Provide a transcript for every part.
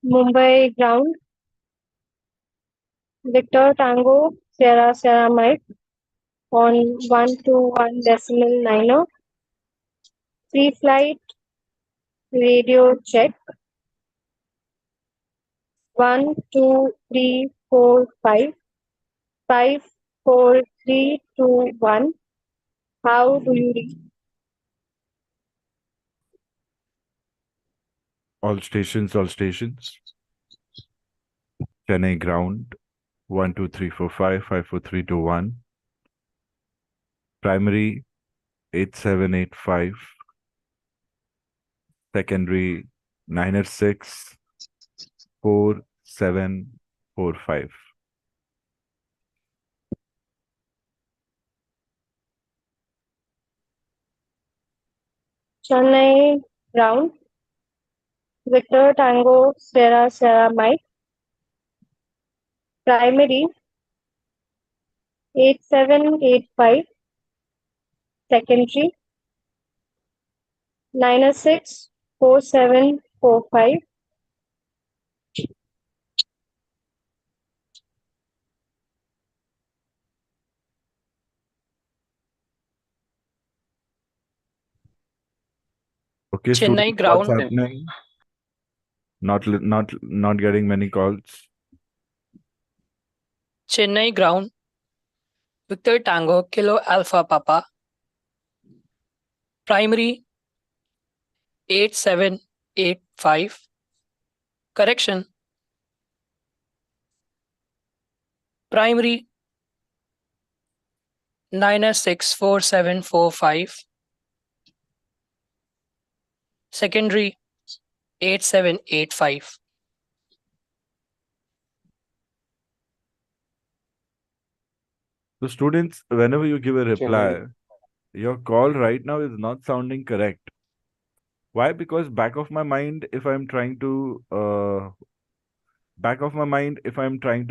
Mumbai ground, Victor Tango, Sierra Mike on 121.9er, pre-flight radio check 1, 2, 3, 4, 5, 4, 3, 2, 1. How do you read? All stations. Chennai ground 12345 54321. Primary 8785. Secondary 906 4745. Chennai ground, Victor Tango, Sierra Mike, primary 8785, secondary 906 4745. Okay, Chennai students, what's ground, happening? Not getting many calls. Chennai ground, Victor Tango, Kilo Alpha Papa, primary 8785, correction, primary 9064745, secondary 8785. So students, whenever you give a reply, your call right now is not sounding correct. Why? Because back of my mind, if I'm trying to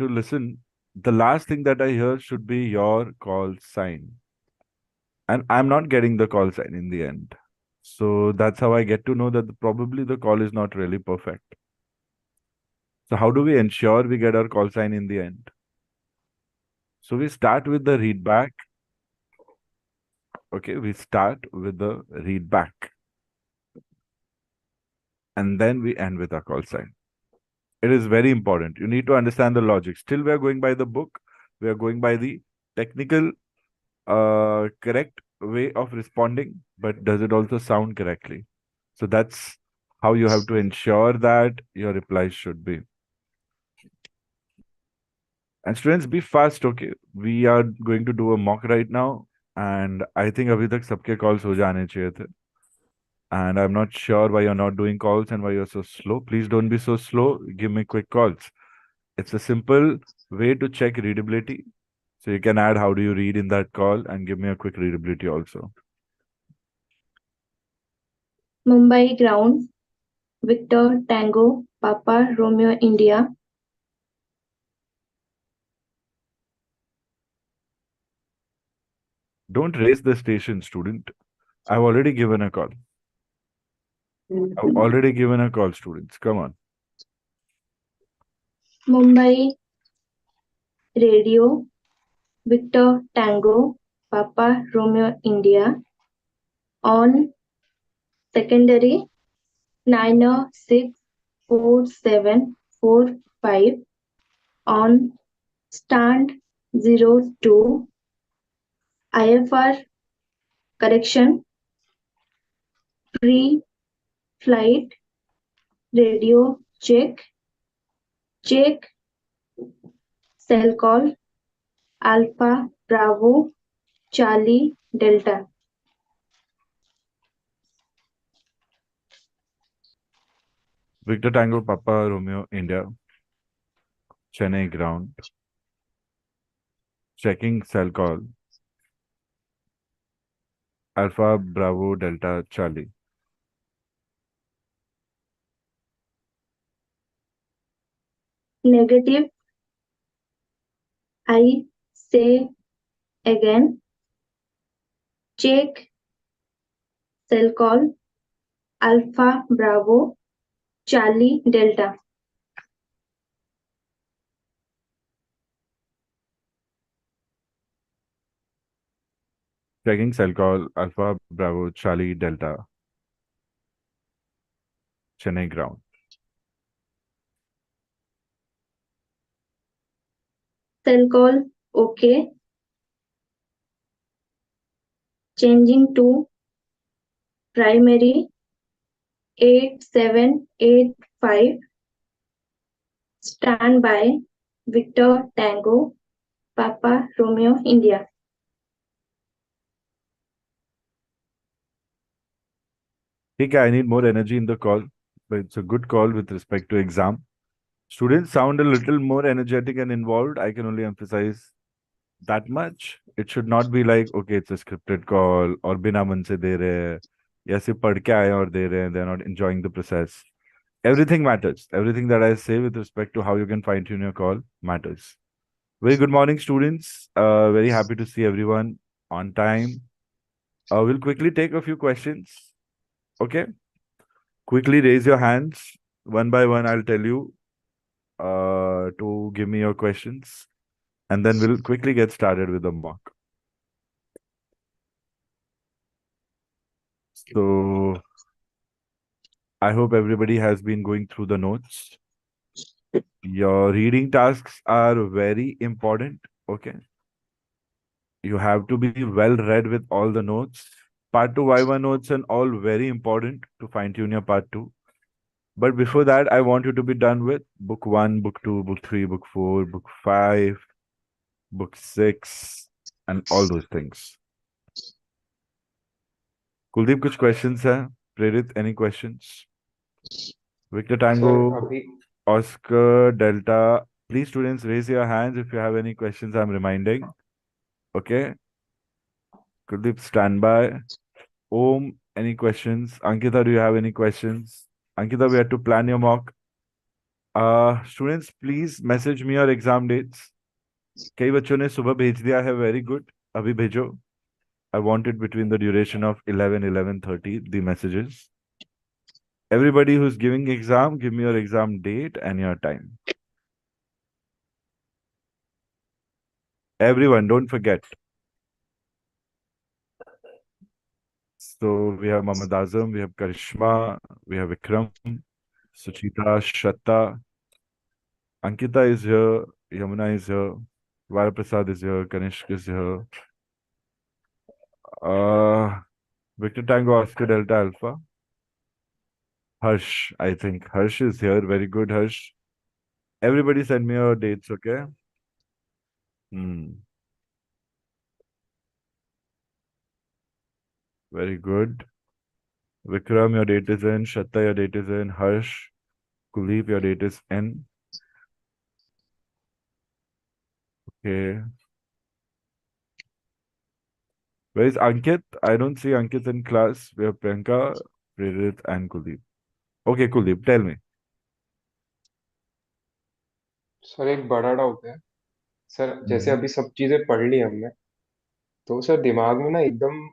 listen, the last thing that I hear should be your call sign. And I'm not getting the call sign in the end. So that's how I get to know that probably the call is not really perfect. So how do we ensure we get our call sign in the end? So we start with the read back. Okay, we start with the read back. And then we end with our call sign. It is very important. You need to understand the logic. Still, we are going by the book. We are going by the technical, correct way of responding, but does it also sound correctly? So that's how you have to ensure that your replies should be. And students, be fast, okay? We are going to do a mock right now. And I think abhi tak sabke calls ho jaane chahiye the. And I'm not sure why you're not doing calls and why you're so slow. Please don't be so slow. Give me quick calls. It's a simple way to check readability. So you can add how do you read in that call and give me a quick readability also. Mumbai ground, Victor Tango, Papa Romeo India. Don't raise the station, student. I've already given a call. I've already given a call, students. Come on. Mumbai radio, Victor Tango, Papa Romeo India. On secondary 9064745. On stand 02 IFR correction pre-flight radio check cell call Alpha Bravo Charlie Delta. Victor Tango, Papa Romeo India. Chennai ground. Checking cell call. Alpha Bravo Delta Charlie. Negative. I say again. Check cell call Alpha Bravo Charlie Delta. Checking cell call Alpha Bravo Charlie Delta. Chennai ground. Cell call OK. Changing to primary 8785. Stand by. Victor Tango Papa Romeo India. Okay, I need more energy in the call, but it's a good call with respect to exam. Students sound a little more energetic and involved. I can only emphasize that much. It should not be like, okay, it's a scripted call or बिना मन से दे रहे हैं या सिर्फ पढ़ के आए और दे रहे हैं. They're not enjoying the process. Everything matters. Everything that I say with respect to how you can fine tune your call matters. Very good morning, students. Very happy to see everyone on time. We'll quickly take a few questions. Okay. Quickly raise your hands. One by one, I'll tell you to give me your questions. And then we'll quickly get started with the mock. So I hope everybody has been going through the notes. Your reading tasks are very important. Okay. You have to be well read with all the notes. Part 2 Y1 notes and all very important to fine tune your part 2. But before that, I want you to be done with book 1, book 2, book 3, book 4, book 5, book 6, and all those things. Kuldeep, कुछ questions है? Prerit, any questions? Victor Tango, Oscar, Delta. Please, students, raise your hands if you have any questions. I'm reminding. Okay. Kuldeep, stand by. Om, any questions? Ankita, do you have any questions? Ankita, we had to plan your mock. Students, please message me your exam dates. कई बच्चों ने सुबह भेज दिया है. Very good. अभी भेजो. I want it between the duration of 11:30, the messages. Everybody who's giving exam, give me your exam date and your time. Everyone, don't forget. So we have Mohammad Azam, we have Karishma, we have Vikram, Suchita, Shraddha, Ankita is here, Yamuna is here, Varaprasad is here, Kanishk is here. Victor Tango Oscar Delta Alpha. Harsh, I think. Harsh is here. Very good, Harsh. Everybody send me your dates, okay? Very good. Vikram, your date is in. Shatta, your date is in. Harsh, Kuldeep, your date is in. Okay. Where is Ankit? I don't see Ankit in class. We have Priyanka, Prerit, and Kuldeep. Okay, Kuldeep, tell me. Sir एक बड़ा doubt है sir, जैसे अभी सब चीजें पढ़ ली हमने, तो सर दिमाग में ना एकदम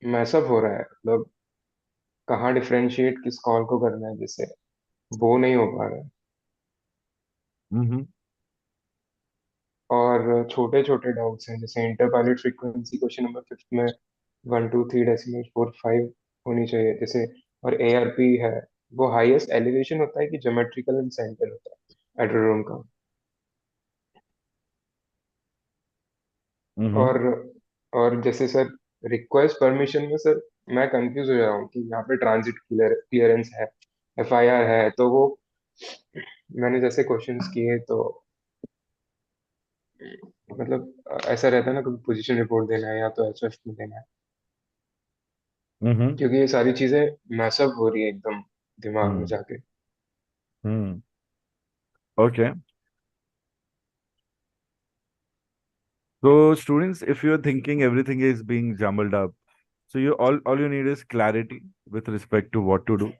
मैसअप हो रहा है, मतलब कहाँ डिफरेंशिएट किस कॉल को करना है, जैसे वो नहीं हो पा रहा है। Mm-hmm. और छोटे छोटे डाउट्स हैं, जैसे इंटरपैलेट फ्रीक्वेंसी क्वेश्चन नंबर 5 में 1 2 3 डेसिमल 4 5 होनी चाहिए जैसे, और एआरपी है, वो हाईएस्ट एलिवेशन होता है कि ज्योमेट्रिकल एंड सेंटर होता है एड्रोडोम का। Mm-hmm. और जैसे सर रिक्वेस्ट परमिशन में सर मैं कंफ्यूज हो जा रहा हूँ कि यहाँ पे ट्रांजिट क्लियरेंस है, एफआईआर है, तो वो मैंने जैसे क्वेश्चंस किए तो मतलब ऐसा रहता है ना, कभी पोजीशन रिपोर्ट देना है या तो एचएफ में देना है, Mm-hmm. क्योंकि ये सारी चीजें मैसअप हो रही है एकदम दिमाग में जाके। Okay. So, students, if you're thinking everything is being jumbled up, so all you need is clarity with respect to what to do.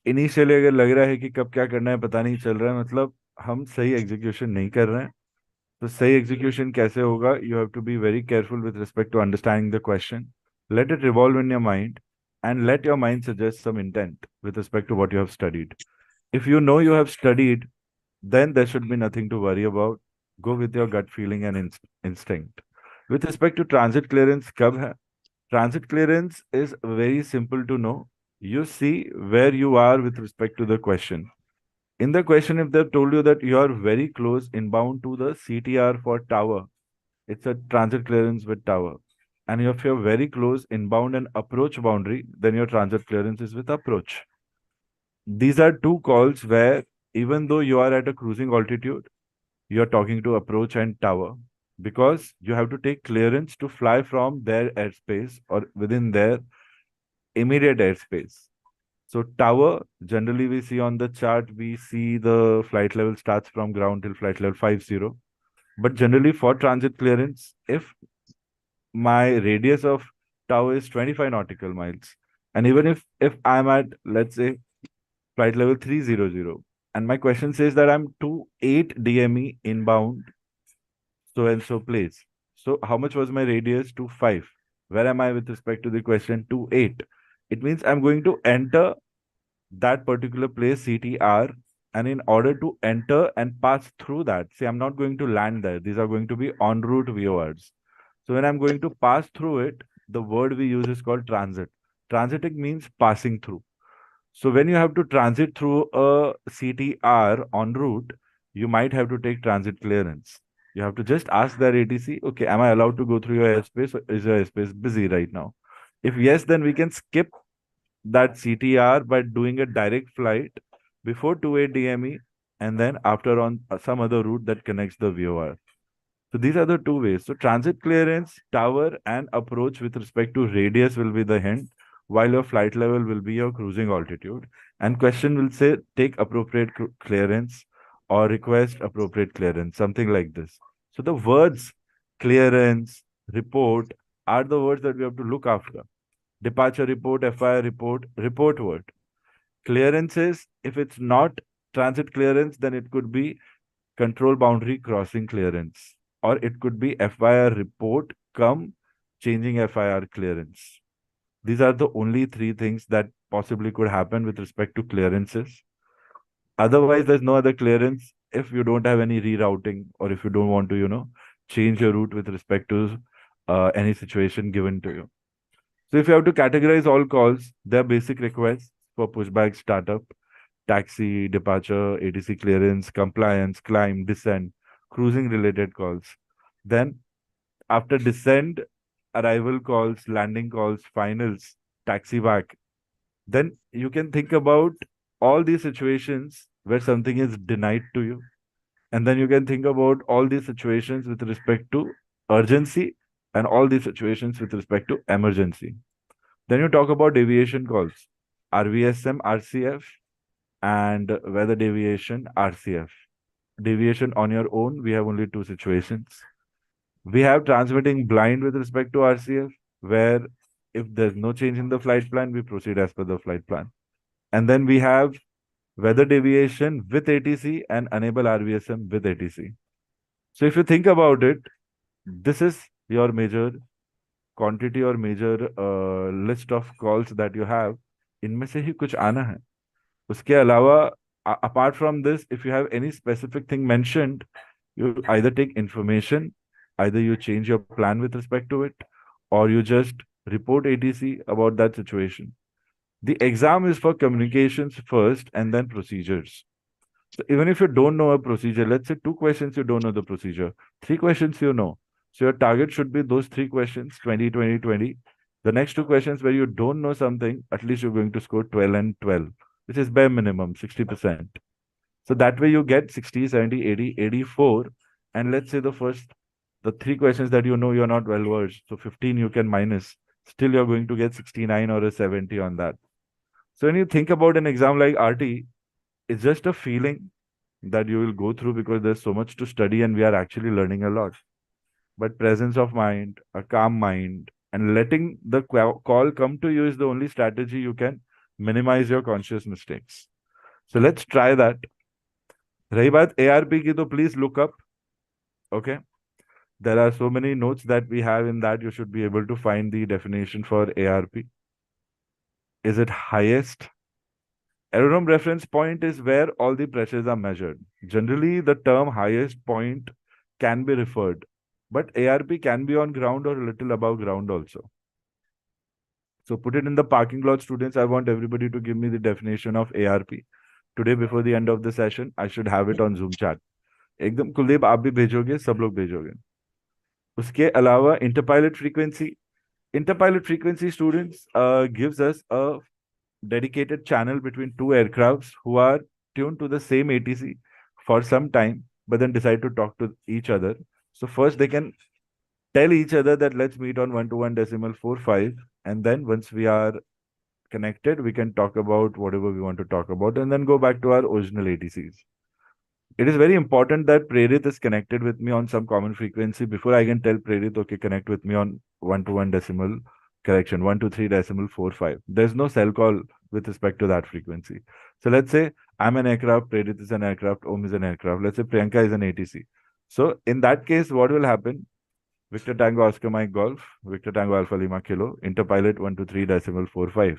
Initially अगर लग रहा है कि कब क्या करना है पता नहीं चल रहा है, मतलब हम सही एग्जीक्यूशन नहीं कर रहे हैं. तो सही एग्जीक्यूशन कैसे होगा? You have to be very careful with respect to understanding the question. Let it revolve in your mind and let your mind suggest some intent with respect to what you have studied. If you know you have studied, then there should be nothing to worry about. Go with your gut feeling and instinct. With respect to transit clearance, कब है? Transit clearance is very simple to know. You see where you are with respect to the question. In the question, if they've told you that you are very close inbound to the CTR for tower, it's a transit clearance with tower. And if you're very close inbound and approach boundary, then your transit clearance is with approach. These are two calls where even though you are at a cruising altitude, you're talking to approach and tower because you have to take clearance to fly from their airspace or within their immediate airspace. So tower, generally we see on the chart, we see the flight level starts from ground till flight level 50. But generally for transit clearance, if my radius of tower is 25 nautical miles, and even if I'm at, let's say, flight level 300, and my question says that I'm to 8 DME inbound, so and so place. So how much was my radius? To 5. Where am I with respect to the question? To 8. It means I'm going to enter that particular place CTR, and in order to enter and pass through that, see, I'm not going to land there. These are going to be en route VORs. So when I'm going to pass through it, the word we use is called transit. Transiting means passing through. So when you have to transit through a CTR en route, you might have to take transit clearance. You have to just ask their ATC, okay, am I allowed to go through your airspace, or is your airspace busy right now? If yes, then we can skip that CTR by doing a direct flight before 28 DME and then after on some other route that connects the VOR. So these are the two ways. So transit clearance, tower, and approach with respect to radius will be the hint, while your flight level will be your cruising altitude. And question will say take appropriate clearance or request appropriate clearance, something like this. So the words clearance, report are the words that we have to look after. Departure report, FIR report, report word. Clearances, if it's not transit clearance, then it could be control boundary crossing clearance, or it could be FIR report come changing FIR clearance. These are the only three things that possibly could happen with respect to clearances. Otherwise, there's no other clearance if you don't have any rerouting or if you don't want to, change your route with respect to any situation given to you. So if you have to categorize all calls, there are basic requests for pushback, startup, taxi, departure, ATC clearance, compliance, climb, descent, cruising related calls. Then after descent, arrival calls, landing calls, finals, taxi back. Then you can think about all these situations where something is denied to you. And then you can think about all these situations with respect to urgency and all these situations with respect to emergency. Then you talk about deviation calls, RVSM, RCF, and weather deviation, RCF. Deviation on your own, we have only two situations. We have transmitting blind with respect to RCF, where if there's no change in the flight plan, we proceed as per the flight plan. And then we have weather deviation with ATC and enable RVSM with ATC. So if you think about it, this is your major quantity or major list of calls that you have. इनमें से ही कुछ आना है. उसके अलावा, apart from this, if you have any specific thing mentioned, you either take information, either you change your plan with respect to it, or you just report ATC about that situation. The exam is for communications first and then procedures. So even if you don't know a procedure, let's say 2 questions you don't know the procedure, 3 questions you know. So your target should be those 3 questions, 20, 20, 20. The next 2 questions where you don't know something, at least you're going to score 12 and 12, which is bare minimum, 60%. So that way you get 60, 70, 80, 84. And let's say the 3 questions that you know you're not well versed. So 15 you can minus. Still you're going to get 69 or a 70 on that. So when you think about an exam like RT, it's just a feeling that you will go through because there's so much to study and we are actually learning a lot. But presence of mind, a calm mind, and letting the call come to you is the only strategy you can minimize your conscious mistakes. So let's try that. रही बात ARP की, तो please look up. Okay. There are so many notes that we have in that you should be able to find the definition for ARP. Is it highest? Aerodrome reference point is where all the pressures are measured. Generally, the term highest point can be referred but ARP can be on ground or a little above ground also. So put it in the parking lot, students. I want everybody to give me the definition of ARP. Today, before the end of the session, I should have it on Zoom chat. एकदम कुलदीप आप भी भेजोगे, सब लोग भेजोगे. उसके अलावा interpilot frequency students gives us a dedicated channel between two aircrafts who are tuned to the same ATC for some time, but then decide to talk to each other. So first they can tell each other that let's meet on 1 to 1.45, and then once we are connected, we can talk about whatever we want to talk about, and then go back to our original ATCs. It is very important that Prerit is connected with me on some common frequency before I can tell Prerit, okay, connect with me on 1 to 1 decimal correction, 123.45. There's no cell call with respect to that frequency. So let's say I'm an aircraft, Prerit is an aircraft, Om is an aircraft. Let's say Priyanka is an ATC. So in that case, what will happen? Victor Tango Oscar Mike Golf, Victor Tango Alpha Lima Kilo, interpilot 123.45.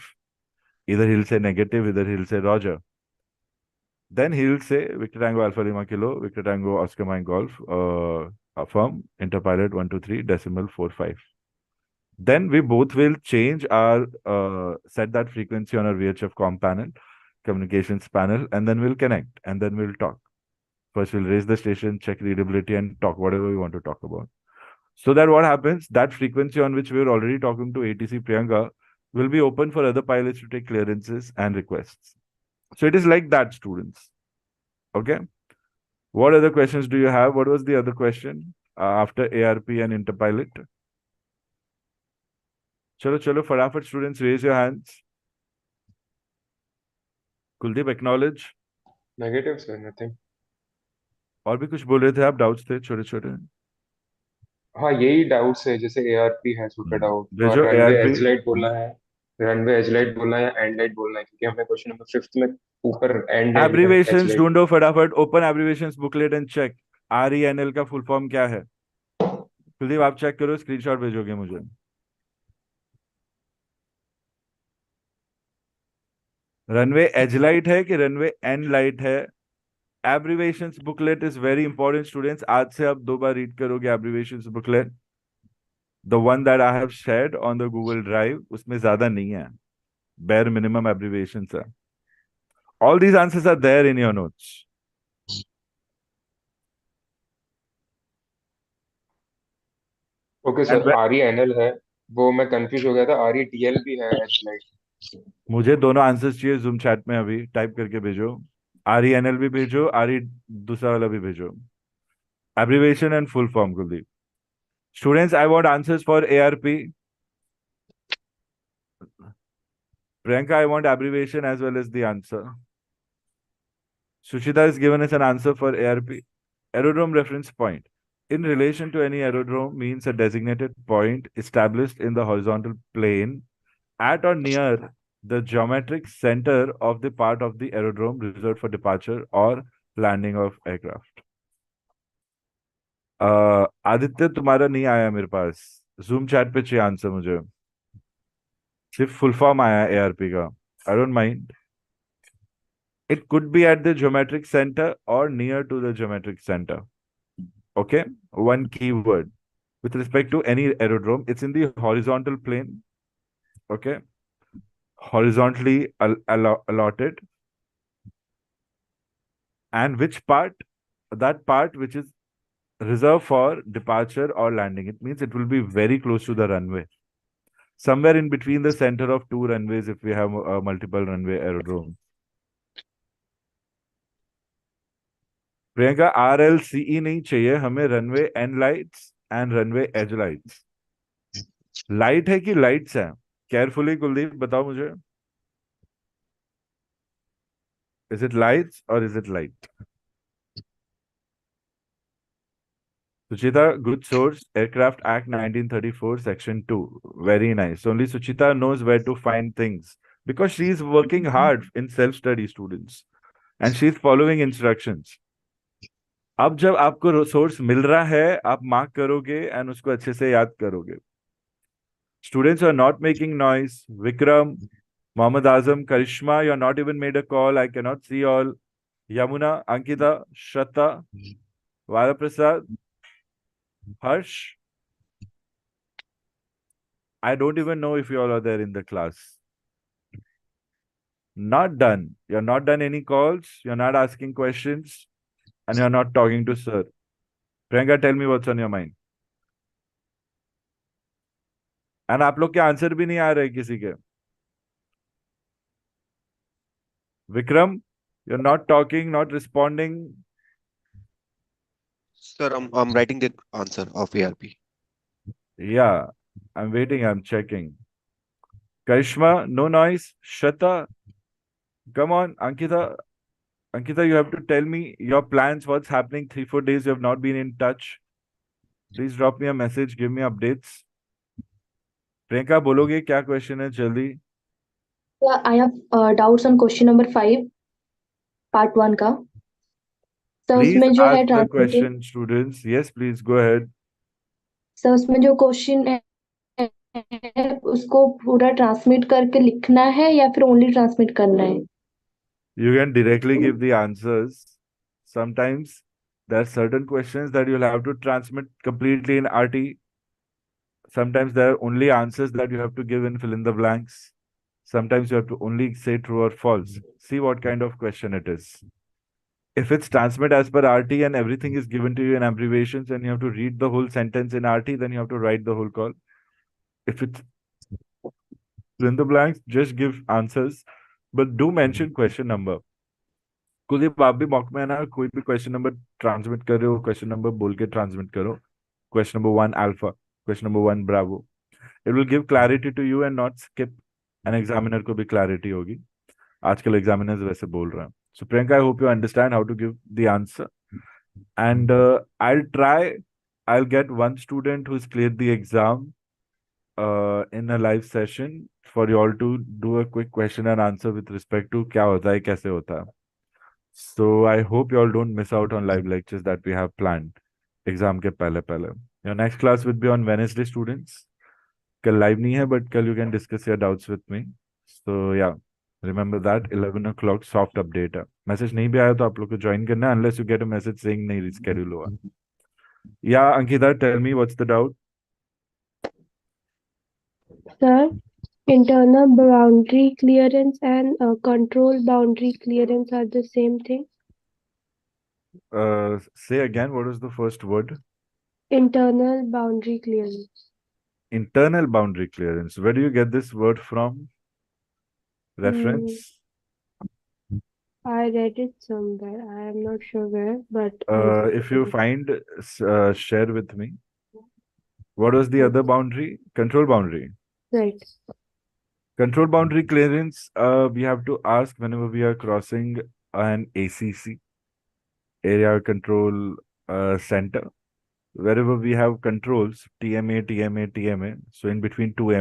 Either he'll say negative, either he'll say Roger. Then he'll say Victor Tango Alpha Lima Kilo, Victor Tango Oscar Mike Golf, affirm, interpilot 123.45. Then we both will change our, set that frequency on our VHF comm panel, communications panel, and then we'll connect, and then we'll talk. First, we'll raise the station, check readability, and talk whatever we want to talk about. So that what happens, that frequency on which we were already talking to ATC Priyanka will be open for other pilots to take clearances and requests. So it is like that, students. Okay. What other questions do you have? What was the other question after ARP and interpilot? Chalo, फटाफट students, raise your hands. Kuldeep, acknowledge. Negative sir, nothing. और भी कुछ बोल रहे थे आप, doubts थे छोटे छोटे. हाँ, यही डाउट्स है, जैसे एआरपी है छोटा डाउट, और भेजो रनवे ARP. एज लाइट बोलना है. रनवे एज लाइट बोलना है या एंड लाइट बोलना है, क्योंकि हमने क्वेश्चन नंबर 5 में ऊपर एंड में एज Abbreviations लाइट. ढूंढो फटाफट. Open abbreviations booklet and check. RENL का फुल फॉर्म क्या है? कुलदीप आप चेक करो, स्क्रीनशॉट भेजोगे मुझे. रनवे एज लाइट है कि रनवे एंड लाइट है? Abbreviations booklet is very important students. आज से आप 2 बार रीड करोगे abbreviations booklet. The one that I have shared on the Google drive, उसमें ज्यादा नहीं है, bare minimum abbreviations are. All these answers are there in your notes. Okay And sir, RENL है, वो मैं कंफ्यूज हो गया था. RETL भी है एज लाइट. मुझे दोनों आंसर्स चाहिए जूम चैट में, अभी टाइप करके भेजो. RENL भी भेजो, दूसरा वाला भी भेजो. Abbreviation and full form, Kuldeep. Students, I want answers for ARP. Priyanka, I want abbreviation as well as the answer. Sushita has given us an answer for ARP. Aerodrome reference point. In relation to any aerodrome means a designated point established in the horizontal plane at or near the geometric center of the part of the aerodrome reserved for departure or landing of aircraft. Aditya तुम्हारा नहीं आया मेरे पास, zoom chat पे चाहिए answer मुझे. सिर्फ full form आया ARP का. I don't mind. It could be at the geometric center or near to the geometric center. Okay, one keyword with respect to any aerodrome, it's in the horizontal plane. Okay, horizontally allotted. And which part? That part which is reserved for departure or landing. It means it will be very close to the runway, somewhere in between the center of 2 runways if we have multiple runway aerodromes. Priyanka, RLCE नहीं चाहिए हमें, runway and lights and runway edge lights. Light है कि lights है? Carefully Kuldeep बताओ मुझे. Is it lights और is it light? Suchita, good source. Aircraft Act 1934, Section 2. Very nice. Only Suchita knows where to find things because she is working hard in self-study, students, and she is following instructions. अब जब आपको source मिल रहा है, आप mark करोगे and उसको अच्छे से याद करोगे. Students are not making noise. Vikram, Mohammad Azam, Karishma, you are not even made a call. I cannot see all. Yamuna, Ankita, Shraddha, Varaprasad, Harsh, I don't even know if you all are there in the class. Not done. You're not done any calls. You're not asking questions. And you're not talking to sir. Priyanka, tell me what's on your mind. And आप लोग के answer भी नहीं आ रहे किसी के. Vikram, you're not talking, not responding. Sir, I'm writing the answer of ARP. Yeah, I'm waiting. I'm checking. Karishma, no noise. Shata, come on. Ankita, you have to tell me your plans, what's happening. 3-4 days you have not been in touch. Please drop me a message. Give me updates. Priyanka बोलोगे क्या question है जल्दी. Yeah, I have doubts on question number 5, part 1 का. तो Please उसमें जो है ask the translated, question, students. Yes, please go ahead. Sir उसमें जो क्वेश्चन है उसको पूरा ट्रांसमिट करके लिखना है या फिर ओनली ट्रांसमिट करना है? You can directly give the answers. Sometimes there are certain questions that you'll have to transmit completely in RT. Sometimes there are only answers that you have to give in fill in the blanks. Sometimes you have to only say true or false. See what kind of question it is. If it's transmit as per RT and everything is given to you in abbreviations and you have to read the whole sentence in RT, then you have to write the whole call. If it's fill in the blanks, just give answers, but do mention question number. Kuldeep आप भी mock में है ना, कोई भी question number transmit कर रहे हो, क्वेश्चन नंबर बोल के ट्रांसमिट करो. Question number 1 alpha, question number 1 bravo. It will give clarity to you and not skip. An examiner को भी क्लैरिटी होगी. आजकल एग्जामिनर्स वैसे बोल रहे हैं. So Priyanka, I hope you understand how to give the answer. And I'll try. I'll get one student who's cleared the exam in a live session for you all to do a quick question and answer with respect to क्या होता है, कैसे होता है. So I hope you all don't miss out on live lectures that we have planned. Exam के पहले. Your next class would be on Wednesday, students. कल live नहीं है, but कल you can discuss your doubts with me. So yeah, remember that 11 o'clock soft update है. Message नहीं भी आया तो आप लोग को join करना है unless you get a message saying नहीं reschedule हुआ. Yeah, Ankita, tell me what's the doubt. Sir, internal boundary clearance and control boundary clearance are the same thing. Say again, what is the first word? Internal boundary clearance. Internal boundary clearance. Where do you get this word from? Reference? I read it somewhere. I am not sure where, but If you find, share with me. What was the other boundary? Control boundary. right. Control boundary clearance, we have to ask whenever we are crossing an ACC, area control center. Wherever we have controls, TMA. So in between two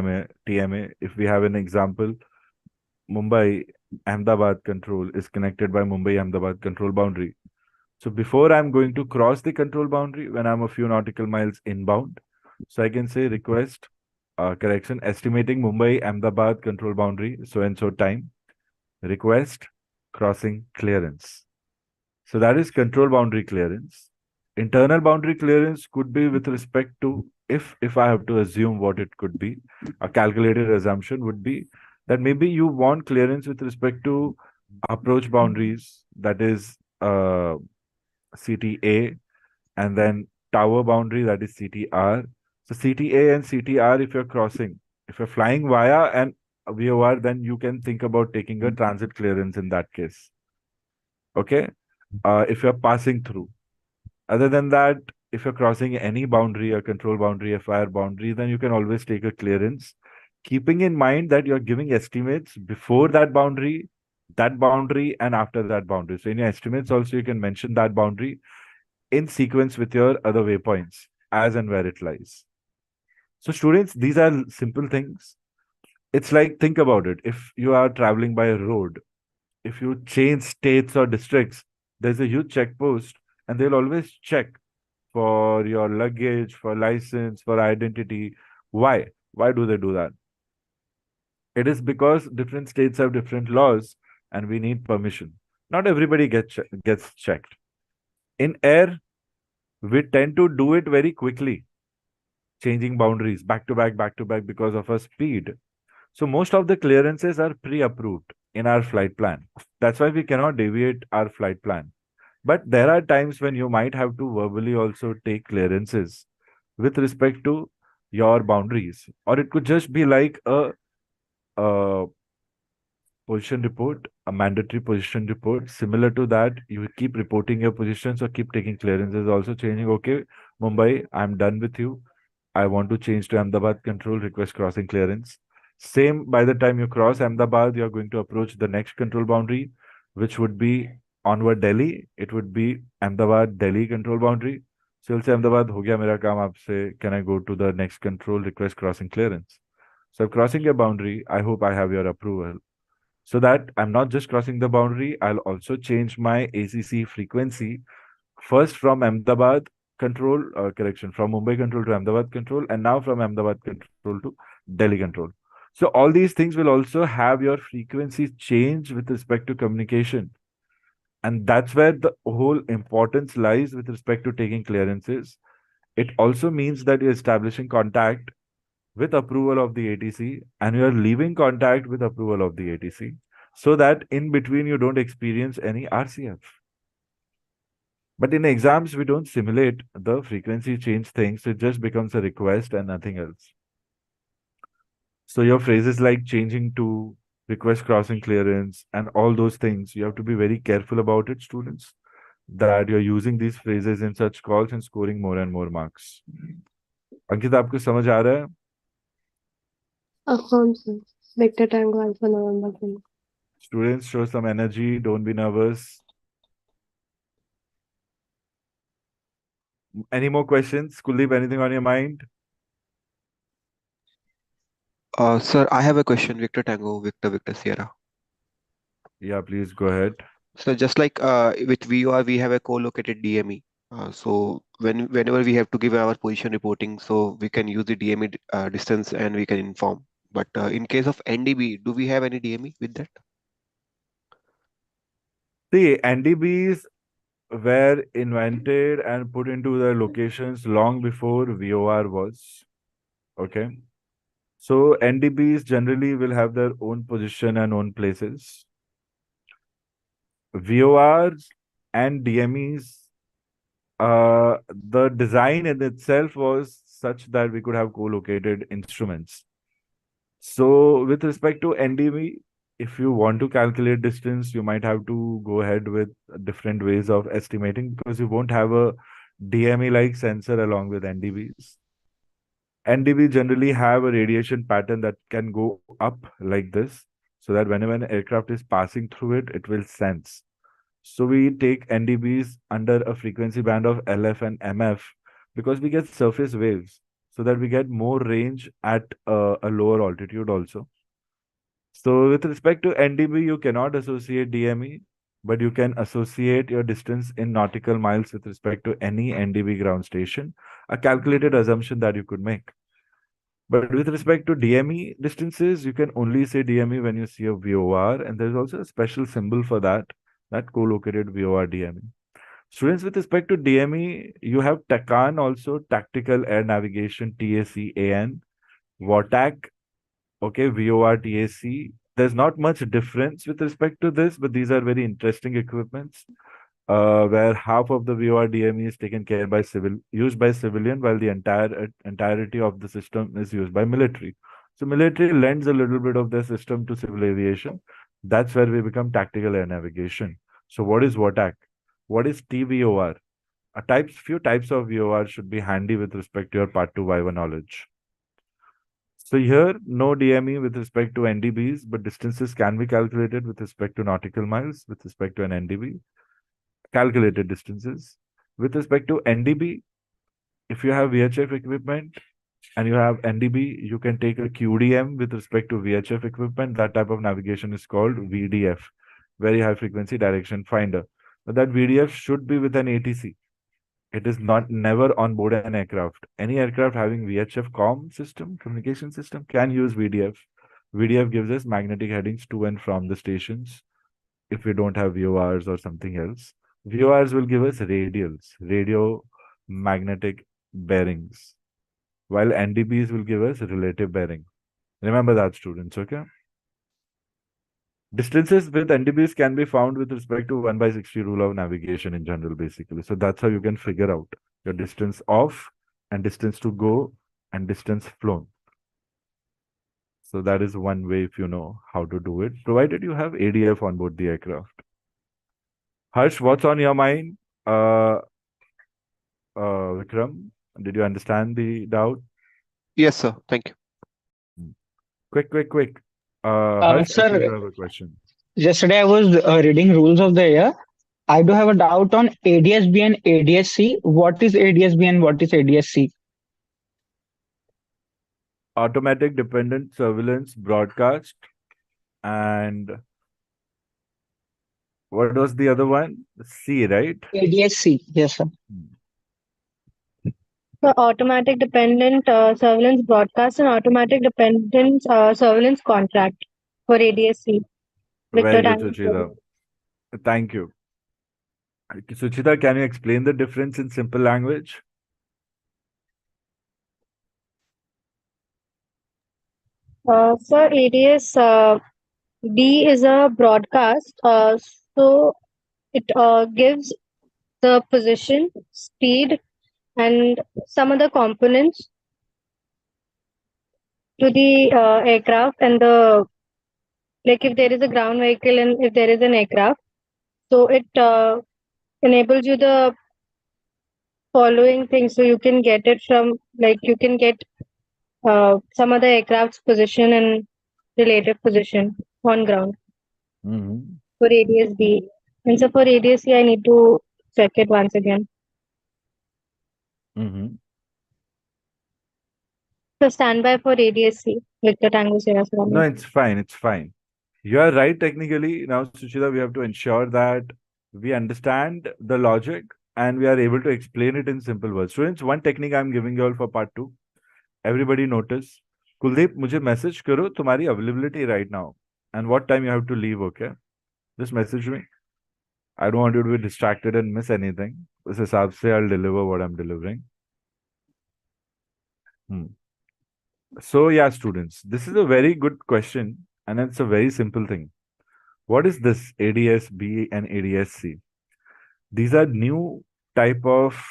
TMA, if we have an example, Mumbai Ahmedabad control is connected by Mumbai Ahmedabad control boundary. So before I'm going to cross the control boundary, when I'm a few nautical miles inbound, so I can say request correction estimating Mumbai Ahmedabad control boundary so and so time, request crossing clearance. So that is control boundary clearance. Internal boundary clearance could be with respect to, if I have to assume what it could be, a calculated assumption would be that maybe you want clearance with respect to approach boundaries, that is CTA, and then tower boundary, that is CTR. So CTA and CTR, if you're crossing, if you're flying via an VOR, then you can think about taking a transit clearance in that case. Okay? If you're passing through. Other than that, if you're crossing any boundary, a control boundary, a fire boundary, then you can always take a clearance, keeping in mind that you're giving estimates before that boundary, and after that boundary. So in your estimates also, you can mention that boundary in sequence with your other waypoints as and where it lies. So students, these are simple things. It's like, think about it. If you are traveling by a road, if you change states or districts, there's a huge check post and they'll always check for your luggage, for license, for identity. Why? Why do they do that? It is because different states have different laws and we need permission. Not everybody gets checked. In air, we tend to do it very quickly, changing boundaries back to back because of our speed. So most of the clearances are pre-approved in our flight plan. That's why we cannot deviate our flight plan. But there are times when you might have to verbally also take clearances with respect to your boundaries, or it could just be like a position report, a mandatory position report. Similar to that, you keep reporting your positions or keep taking clearances, also changing. Okay, Mumbai, I'm done with you. I want to change to Ahmedabad control, request crossing clearance. Same, by the time you cross Ahmedabad, you're going to approach the next control boundary, which would be onward Delhi. It would be Ahmedabad Delhi control boundary. So you'll say Ahmedabad, ho gaya mera kaam aapse. Can I go to the next control, request crossing clearance? So crossing a boundary, I hope I have your approval so that I'm not just crossing the boundary, I'll also change my ACC frequency first from Ahmedabad control, correction, from Mumbai control to Ahmedabad control, and now from Ahmedabad control to Delhi control. So all these things will also have your frequency change with respect to communication. And that's where the whole importance lies with respect to taking clearances. It also means that you're establishing contact with approval of the ATC and you are leaving contact with approval of the ATC so that in between you don't experience any RCF. But in exams, we don't simulate the frequency change things. It just becomes a request and nothing else. So your phrases like changing to request crossing clearance and all those things, you have to be very careful about it, students, that you're using these phrases in such calls and scoring more and more marks. अंकित आपको समझ आ रहा है? Affirm, sir. Victor Tango Alpha November 20. Students, show some energy. Don't be nervous. Any more questions? Kuldeep, anything on your mind? Sir, I have a question. Victor Tango, Victor Sierra. Yeah, please go ahead. So just like with VOR, we have a co-located DME. So whenever we have to give our position reporting, so we can use the DME distance and we can inform. But in case of NDB, do we have any DME with that? See, NDBs were invented and put into their locations long before VOR was. Okay. So NDBs generally will have their own position and own places. VORs and DMEs, the design in itself was such that we could have co-located instruments. So with respect to NDB, if you want to calculate distance, you might have to go ahead with different ways of estimating because you won't have a DME-like sensor along with NDBs. NDB generally have a radiation pattern that can go up like this, so that whenever an aircraft is passing through it, it will sense. So we take NDBs under a frequency band of LF and MF because we get surface waves, so that we get more range at a lower altitude also. So with respect to NDB, you cannot associate DME, but you can associate your distance in nautical miles with respect to any NDB ground station, a calculated assumption that you could make. But with respect to DME distances, you can only say DME when you see a VOR, and there's also a special symbol for that, that co-located VOR DME. Students, with respect to DME, you have TACAN also, Tactical Air Navigation, TACAN, VORTAC, okay, VORTAC. There's not much difference with respect to this, but these are very interesting equipments where half of the VOR DME is taken care by used by civilian, while the entirety of the system is used by military. So military lends a little bit of their system to civil aviation. That's where we become tactical air navigation. So what is VORTAC? What is TVOR? Few types of VOR should be handy with respect to your Part 2 Viva knowledge. So here, no DME with respect to NDBs, but distances can be calculated with respect to nautical miles, with respect to an NDB, calculated distances. With respect to NDB, if you have VHF equipment and you have NDB, you can take a QDM with respect to VHF equipment. That type of navigation is called VDF, Very High Frequency Direction Finder. But that VDF should be with an ATC. It is not never on board an aircraft. Any aircraft having VHF communication system can use VDF. VDF gives us magnetic headings to and from the stations if we don't have VORs or something else. VORs will give us radials, radio magnetic bearings, while NDBs will give us relative bearing. Remember that, students, okay? Distances with NDBs can be found with respect to 1/60 rule of navigation in general, basically. So that's how you can figure out your distance off and distance to go and distance flown. So that is one way if you know how to do it, provided you have ADF on board the aircraft. Harsh, what's on your mind? Vikram, did you understand the doubt? Yes, sir. Thank you. Quick. Harsh, I think Sir, you have a question. yesterday I was reading rules of the air. I do have a doubt on ADSB and ADSC. What is ADSB and what is ADSC? Automatic dependent surveillance broadcast, and what was the other one? C, right? ADSC, yes, sir. So automatic dependent surveillance broadcast and automatic dependent surveillance contract for ADSC. Victor Very good, Tango. Suchita. Thank you. Suchita, can you explain the difference in simple language? For ADS, B is a broadcast. So it gives the position, speed, and some other components to the aircraft and the like if there is a ground vehicle and if there is an aircraft. So it enables you the following things. So you can get it from like you can get some other aircraft's position and relative position on ground Mm-hmm. for ADS-B. And so for ADS-C, I need to check it once again. Mm-hmm. So standby for ADS-C, Victor Tango Sierra No, Sierra. it's fine. It's fine. You are right technically. Now, Suchita, we have to ensure that we understand the logic and we are able to explain it in simple words. Students, one technique I'm giving you all for part 2. Everybody notice. Kuldeep, मुझे message करो तुम्हारी availability right now and what time you have to leave, okay? Just message me. I don't want you to be distracted and miss anything. उस हिसाब से I'll deliver what I'm delivering. So yeah, students, this is a very good question and it's a very simple thing. What is this ADS-B and ADS-C? These are new type of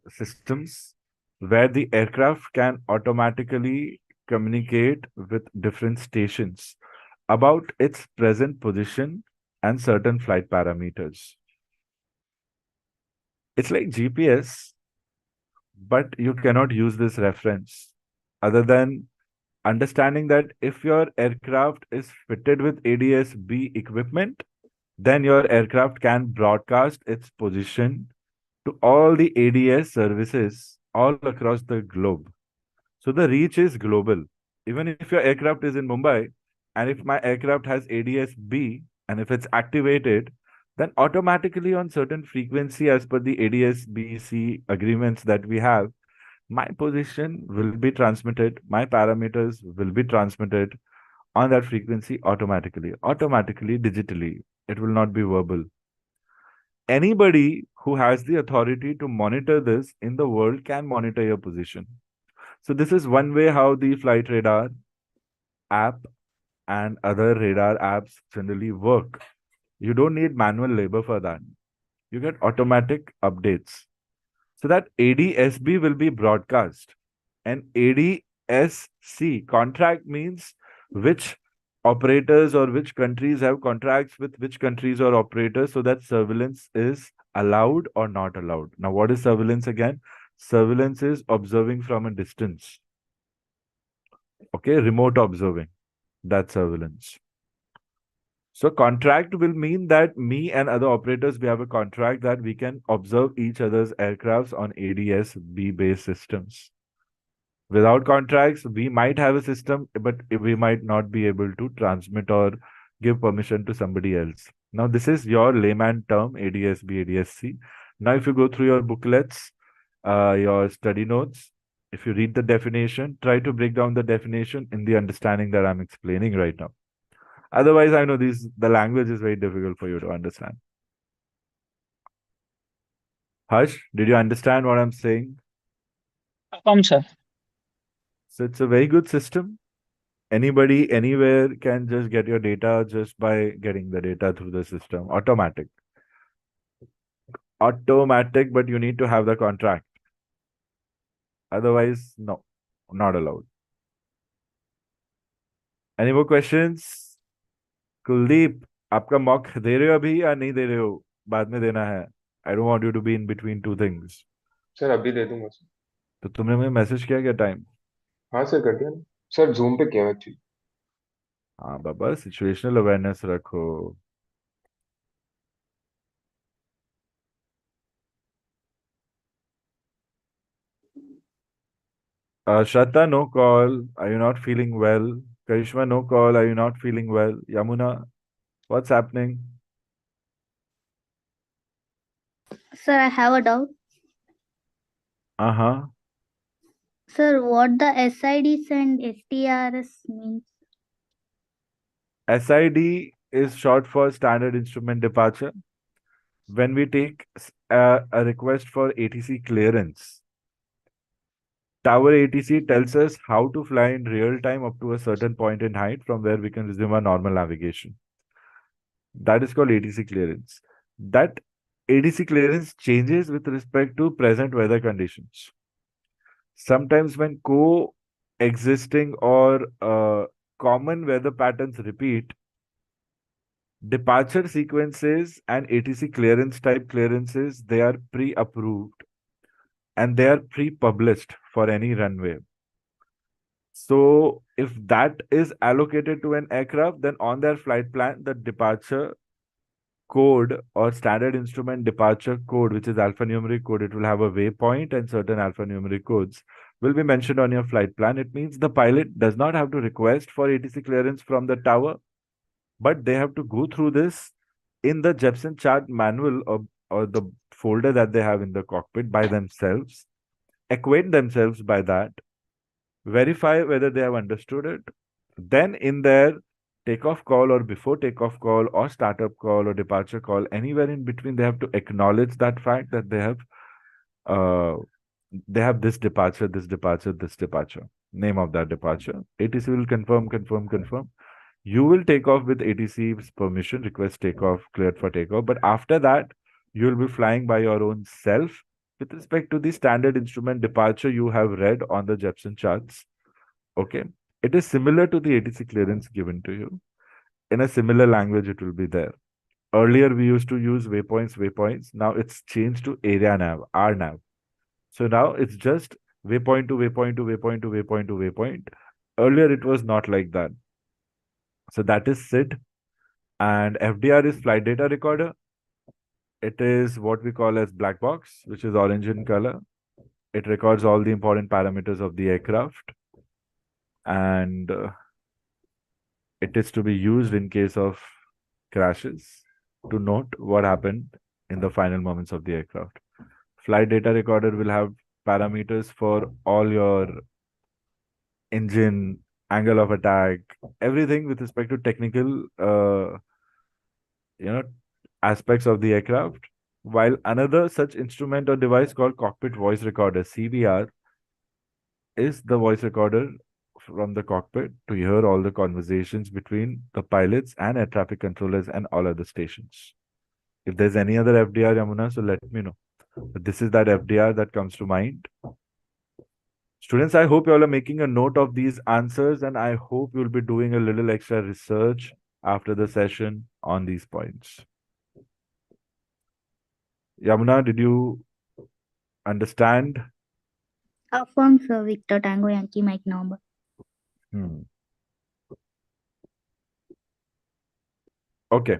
systems where the aircraft can automatically communicate with different stations about its present position and certain flight parameters. It's like GPS, but you cannot use this reference other than understanding that if your aircraft is fitted with ADS-B equipment, then your aircraft can broadcast its position to all the ADS services all across the globe. So the reach is global. Even if your aircraft is in Mumbai, and if my aircraft has ADS-B, and if it's activated, then automatically on certain frequency as per the ADS-B-C agreements that we have, my position will be transmitted, my parameters will be transmitted on that frequency automatically, digitally. It will not be verbal. Anybody who has the authority to monitor this in the world can monitor your position. So this is one way how the flight radar app and other radar apps generally work. You don't need manual labor for that. You get automatic updates. So that ADSB will be broadcast. And ADSC contract means which operators or which countries have contracts with which countries or operators, so that surveillance is allowed or not allowed. Now, what is surveillance again? Surveillance is observing from a distance. Okay, remote observing. That's surveillance. So contract will mean that me and other operators, we have a contract that we can observe each other's aircrafts on ADS-B based systems. Without contracts, we might have a system, but we might not be able to transmit or give permission to somebody else. Now, this is your layman term, ADS-B, ADS-C. Now, if you go through your booklets, your study notes, if you read the definition, try to break down the definition in the understanding that I'm explaining right now. Otherwise, I know the language is very difficult for you to understand. Harsh, did you understand what I'm saying? Affirm, sir. So it's a very good system. Anybody, anywhere can just get your data just by getting the data through the system. Automatic. Automatic, but you need to have the contract. Otherwise, no, not allowed. Any more questions? Kuldeep, आपका mock दे रहे हो अभी या नहीं दे रहे हो? बाद में देना है. I don't want you to be in between two things. Sir अभी दे दूंगा सर। तो तुमने मुझे मैसेज किया क्या टाइम? हाँ सर, कर दिया ना सर, जूम पे किया एक्चुअली। हाँ बाबा, सिचुएशनल अवेयरनेस रखो. Shraddha, no call. Are you not feeling well? Karishma, no call. Are you not feeling well? Yamuna, what's happening? Sir, I have a doubt. Uh-huh. Sir, what the SIDs and STRs means? SID is short for Standard Instrument Departure. When we take a request for ATC clearance, Tower ATC tells us how to fly in real time up to a certain point in height from where we can resume our normal navigation. That is called ATC clearance. That ATC clearance changes with respect to present weather conditions. Sometimes when coexisting or common weather patterns repeat, departure sequences and ATC clearance type clearances, they are pre-approved and they are pre-published for any runway. So if that is allocated to an aircraft, then on their flight plan, the departure code or standard instrument departure code, which is alphanumeric code, it will have a waypoint and certain alphanumeric codes will be mentioned on your flight plan. It means the pilot does not have to request for ATC clearance from the tower, but they have to go through this in the Jepson chart manual or the folder that they have in the cockpit by themselves, acquaint themselves by that, verify whether they have understood it. Then in their takeoff call or before takeoff call or startup call or departure call, anywhere in between, they have to acknowledge that fact that they have this departure, this departure, this departure, name of that departure. ATC will confirm, confirm, confirm. You will take off with ATC's permission, request takeoff, cleared for takeoff. But after that, you will be flying by your own self with respect to the standard instrument departure you have read on the Jepson charts. Okay. It is similar to the ATC clearance given to you. In a similar language, it will be there. Earlier, we used to use waypoints. Now it's changed to area nav, RNAV. So now it's just waypoint to waypoint to waypoint to waypoint to waypoint. Earlier, it was not like that. So that is SID. And FDR is flight data recorder. It is what we call as black box, which is orange in color. It records all the important parameters of the aircraft. And it is to be used in case of crashes to note what happened in the final moments of the aircraft. Flight data recorder will have parameters for all your engine, angle of attack, everything with respect to technical aspects of the aircraft. While another such instrument or device called cockpit voice recorder, CVR, is the voice recorder from the cockpit to hear all the conversations between the pilots and air traffic controllers and all other stations. If there's any other FDR, Yamuna, so let me know. But this is that FDR that comes to mind. Students, I hope you all are making a note of these answers, and I hope you'll be doing a little extra research after the session on these points. Yamuna, did you understand? Affirm, sir. Victor Tango Yankee Mike number. Okay.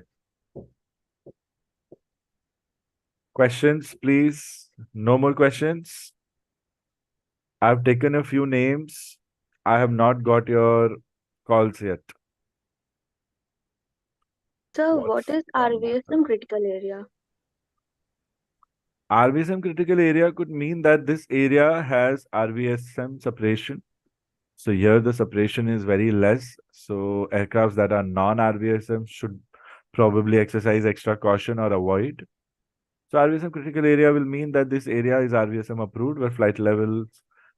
Questions, please. No more questions. I've taken a few names. I have not got your calls yet. Sir, what is RVSM critical area? RVSM critical area could mean that this area has RVSM separation. So here the separation is very less. So aircrafts that are non-RVSM should probably exercise extra caution or avoid. So RVSM critical area will mean that this area is RVSM approved, where flight levels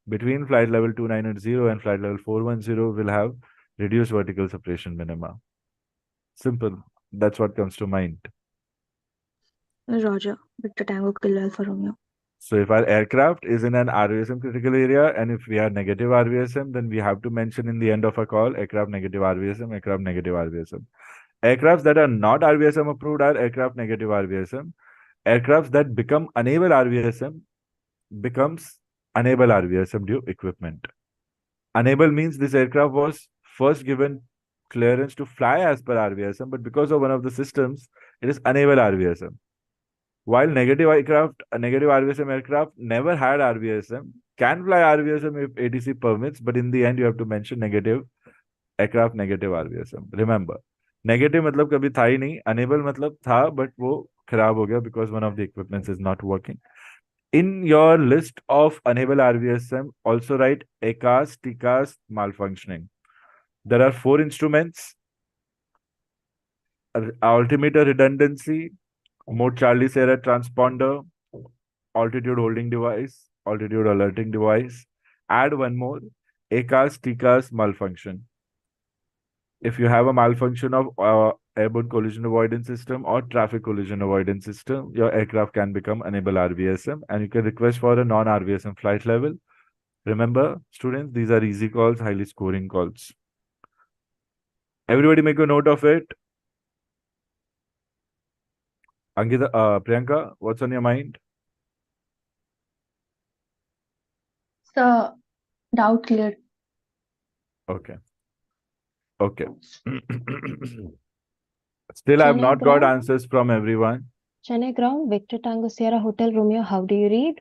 between flight level 2980 and flight level 410 will have reduced vertical separation minima. Simple. That's what comes to mind. Roger. Victor Tango Kilo Alfa Romeo. So if our aircraft is in an RVSM critical area, and if we are negative RVSM, then we have to mention in the end of a call aircraft negative RVSM, aircraft negative RVSM. Aircrafts that are not RVSM approved are aircraft negative RVSM. Aircrafts that become unable RVSM becomes unable RVSM due equipment. Unable means this aircraft was first given clearance to fly as per RVSM, but because of one of the systems, it is unable RVSM. While negative aircraft, a negative RVSM aircraft never had RVSM, can fly RVSM if ATC permits, but in the end you have to mention negative aircraft negative RVSM. Remember, negative मतलब कभी था ही नहीं, unable मतलब था but वो खराब हो गया because one of the equipments is not working. In your list of unable RVSM, also write ACAS, TCAS malfunctioning. There are 4 instruments: altimeter redundancy, mode Charlie Sierra transponder, altitude holding device, altitude alerting device. Add one more, ACAS, TCAS malfunction. If you have a malfunction of airborne collision avoidance system or traffic collision avoidance system, your aircraft can become unable RVSM, and you can request for a non-RVSM flight level. Remember, students, these are easy calls, highly scoring calls. Everybody make a note of it. Ankita, Priyanka, what's on your mind? So, doubt cleared. Okay. Okay. Still, I have Chennai not got ground, answers from everyone. Chennai ground, Victor Tango Sierra Hotel Romeo. How do you read?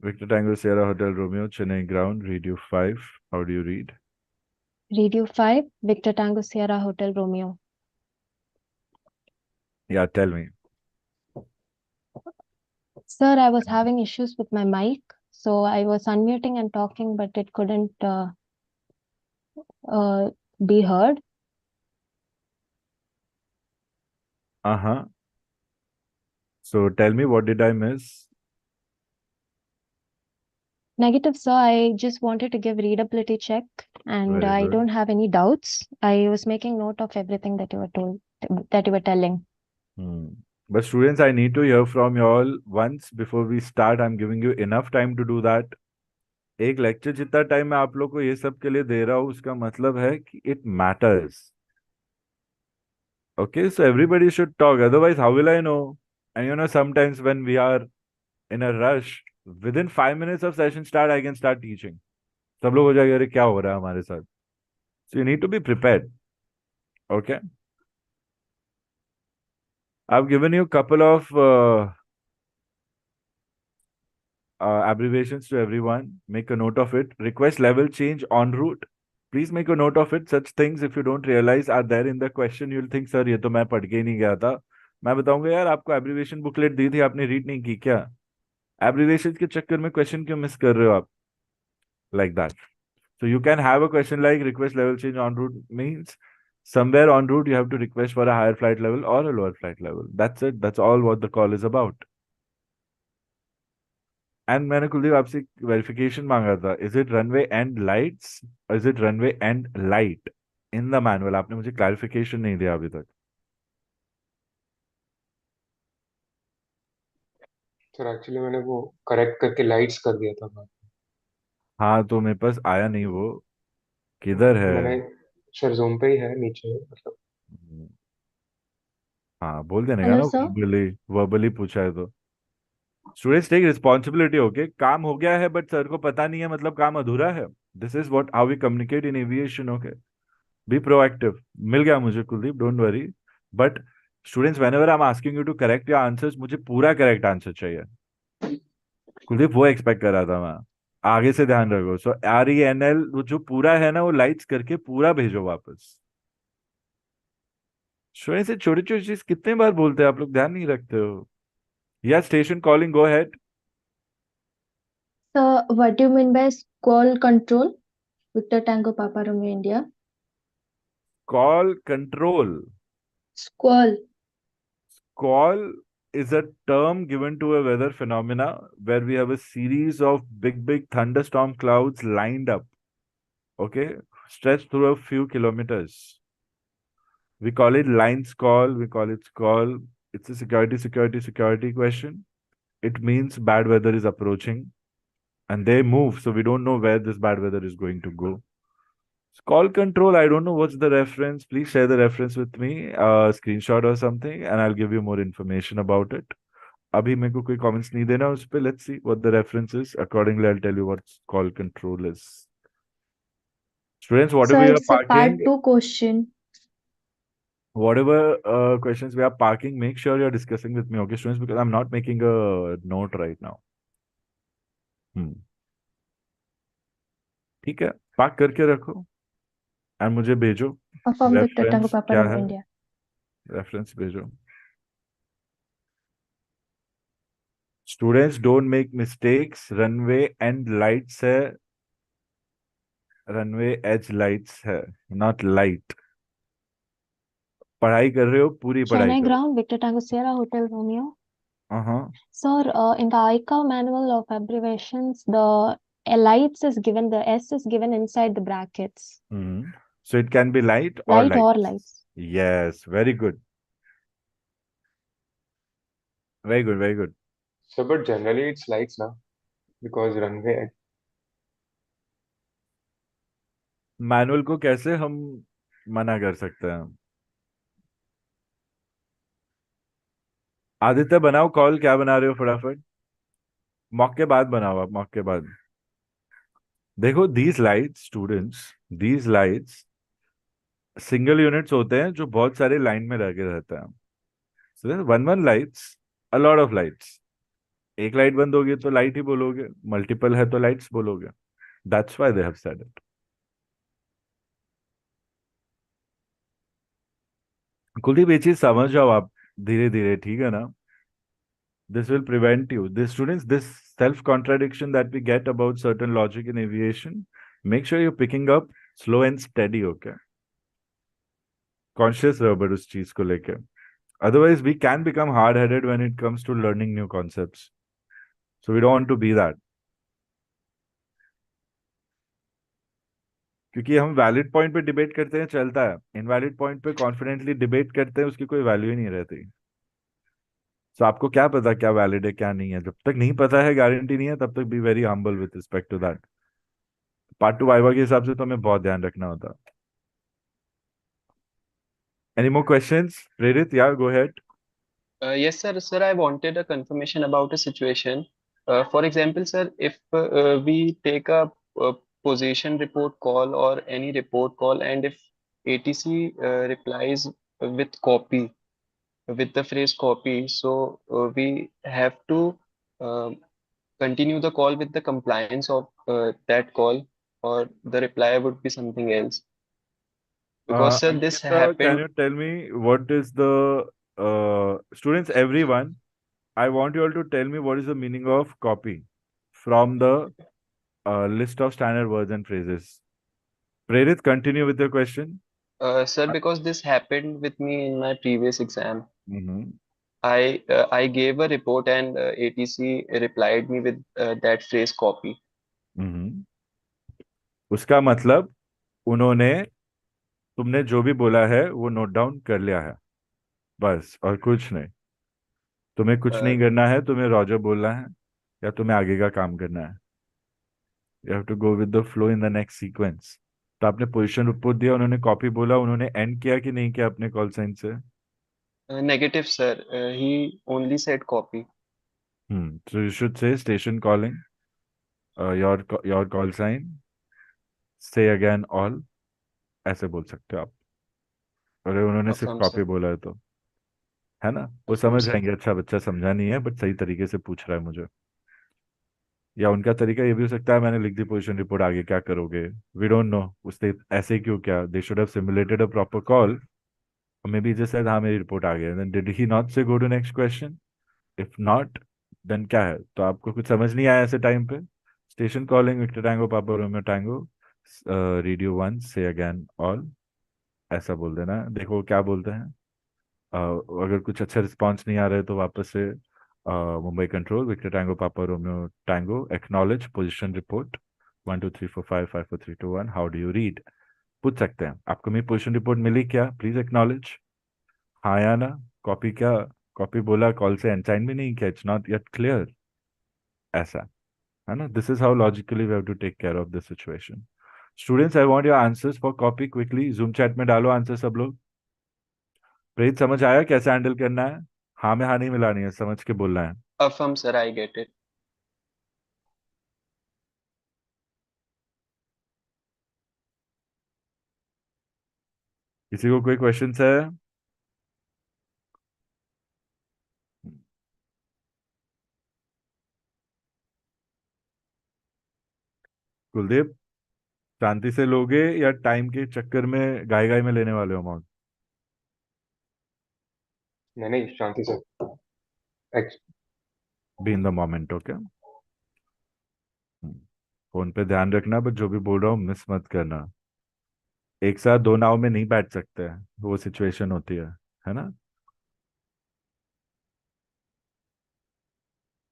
Victor Tango Sierra Hotel Romeo, Chennai ground, radio 5. How do you read? Radio 5, Victor Tango Sierra Hotel Romeo. Yeah, tell me. Sir, I was having issues with my mic, so I was unmuting and talking, but it couldn't be heard. Uh-huh. So tell me, what did I miss? Negative, sir. I just wanted to give readability check, and Very I good. don't have any doubts. I was making note of everything that you were that you were telling. But students, I need to hear from you all once before we start. I'm giving you enough time to do that. एक lecture जितना time मैं आप लोग को ये सब के लिए दे रहा हूँ, उसका मतलब है कि it matters. Okay, so everybody should talk. Otherwise, how will I know? And you know, sometimes when we are in a rush, within 5 minutes of session start, I can start teaching. सब लोग हो जाएगा, अरे क्या हो रहा है हमारे साथ? So you need to be prepared. Okay. I've given you a couple of abbreviations to everyone. Make a note of it. Request level change en route. Please make a note of it. Such things, if you don't realize, are there in the question. You'll think, sir, ये तो मैं पढ़ के ही नहीं गया था. मैं बताऊंगा यार, आपको एब्रीविएशन बुकलेट दी थी, आपने रीड नहीं की क्या? एब्रीविएशन के चक्कर में क्वेश्चन क्यों मिस कर रहे हो आप? Like that. So you can have a question like request level change en route means somewhere en route you have to request for a higher flight level or a lower flight level. That's it. That's all what the call is about. And मैंने कुलदीप आपसे verification मांगा था. Is it runway and lights or is it runway and light in the manual? आपने मुझे clarification नहीं दिया अभी तक. सर एक्चुअली मैंने वो करेक्ट करके लाइट्स कर दिया था बाद हाँ, तो मेरे पास आया नहीं वो. किधर है? मैंने सर जूम पे ही है नीचे मतलब हाँ, बोल देने का Hello, ना. sir. वर्बली पूछा है तो. Students take responsibility. ओके, काम हो गया है बट सर को पता नहीं है, मतलब काम अधूरा है. This is what how we communicate in aviation. Okay, be proactive. मिल गया मुझे Kuldeep, don't worry. But students, whenever I am asking you to correct your answers, मुझे पूरा करेक्ट आंसर चाहिए. कुलदीप वो एक्सपेक्ट कर रहा था मैं. आगे से ध्यान रखो. सो RENL वो जो पूरा है ना, वो लाइट्स करके पूरा भेजो वापस. स्टूडेंट्स, से छोटी छोटी चीज कितने बार बोलते हैं आप लोग, ध्यान नहीं रखते हो. या station calling, go head. So, what do you mean by squall control? Victor Tango Papa Romeo India. Call control. Squall. Call is a term given to a weather phenomena where we have a series of big thunderstorm clouds lined up, okay, stretched through a few kilometers. We call it lines call, we call it call. It's a security question. It means bad weather is approaching and they move, so we don't know where this bad weather is going to go. Call control, I don't know what's the reference. Please share the reference with me, screenshot or something, and I'll give you more information about it. अभी मेरे को कोई comments नहीं देना उस पे. Let's see what the reference is. Accordingly, I'll tell you what call control is. Students, whatever Sir, you are it's a parking, part 2 question. whatever questions we are parking, make sure you're discussing with me, okay, students, because I'm not making a note right now. ठीक है, park करके रखो and मुझे भेजो Affirm Victor Tango reference Papa क्या No है, India. Reference भेजो. Students don't make mistakes. Runway and lights है, रनवे एज लाइट्स है, नॉट लाइट. पढ़ाई कर रहे हो, पूरी पढ़ाई Chennai करो. Ground, Victor Tango Sierra Hotel Romeo. हाँ. Sir, in the ICAO manual of abbreviations, the lights is given, the S is given inside the brackets. So it can be light or Light or lights. lights. Yes, very good. Very good, very good. So, but generally it's lights now because runway. Manual को कैसे हम मना कर सकते हैं? आदित्य बनाओ call. क्या बना रहे हो फटाफट? मॉक के बाद बनाओ आप, मॉक के बाद. देखो, these lights students, these lights single units होते हैं जो बहुत सारे लाइन में लगे रहते हैं. So one lights, a lot of lights. एक लाइट बंद होगी तो लाइट ही बोलोगे, मल्टीपल है तो लाइट्स बोलोगे. That's why they have said it. Kuldeep, ये चीज समझ जाओ आप धीरे धीरे, ठीक है ना? This will prevent you. This students, this self-contradiction that we get about certain logic in aviation, make sure you're picking up slow and steady, okay? Conscious रहो but उस चीज को लेके. Otherwise, we can become hard-headed when it comes to learning new concepts. So we don't want to be that. क्योंकि हम valid point पे debate करते हैं, चलता है. इनवैलिड पॉइंट पे कॉन्फिडेंटली डिबेट करते हैं, उसकी कोई वैल्यू ही नहीं रहती. तो आपको क्या पता क्या वैलिड है क्या नहीं है? जब तक नहीं पता है, गारंटी नहीं है, तब तक be very humble with respect to that. Part 2 viva के हिसाब से तो हमें बहुत ध्यान रखना होता. Any more questions? Prerit, yeah go ahead. Yes, sir. Sir, I wanted a confirmation about a situation. For example, sir, if we take a, uh position report call or any report call, and if ATC replies with copy, with the phrase copy, so we have to uh, continue the call with the compliance of that call, or the reply would be something else. Because, sir, this Ankita, can happened. you tell me what is the students, everyone, I want you all to tell me what is the meaning of copy from the list of standard words and phrases. Prerit, continue with your question. Sir, because this happened with me in my previous exam. Mm-hmm. I gave a report, and ATC replied me with that phrase copy. Mm-hmm. उसका मतलब उन्होंने तुमने जो भी बोला है वो note down कर लिया है, बस, और कुछ नहीं. तुम्हें कुछ नहीं करना है, तुम्हें रॉजर बोलना है या तुम्हें आगे का काम करना है. You have to go with the flow in the next sequence. तो आपने पोजीशन रिपोर्ट दिया, उन्होंने कॉपी बोला, उन्होंने एंड किया कि नहीं किया अपने कॉल साइन से? Negative, sir. He only said copy. So you should say station calling, your call sign, say again all, ऐसे बोल सकते हो आप. अरे उन्होंने सिर्फ Affirm, कॉपी sir. बोला है तो, है ना, वो Affirm, समझ sir. जाएंगे. अच्छा बच्चा समझा नहीं है बट सही तरीके से पूछ रहा है मुझे. या उनका तरीका ये भी हो सकता है, मैंने लिख दी पोजीशन रिपोर्ट, आगे क्या करोगे? We don't know. उसने ऐसे क्यों किया? They should have simulated a proper call. Maybe just said हाँ मेरी रिपोर्ट आ गई, then did he not say go to next question? If not, then क्या है? तो आपको कुछ समझ नहीं आया ऐसे टाइम पे, स्टेशन कॉलिंग विक्टर टैंगो पापा रोमियो टैंगो, रेडियो 1 से अगेन ऑल, ऐसा बोल देना. देखो क्या बोलते हैं. अगर कुछ अच्छा रिस्पॉन्स नहीं आ रहा है तो वापस से मुंबई कंट्रोल विक्टर टैंगो पापा Romeo tango acknowledge position report 1 2 3 4 5 5 4 3 2 1 how do you read पूछ सकते हैं, आपको मेरी पोजीशन रिपोर्ट मिली क्या, प्लीज एक्नॉलेज, हाँ या ना। कॉपी क्या, कॉपी बोला कॉल से अनसाइन भी नहीं किया, इट्स नॉट येट क्लियर, ऐसा है ना। This is how logically we have to take care of this situation. Students I want your answers for copy quickly, zoom chat में डालो आंसर सब लोग। प्रीत समझ आया कैसे हैंडल करना है, हाँ में हाँ नहीं मिलानी है, समझ के बोलना है। Affirm, sir, I get it. किसी को कोई क्वेश्चन है? कुलदीप, शांति से लोगे या टाइम के चक्कर में गाय गाय में लेने वाले हो अमाउंट? नहीं नहीं, शांति से। Be in the moment, okay. Phone पे ध्यान रखना, बट जो भी बोल रहा हूँ मिस मत करना। एक साथ दो नाव में नहीं बैठ सकते, वो सिचुएशन होती है ना।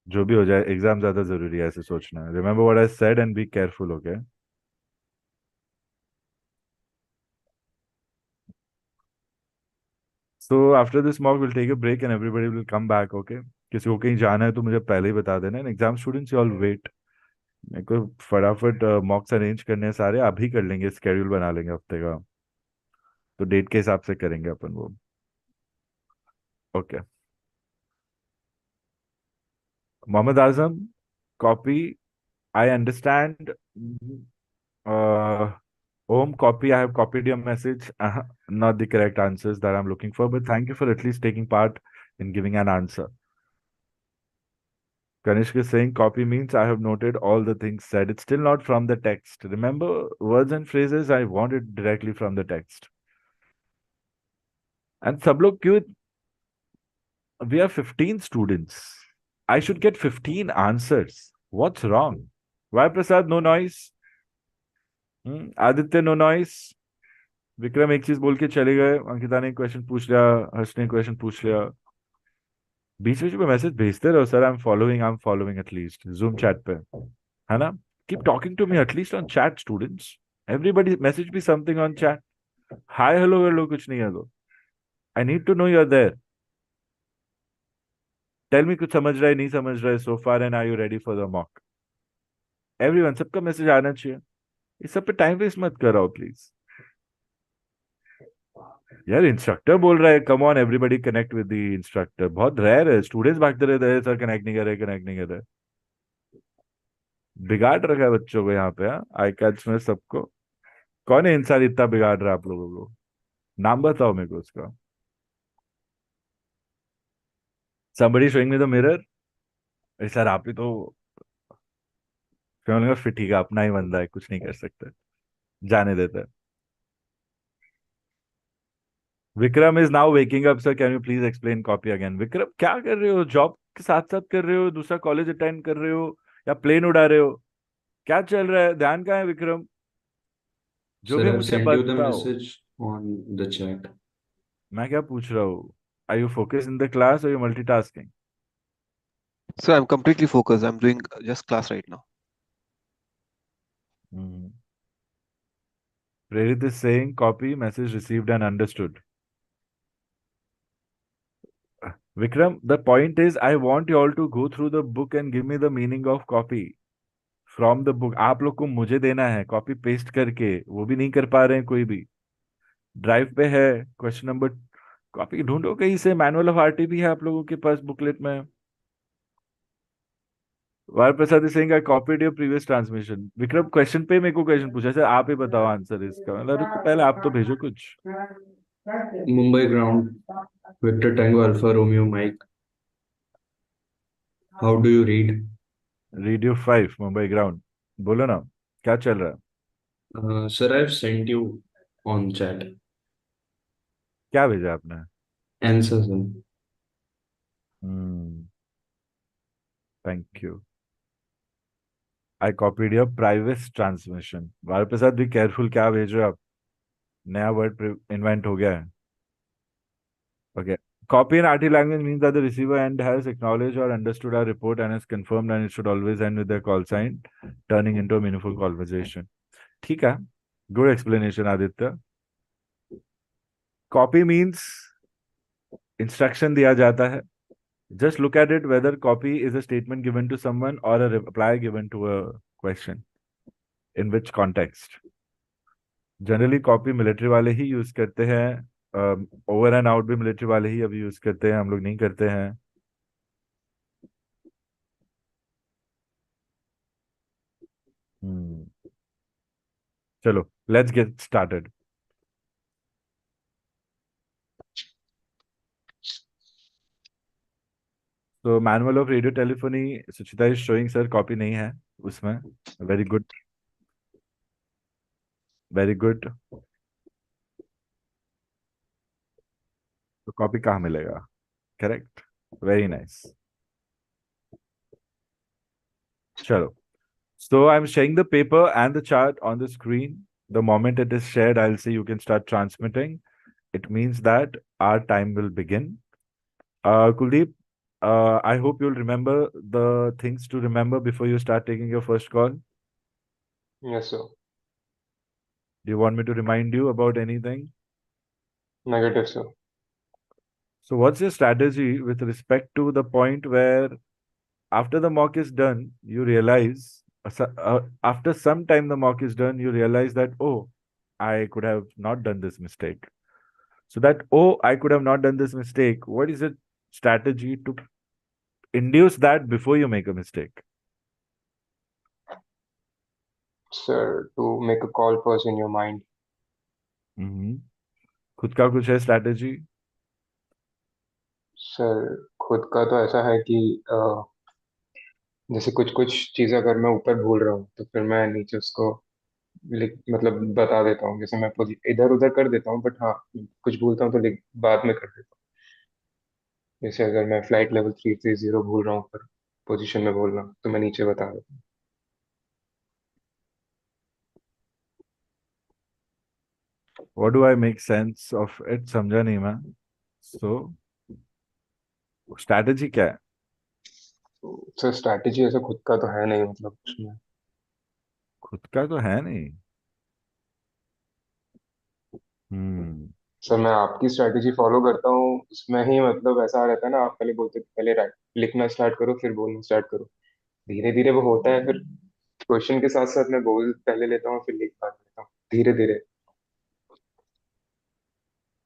जो भी हो जाए एग्जाम ज्यादा जरूरी है, ऐसे सोचना। Remember what I said and be careful, okay. So after this mock will take a break and everybody will come back, okay. किसी को कहीं जाना है तो मुझे पहले ही बता देना। Exam students you all wait, मेरे को फटाफट मॉक्स अरेंज करने हैं सारे, अभी कर लेंगे, स्केड्यूल बना लेंगे हफ्ते का, तो डेट के हिसाब से करेंगे अपन वो, okay. Mohammad Azam, copy, I understand. Om, copy, I have copied your message. Not the correct answers that I'm looking for, but thank you for at least taking part in giving an answer. Kanishk is saying copy means I have noted all the things said. It's still not from the text. Remember, words and phrases, I want it directly from the text. And सब लोग क्यों, we are 15 students. I should get 15 answers. What's wrong? Why Prasad, no noise? Aditya, no noise? Vikram एक चीज बोल के चले गए, अंकिता ने क्वेश्चन पूछ लिया, हर्ष ने क्वेश्चन पूछ लिया। बीच बीच में मैसेज भेजते रहो sir, I am following at least Zoom chat पे, है ना। Keep talking to me at least on chat students, everybody message भी something on chat, hi hello कर लो, कुछ नहीं है तो I need to know you are there. Tell me कुछ समझ रहा है नहीं समझ रहा है so far, and are you ready for the mock. Everyone, सबका मैसेज आना चाहिए, इस सब पे टाइम वेस्ट मत कराओ प्लीज। यार इंस्ट्रक्टर बोल रहा है, come on everybody connect with the instructor, बहुत रेयर है, स्टूडेंट्स भागते रहते हैं सर कनेक्ट नहीं कर रहे, कनेक्ट नहीं कर रहे। बिगाड़ रखा है बच्चों को यहाँ पे, आई कैट्स में सबको। कौन है इंसान इतना बिगाड़ रहा है आप लोगों को, नाम बताओ मेरे को उसका। somebody showing me the mirror, sir आप ही तो, फिर बोलेंगे फिर ठीक है अपना ही बंदा है, कुछ नहीं कर सकते, जाने देते हैं। Vikram is now waking up sir, can you please explain copy again. Vikram क्या कर रहे हो, जॉब के साथ साथ कर रहे हो, दूसरा कॉलेज अटेंड कर रहे हो, या प्लेन उड़ा रहे हो, क्या चल रहा है, ध्यान कहाँ है विक्रम, जो Sir, भी I've मुझे sent you the बताओ। message on the chat. मैं क्या पूछ रहा हूँ, are you focus in the class और you multitasking? So I'm completely focused. I'm doing just class right now. Prerit is saying copy, message received and understood. Vikram, the point is I want you all to go through the book and give me the meaning of copy from the book. आप लोग को मुझे देना है copy paste करके, वो भी नहीं कर पा रहे हैं कोई भी। ड्राइव पे है क्वेश्चन नंबर, कॉपी ढूंढो कहीं से, मैनुअल ऑफ आरटी भी है आप लोगों के पास बुकलेट में। Vara Prasad Singh I copied your previous transmission. Vikram question पे मेरे को क्वेश्चन पूछा सर, आप ही बताओ आंसर इसका, मतलब रुको पहले आप तो भेजो कुछ। Mumbai ground, Victor Tango Alpha Romeo Mike. How do you read? Radio 5 Mumbai ground, बोलो ना क्या चल रहा है। Sir, I've sent you on chat. क्या भेजा आपने? Answer, sir. Thank you. I copied your private transmission. Vara Prasad भी केयरफुल, क्या भेज रहे हो आप, नया वर्ड इन्वेंट हो गया है। Okay. Copy in RT language means that the receiver end has acknowledged or understood our report and has confirmed, and it should always end with the call sign, turning into a meaningful conversation. ठीक है. Good explanation, Aditya. Copy means instruction दिया जाता है. Just look at it whether copy is a statement given to someone or a reply given to a question. In which context? Generally copy military वाले ही use करते हैं. Over and out भी military वाले ही अभी use करते हैं, हम लोग नहीं करते हैं. चलो, लेट्स गेट स्टार्टेड. तो manual of radio telephony Suchita is showing sir, copy नहीं है उसमें. Very good, very good. तो कॉपी कहाँ मिलेगा? Correct, very nice. चलो, so I'm sharing the paper and the chart on the screen. The moment it is shared, I'll say you can start transmitting. It means that our time will begin. Kuldeep, I hope you'll remember the things to remember before you start taking your first call. Yes, sir. Do you want me to remind you about anything? Negative, sir. So what's your strategy with respect to the point where after the mock is done, you realize, after some time the mock is done, you realize that, oh, I could have not done this mistake. So that, oh, I could have not done this mistake. What is a strategy to induce that before you make a mistake? Sir, to make a call first in your mind. खुद का कुछ है strategy? Sir, खुद का तो ऐसा है कि जैसे कुछ कुछ चीज़ें अगर मैं ऊपर भूल रहा हूँ तो फिर मैं नीचे उसको मतलब बता देता हूँ. जैसे मैं इधर उधर कर देता हूँ, बट हाँ, कुछ भूलता हूँ तो बाद में कर देता हूँ. जैसे अगर मैं फ्लाइट लेवल 330 भूल रहा हूँ पर पोजीशन में बोलना, तो मैं नीचे बता देता हूँ. What do I make sense of it? समझा नहीं मैं. So strategy क्या है? सर, स्ट्रैटेजी ऐसा खुद का तो है नहीं, मतलब उसमें. खुद का तो है नहीं. सर, मैं आपकी स्ट्रैटेजी फॉलो करता हूँ, उसमें ही मतलब ऐसा रहता है ना, आप पहले बोलते हो पहले लिखना स्टार्ट करो फिर बोलना स्टार्ट करो. धीरे धीरे वो होता है, फिर क्वेश्चन के साथ साथ मैं बोल पहले लेता हूँ फिर लिख बाद लेता हूँ धीरे धीरे.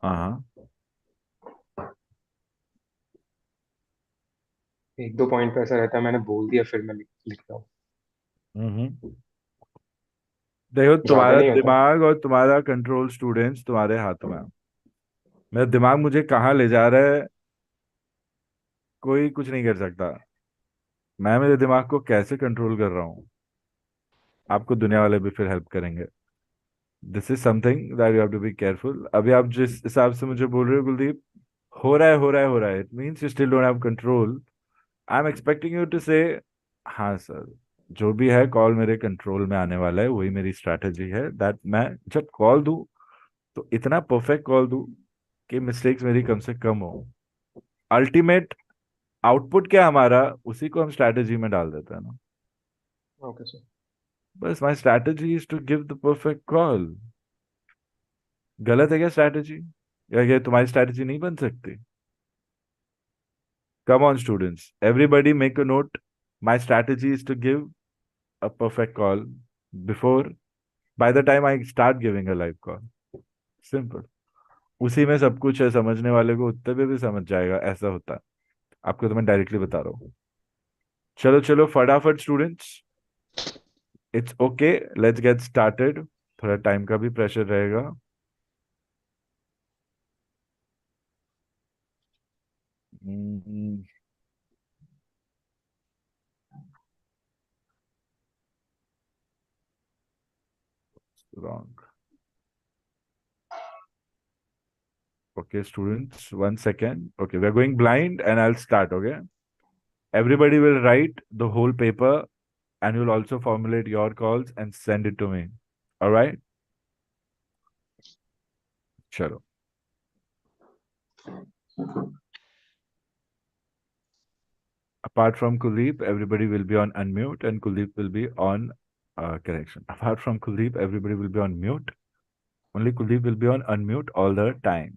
हाँ. एक दो पॉइंट पे ऐसा रहता है, मैंने बोल दिया फिर मैं लिखता हूँ. देखो, ज्यादा तुम्हारा नहीं होता. दिमाग और तुम्हारा कंट्रोल स्टूडेंट्स तुम्हारे हाथ में है. मेरा दिमाग मुझे कहाँ ले जा रहा है कोई कुछ नहीं कर सकता. मैं मेरे दिमाग को कैसे कंट्रोल कर रहा हूँ, आपको दुनिया वाले भी फिर हेल्प करेंगे. This is something that you have to be careful. अभी आप जिस हिसाब से मुझे बोल रहे हो कुलदीप, हो रहा है हो रहा है हो रहा है, it means you still don't have control. I am expecting you to say, हाँ सर, जो भी है कॉल मेरे कंट्रोल में आने वाला है, वही मेरी स्ट्रैटेजी है. दैट मैं जब कॉल दूं तो इतना परफेक्ट कॉल दूं कि मिस्टेक्स मेरी कम से कम हो. अल्टीमेट आउटपुट क्या हमारा, उसी को हम स्ट्रैटेजी में डाल देते हैं ना. Okay sir. बस my strategy is to give the perfect call. गलत है क्या स्ट्रैटेजी? या ये तुम्हारी स्ट्रैटेजी नहीं बन सकती? Come on students, everybody make a note. My strategy is to give a perfect call before, by the time I start giving a live call. Simple. उसी में सब कुछ है, समझने वाले को उतने पे भी समझ जाएगा, ऐसा होता है. आपको तो मैं डायरेक्टली बता रहा हूँ. चलो चलो फटाफट students, it's okay, let's get started. थोड़ा टाइम का भी प्रेशर रहेगा. Wrong. Okay, students, 1 second. Okay, we're going blind and I'll start. Okay, everybody will write the whole paper and you'll also formulate your calls and send it to me. All right? चलो. Apart from Kuldeep, everybody will be on unmute, and Kuldeep will be on correction. Apart from Kuldeep, everybody will be on mute. Only Kuldeep will be on unmute all the time.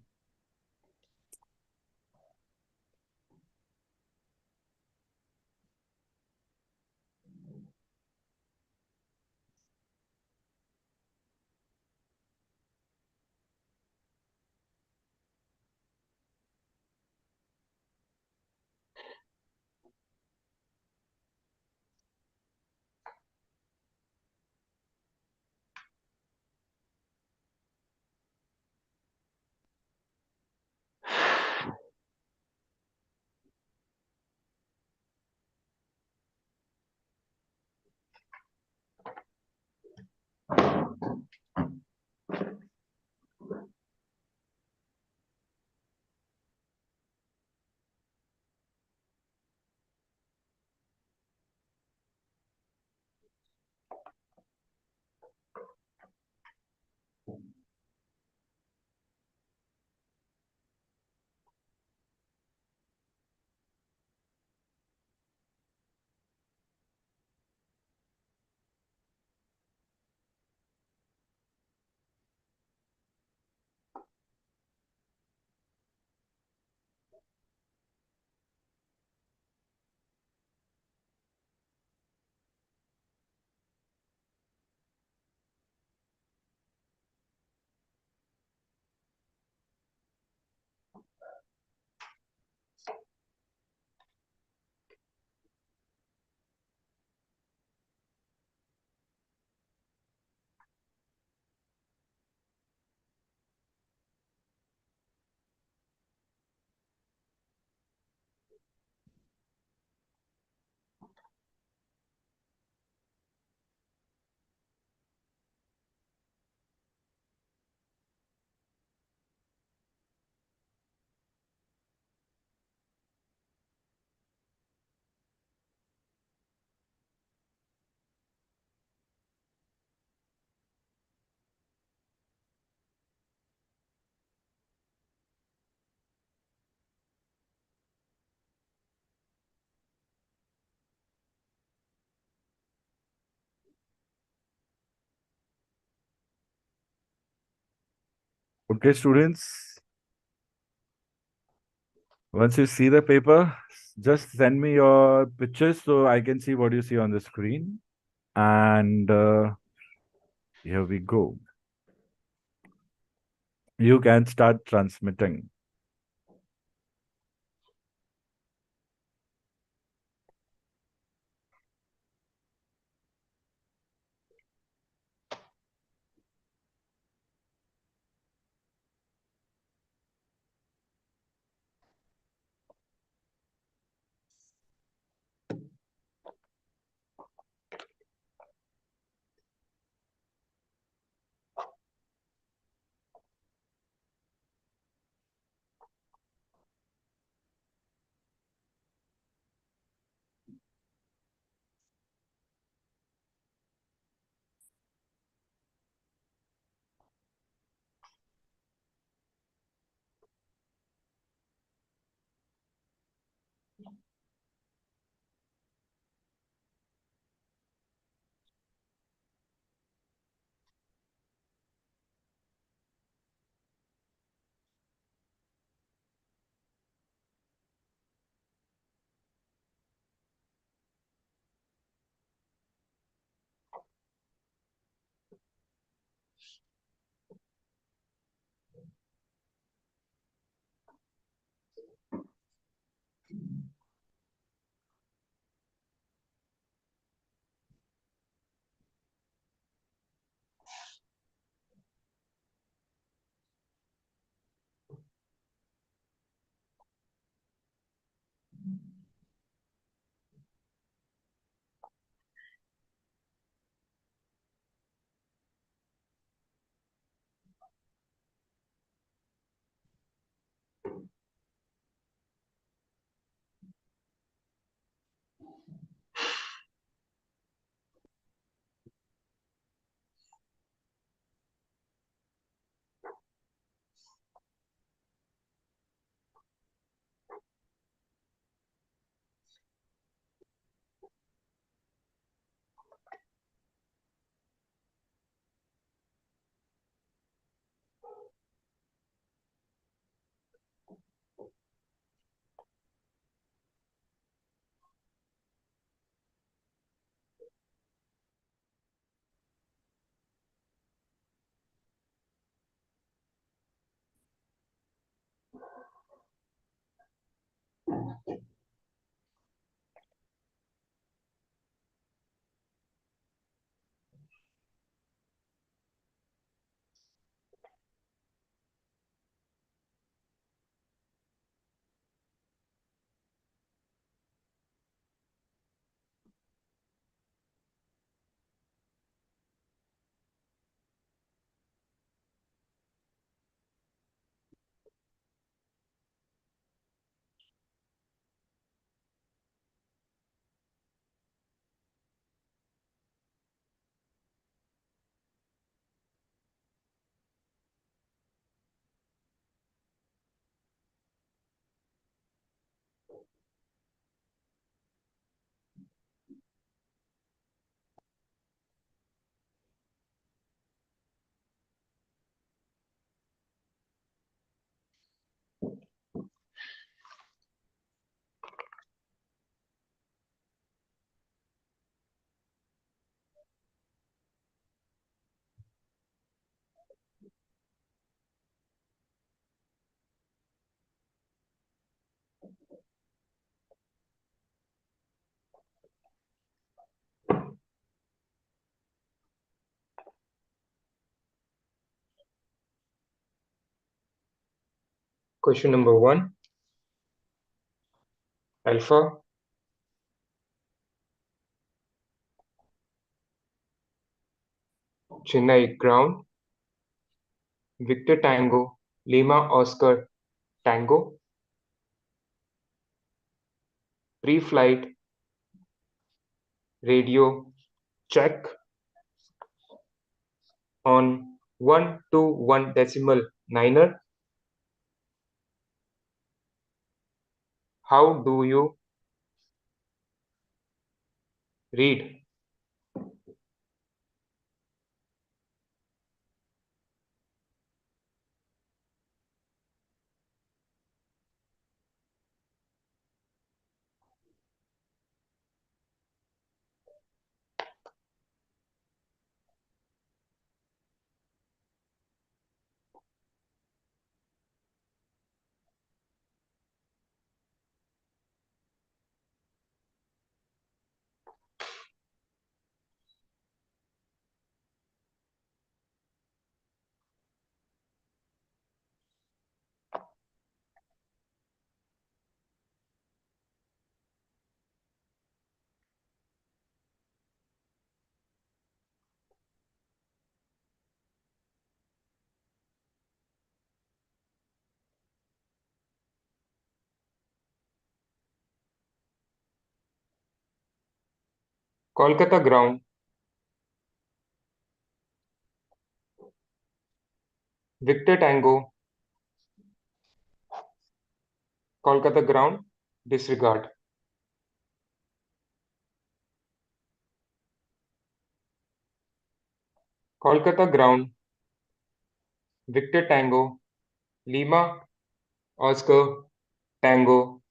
Okay, students. Once you see the paper, just send me your pictures so I can see what you see on the screen. And here we go. You can start transmitting. Question number 1. Alpha. Chennai ground. Victor Tango, Lima Oscar Tango. Pre-flight radio check on 121 decimal niner. How do you read? Kolkata ground. Victor Tango. Kolkata ground. Disregard. Kolkata ground. Victor Tango. Lima Oscar Tango.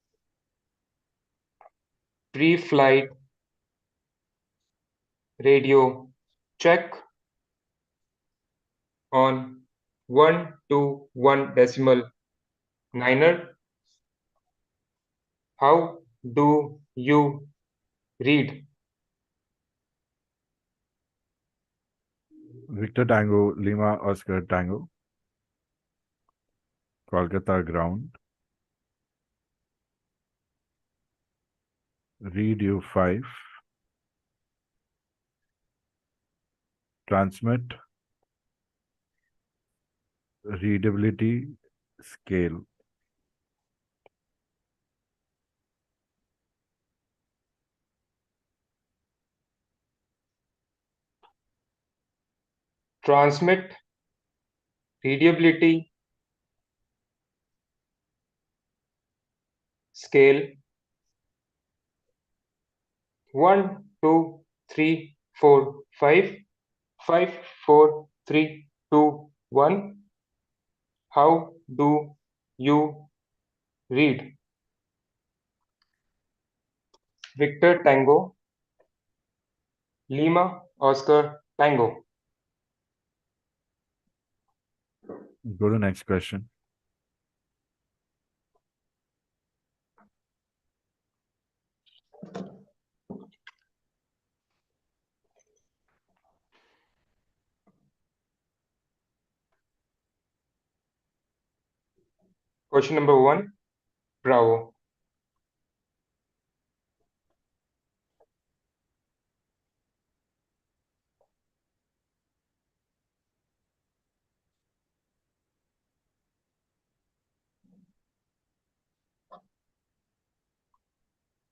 Pre-flight radio check on 121 decimal niner. How do you read? Victor Tango, Lima Oscar Tango, Kolkata ground. Read U5. Transmit. Readability scale. Transmit readability scale 1, 2, 3, 4, 5, 5, 4, 3, 2, 1. How do you read? Victor Tango, Lima Oscar Tango. Go to next question. Question number 1. Bravo.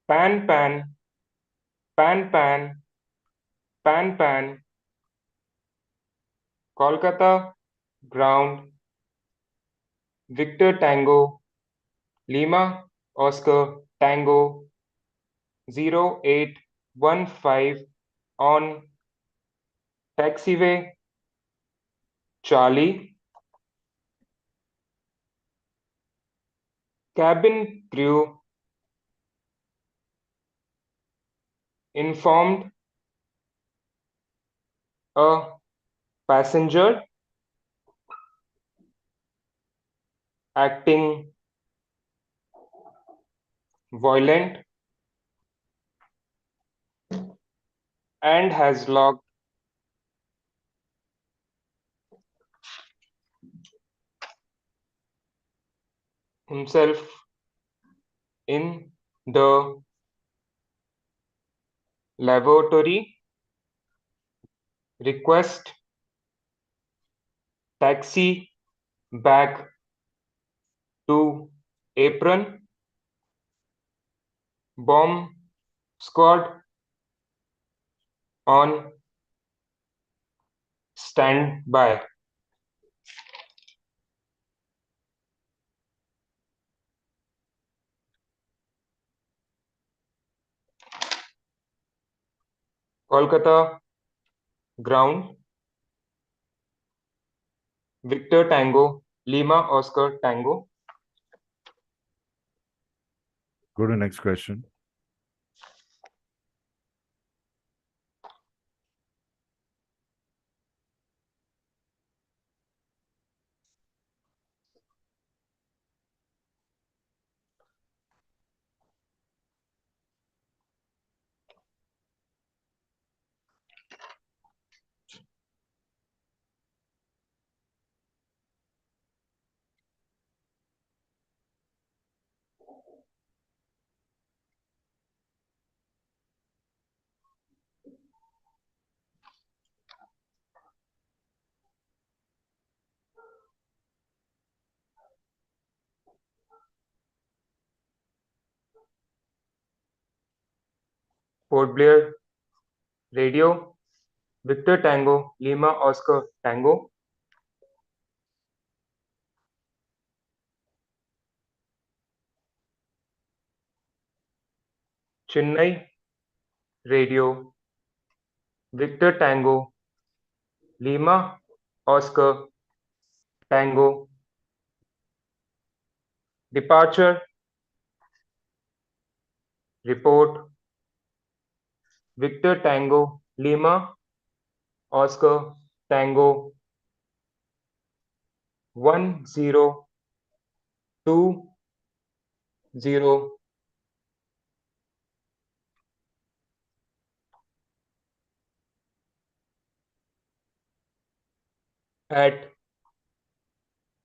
Pan, pan, pan, pan, pan, pan. Kolkata ground. Victor Tango, Lima Oscar Tango 0815 on taxiway Charlie. Cabin crew informed a passenger acting violent and has logged himself in the laboratory, request taxi back to apron, bomb squad on standby. Kolkata ground, Victor Tango, Lima Oscar Tango. Go to next question. Port Blair radio, Victor Tango, Lima Oscar Tango. Chennai radio, Victor Tango, Lima Oscar Tango. Departure report, Victor Tango, Lima Oscar Tango 1020 at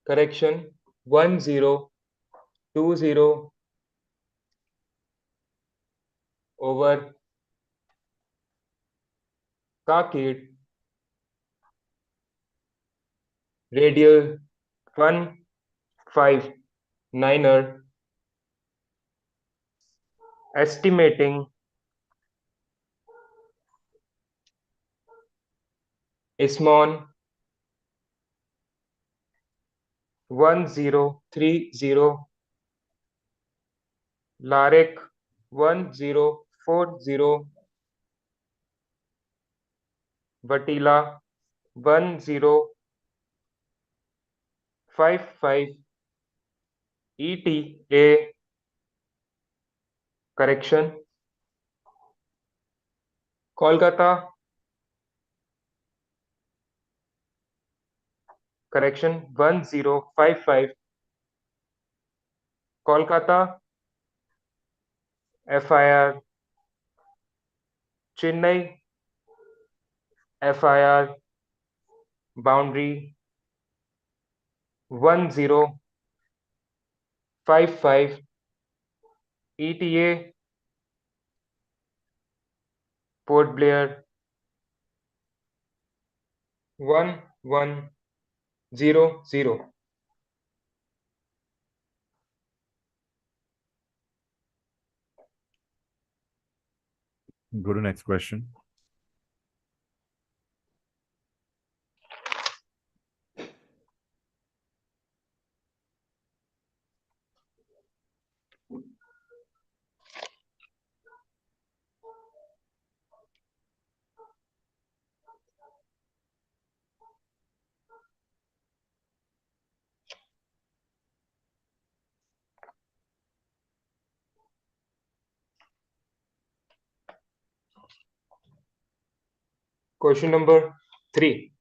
correction 1020 over Kakid radial 159er estimating Ismon 1030 Larek 1040 Vatila 1055 ETA correction Kolkata correction 1055 Kolkata FIR Chennai FIR boundary 1055 ETA Port Blair 1100. Go to next question. Question number 3.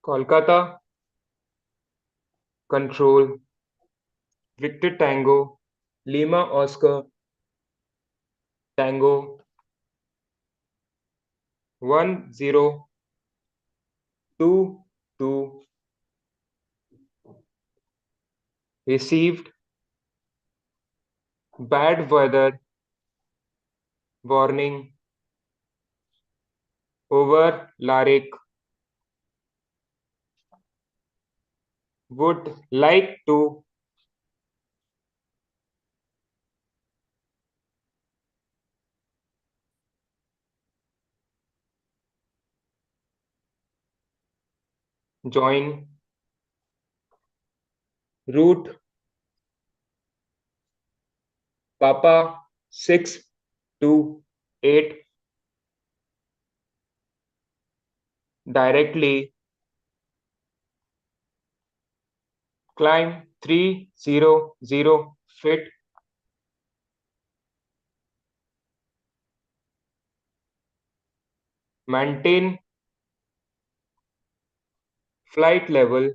Kolkata, control, Victor Tango, Lima Oscar, Tango, 1022, received bad weather warning over Larik. Would like to join route Papa 628 directly, climb 300 feet, maintain flight level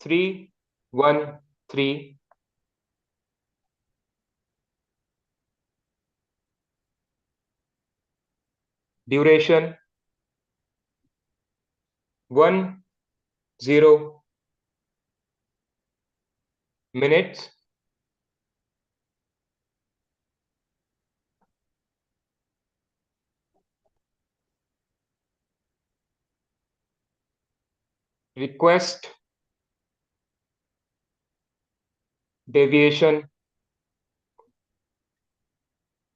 313, duration 10 minutes, request deviation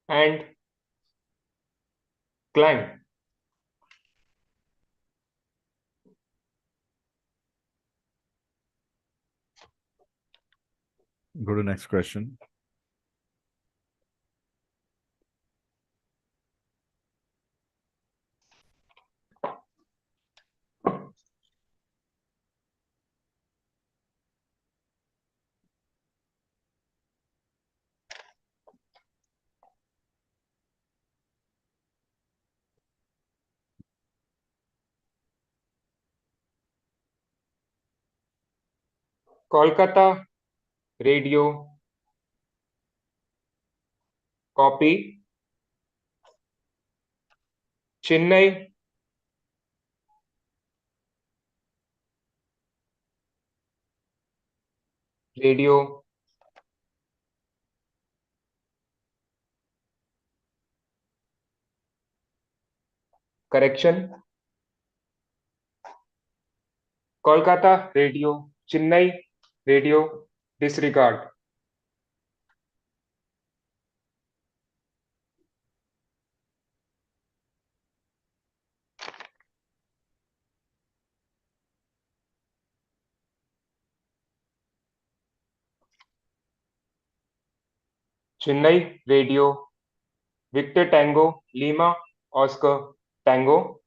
and climb. Go to next question. Kolkata radio copy, Chennai radio correction, Kolkata radio, Chennai radio disregard. Chennai radio, Victor Tango, Lima Oscar Tango,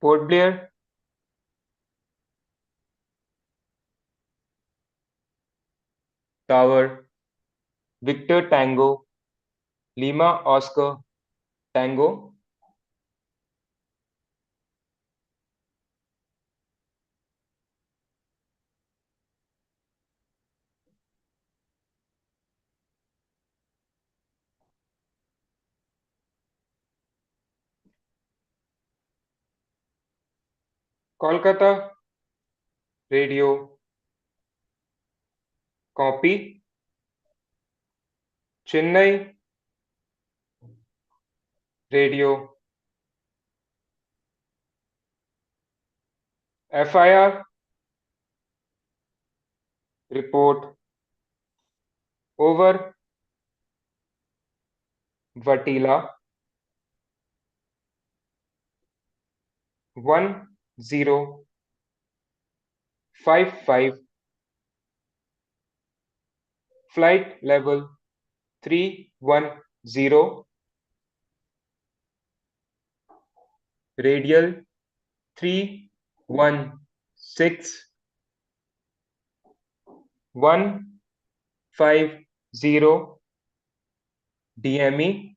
Port Blair, Tower, Victor Tango, Lima Oscar Tango, Kolkata radio copy, Chennai radio FIR report over Vatila 1055, flight level 310, radial 316 150 DME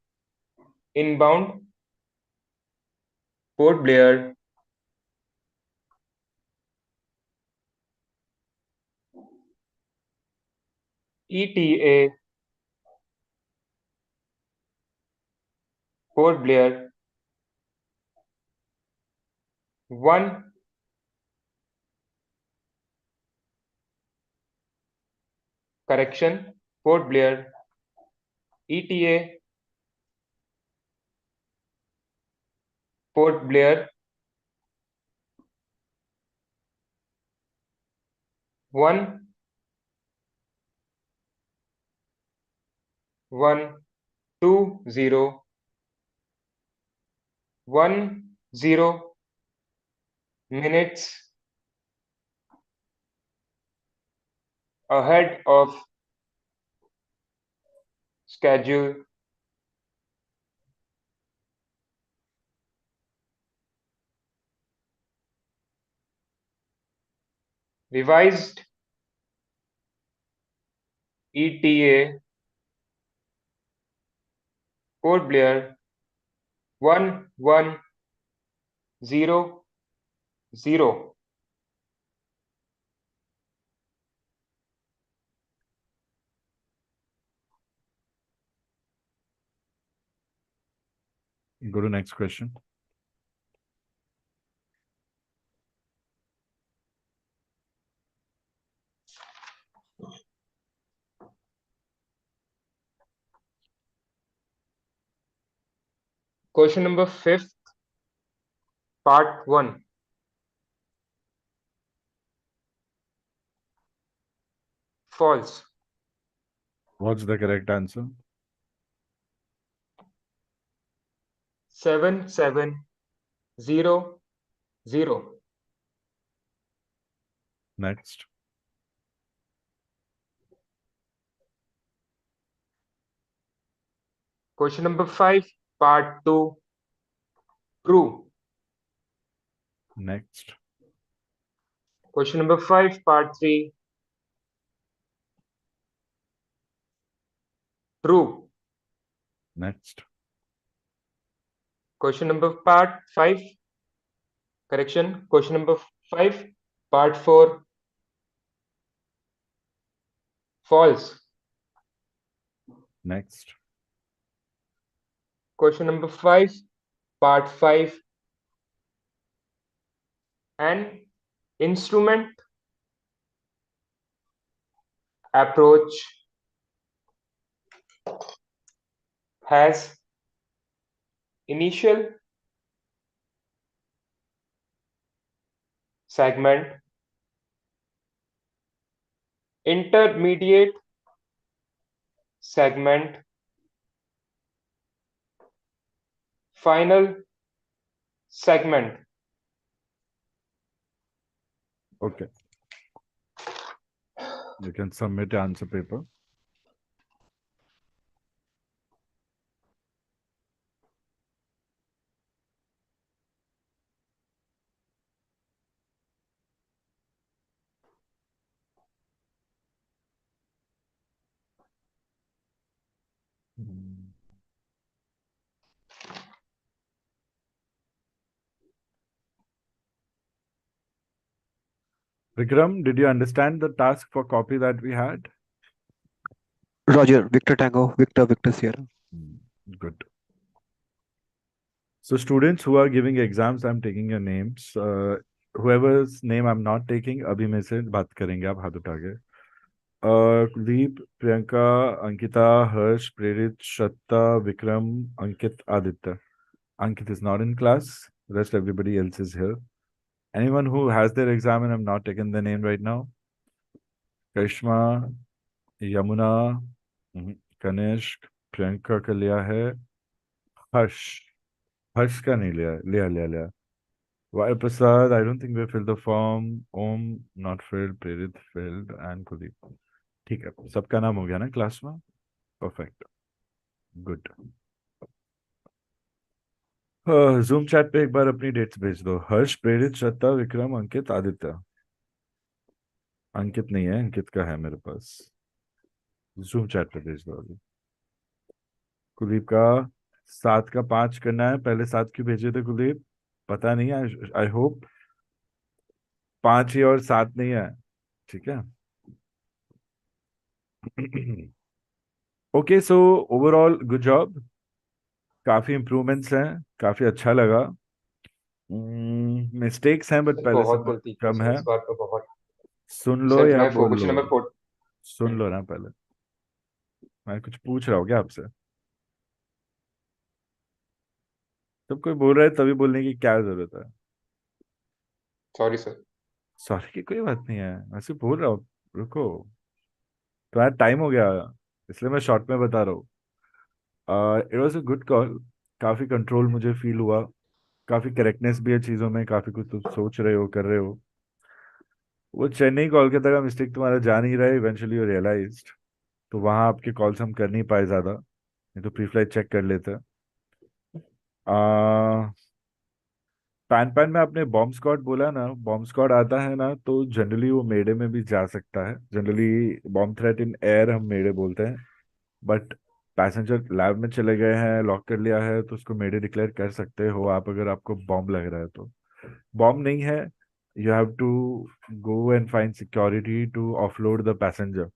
inbound Port Blair. ETA Port Blair 1 correction Port Blair ETA Port Blair 1 120 minutes ahead of schedule. Revised ETA Port Blair 1100. Go to next question. Question number 5th, part 1. False. What's the correct answer? 7700. Next. Question number 5, part 2. True. Next. Question number 5, part 3. True. Next. Question number part 5. Correction. Question number 5, part 4. False. Next. Question number 5, part 5. An instrument approach has initial segment, intermediate segment, final segment. Okay. You can submit the answer paper. Vikram, did you understand the task for copy that we had? Roger, Victor Tango, Victor Sierra. Good. So students who are giving exams, I'm taking your names. Whoever's name I'm not taking, अभी में से बात करेंगे आप हाथ उठा के. Kudeep, Priyanka, Ankita, Harsh, Prerit, Shatta, Vikram, Ankit, Aditya. Ankit is not in class. Rest everybody else is here. Anyone who has their exam and I'm not taken the name right now? Karishma, Yamuna, Kanishk, Priyanka का लिया है. हर्ष का नहीं लिया. Why Prasad? I don't think we filled the form. Om not filled, Prerit filled, and Kudeep. ठीक है, सबका नाम हो गया ना क्लास में? Perfect. Good. जूम चैट पे एक बार अपनी डेट्स भेज दो। हर्ष, प्रेरित, श्रद्धा, विक्रम, अंकित, आदित्य। अंकित नहीं है, अंकित का है मेरे पास। जूम चैट पे भेज दो अभी। कुलदीप का 7 का 5 करना है। पहले 7 क्यों भेजे थे कुलदीप? पता नहीं। आई होप 5 ही और 7 नहीं है। ठीक है। Okay, so overall good job. काफी इम्प्रूवमेंट्स हैं, काफी अच्छा लगा। मिस्टेक्स हैं बट सर पहले से बहुत गलती की कम सर है। इस बार तो बहुत। सुन लो सर या मैं बोल क्वेश्चन लो। नंबर 4। सुन लो ना पहले। मैं कुछ पूछ रहा हूँ क्या आपसे? जब कोई बोल रहा है तभी बोलने की क्या जरूरत है? Sorry sir. सॉरी की कोई बात नहीं है, ऐसे बोल रहा हूँ। रुको, तुम्हारा टाइम हो गया, इसलिए मैं शॉर्ट में बता रहा हूँ। It was a good call. काफी कंट्रोल मुझे फील हुआ। काफी करेक्टनेस भी है चीजों में, काफी कुछ तुम सोच रहे हो, कर रहे हो। वो चेन्नई कोलकाता का मिस्टेक तुम्हारा जा नहीं रहा है, इवेंचुअली यू रियलाइज्ड। तो वहां आपके कॉल्स हम कर नहीं पाए ज्यादा, नहीं तो प्री फ्लाइट चेक कर लेते। आ, पैन पैन में आपने बॉम्ब स्क्वाड बोला ना, बॉम्ब स्क्वाड आता है ना तो जनरली वो मेडे में भी जा सकता है। Generally bomb threat in air हम मेडे बोलते हैं। बट पैसेंजर लैब में चले गए हैं, लॉक कर लिया है, तो उसको मेडे डिक्लेयर कर सकते हो आप, अगर आपको बॉम्ब लग रहा है तो। बॉम्ब नहीं है, you have to go and find security to offload the passenger.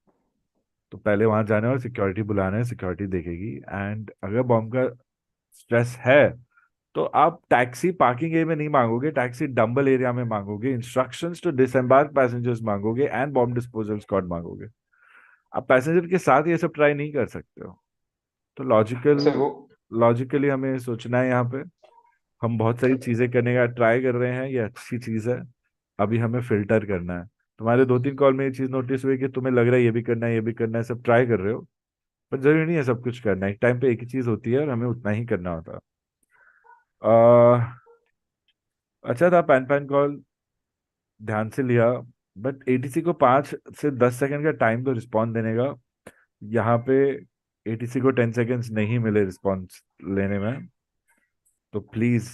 तो पहले वहां जाना है और सिक्योरिटी बुलाना है, सिक्योरिटी देखेगी। एंड अगर बॉम्ब का स्ट्रेस है तो आप टैक्सी पार्किंग एरिया में नहीं मांगोगे, टैक्सी डंबल एरिया में मांगोगे, इंस्ट्रक्शंस टू डिसएम्बार्क पैसेंजर्स मांगोगे एंड बॉम्ब डिस्पोजल स्क्वाड मांगोगे। आप पैसेंजर के साथ ये सब ट्राई नहीं कर सकते हो। तो सर वो लॉजिकली हमें सोचना है यहाँ पे। हम बहुत सारी चीजें करने का ट्राई कर रहे हैं, ये अच्छी चीज है। अभी हमें फिल्टर करना है। तुम्हारे 2-3 कॉल में ये चीज नोटिस हुई कि तुम्हें लग रहा है ये भी करना है, ये भी करना है, सब ट्राई कर रहे हो। पर जरूरी नहीं है सब कुछ करना, एक टाइम पे एक ही चीज होती है और हमें उतना ही करना होता है। अच्छा था पैन पैन कॉल, ध्यान से लिया। बट एटीसी को 5 से 10 सेकंड का टाइम तो रिस्पॉन्स देने का। यहाँ पे एटीसी को 10 सेकंड्स नहीं मिले रिस्पॉन्स लेने में। तो प्लीज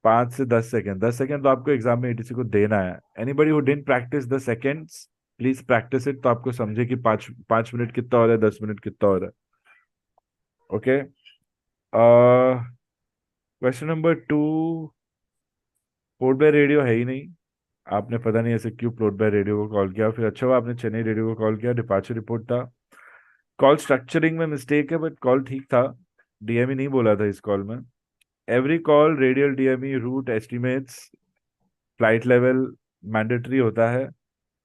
5 से 10 सेकंड, 10 सेकंड तो आपको एग्जाम में एटीसी को देना है। Anybody who didn't practice the seconds, please practice it, तो आपको समझे कि 5 5 मिनट कितना हो रहा है, 10 मिनट कितना हो रहा है। Okay. Question number 2। Port by radio है ही नहीं। आपने पता नहीं ऐसे क्यों पोर्ट बाय रेडियो को कॉल किया। फिर अच्छा हुआ आपने चेन्नई रेडियो को कॉल किया, डिपार्चर रिपोर्ट था। कॉल स्ट्रक्चरिंग में मिस्टेक है बट कॉल ठीक था। डीएमई नहीं बोला था इस कॉल में। Every call radial DME route estimates flight level mandatory होता है।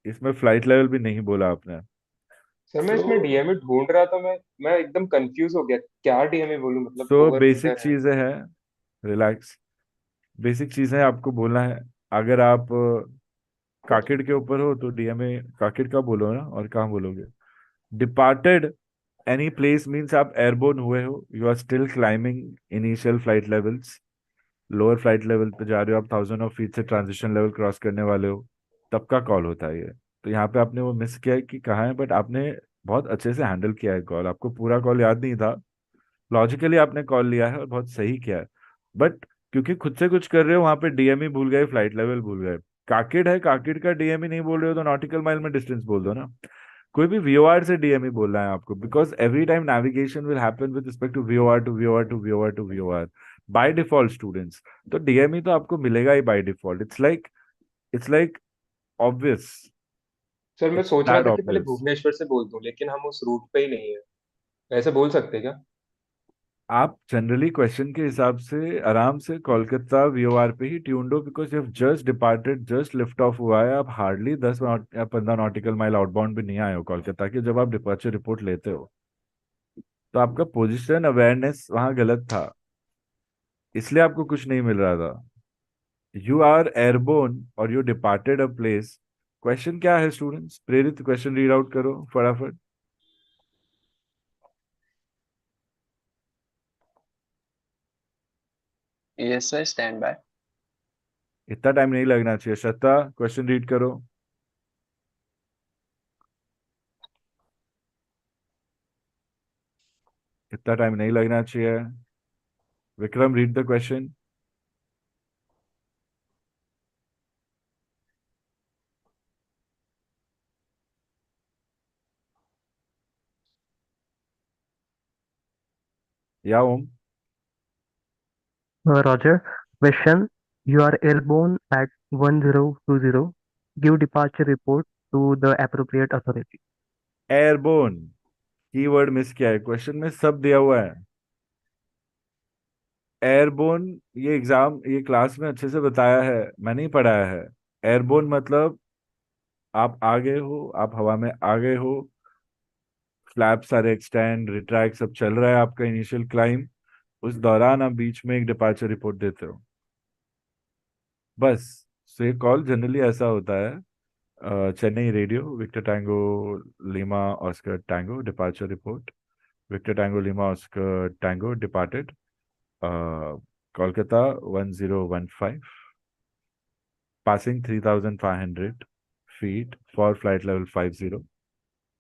इसमें फ्लाइट लेवल भी नहीं बोला आपने। सर मैं सो इसमें डीएमए ढूंढ रहा था। मैं एकदम कंफ्यूज हो गया क्या डीएमए बोलूं, मतलब सो ओवर बेसिक रीडर है। चीजें हैं, रिलैक्स। बेसिक चीजें आपको बोलना है। अगर आप काकेड के ऊपर हो तो डीएमए काकेड का बोलो ना, और कहाँ बोलोगे? डिपार्टेड एनी प्लेस मीन्स आप एयरबोर्न हुए हो, you are still climbing initial flight levels. Lower flight level पे जा रहे हो आप, 1000 ऑफ फीट से ट्रांजिशन लेवल क्रॉस करने वाले हो, तब का कॉल होता है ये। तो यहाँ पे आपने वो मिस किया है कि कहाँ है, बट आपने बहुत अच्छे से हैंडल किया है कॉल। आपको पूरा कॉल याद नहीं था, लॉजिकली आपने कॉल लिया है और बहुत सही किया है। बट क्योंकि खुद से कुछ कर रहे हो, वहां पे डीएमई भूल गए, फ्लाइट लेवल भूल गए। काकेड है, काकेड का डीएमई नहीं बोल रहे हो तो नॉटिकल माइल में डिस्टेंस बोल दो ना। कोई भी वीओआर से डीएमई बोलना है आपको, because every time navigation will happen with respect to VOR to VOR to VOR to VOR by default students. तो डीएमई तो आपको मिलेगा ही by default. It's like obvious. Sir मैं इट्स सोच रहा दैट था कि पहले ऑब्वियस। भुवनेश्वर से बोल दूं, लेकिन हम उस रूट पे ही नहीं है। ऐसे बोल सकते हैं क्या? आप जनरली क्वेश्चन के हिसाब से आराम से कोलकाता वीओआर पे ही ट्यून्ड हो, because you have just departed, just lift off हुआ है। आप हार्डली 10 या 15 नॉटिकल माइल आउटबाउंड भी नहीं आए हो कोलकाता के, जब आप डिपार्चर रिपोर्ट लेते हो। तो आपका पोजिशन अवेयरनेस वहां गलत था, इसलिए आपको कुछ नहीं मिल रहा था। यू आर एयरबोर्न और you departed a place. Question क्या है स्टूडेंट्स? प्रेरित क्वेश्चन रीड आउट करो फटाफट। Yes, sir. Stand by. इतना टाइम नहीं लगना चाहिए। श्रद्धा, क्वेश्चन रीड करो। इतना टाइम नहीं लगना चाहिए। Vikram, read the question. या ओम? Roger. Question. You are airborne at 1020. Give departure report to the appropriate authority. Airborne keyword miss किया है, क्वेश्चन में सब दिया हुआ है। एयरबोर्न ये एग्जाम ये क्लास में अच्छे से बताया है, मैंने ही पढ़ाया है। एयरबोर्न मतलब आप आ गए हो, आप हवा में आ गए हो, फ्लैप सारे एक्सटेंड रिट्रैक्ट सब चल रहा है, आपका इनिशियल क्लाइम, उस दौरान आप बीच में एक डिपार्चर रिपोर्ट देते हो, बस। सो ये कॉल जनरली ऐसा होता है। Chennai radio victor tango lima oscar tango departure report, victor tango lima oscar tango departed Kolkata 1015, passing 3,500 feet for flight level 50,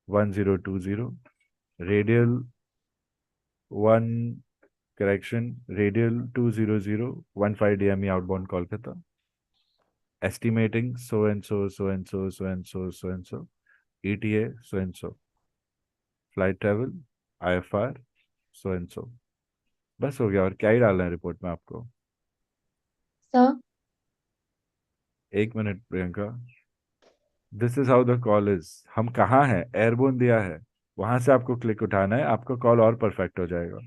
1020, radial 1, correction, radial 200, 15 DME outbound Kolkata, estimating so and so, so and so, so and so, so and so, ETA so and so, flight travel, IFR so and so। बस हो गया, और क्या ही डालना है report में आपको? Sir 1 minute Priyanka. This is how the call is. हम कहाँ हैं? एयरबोर्न दिया है, वहां से आपको क्लिक उठाना है, आपका कॉल और परफेक्ट हो जाएगा।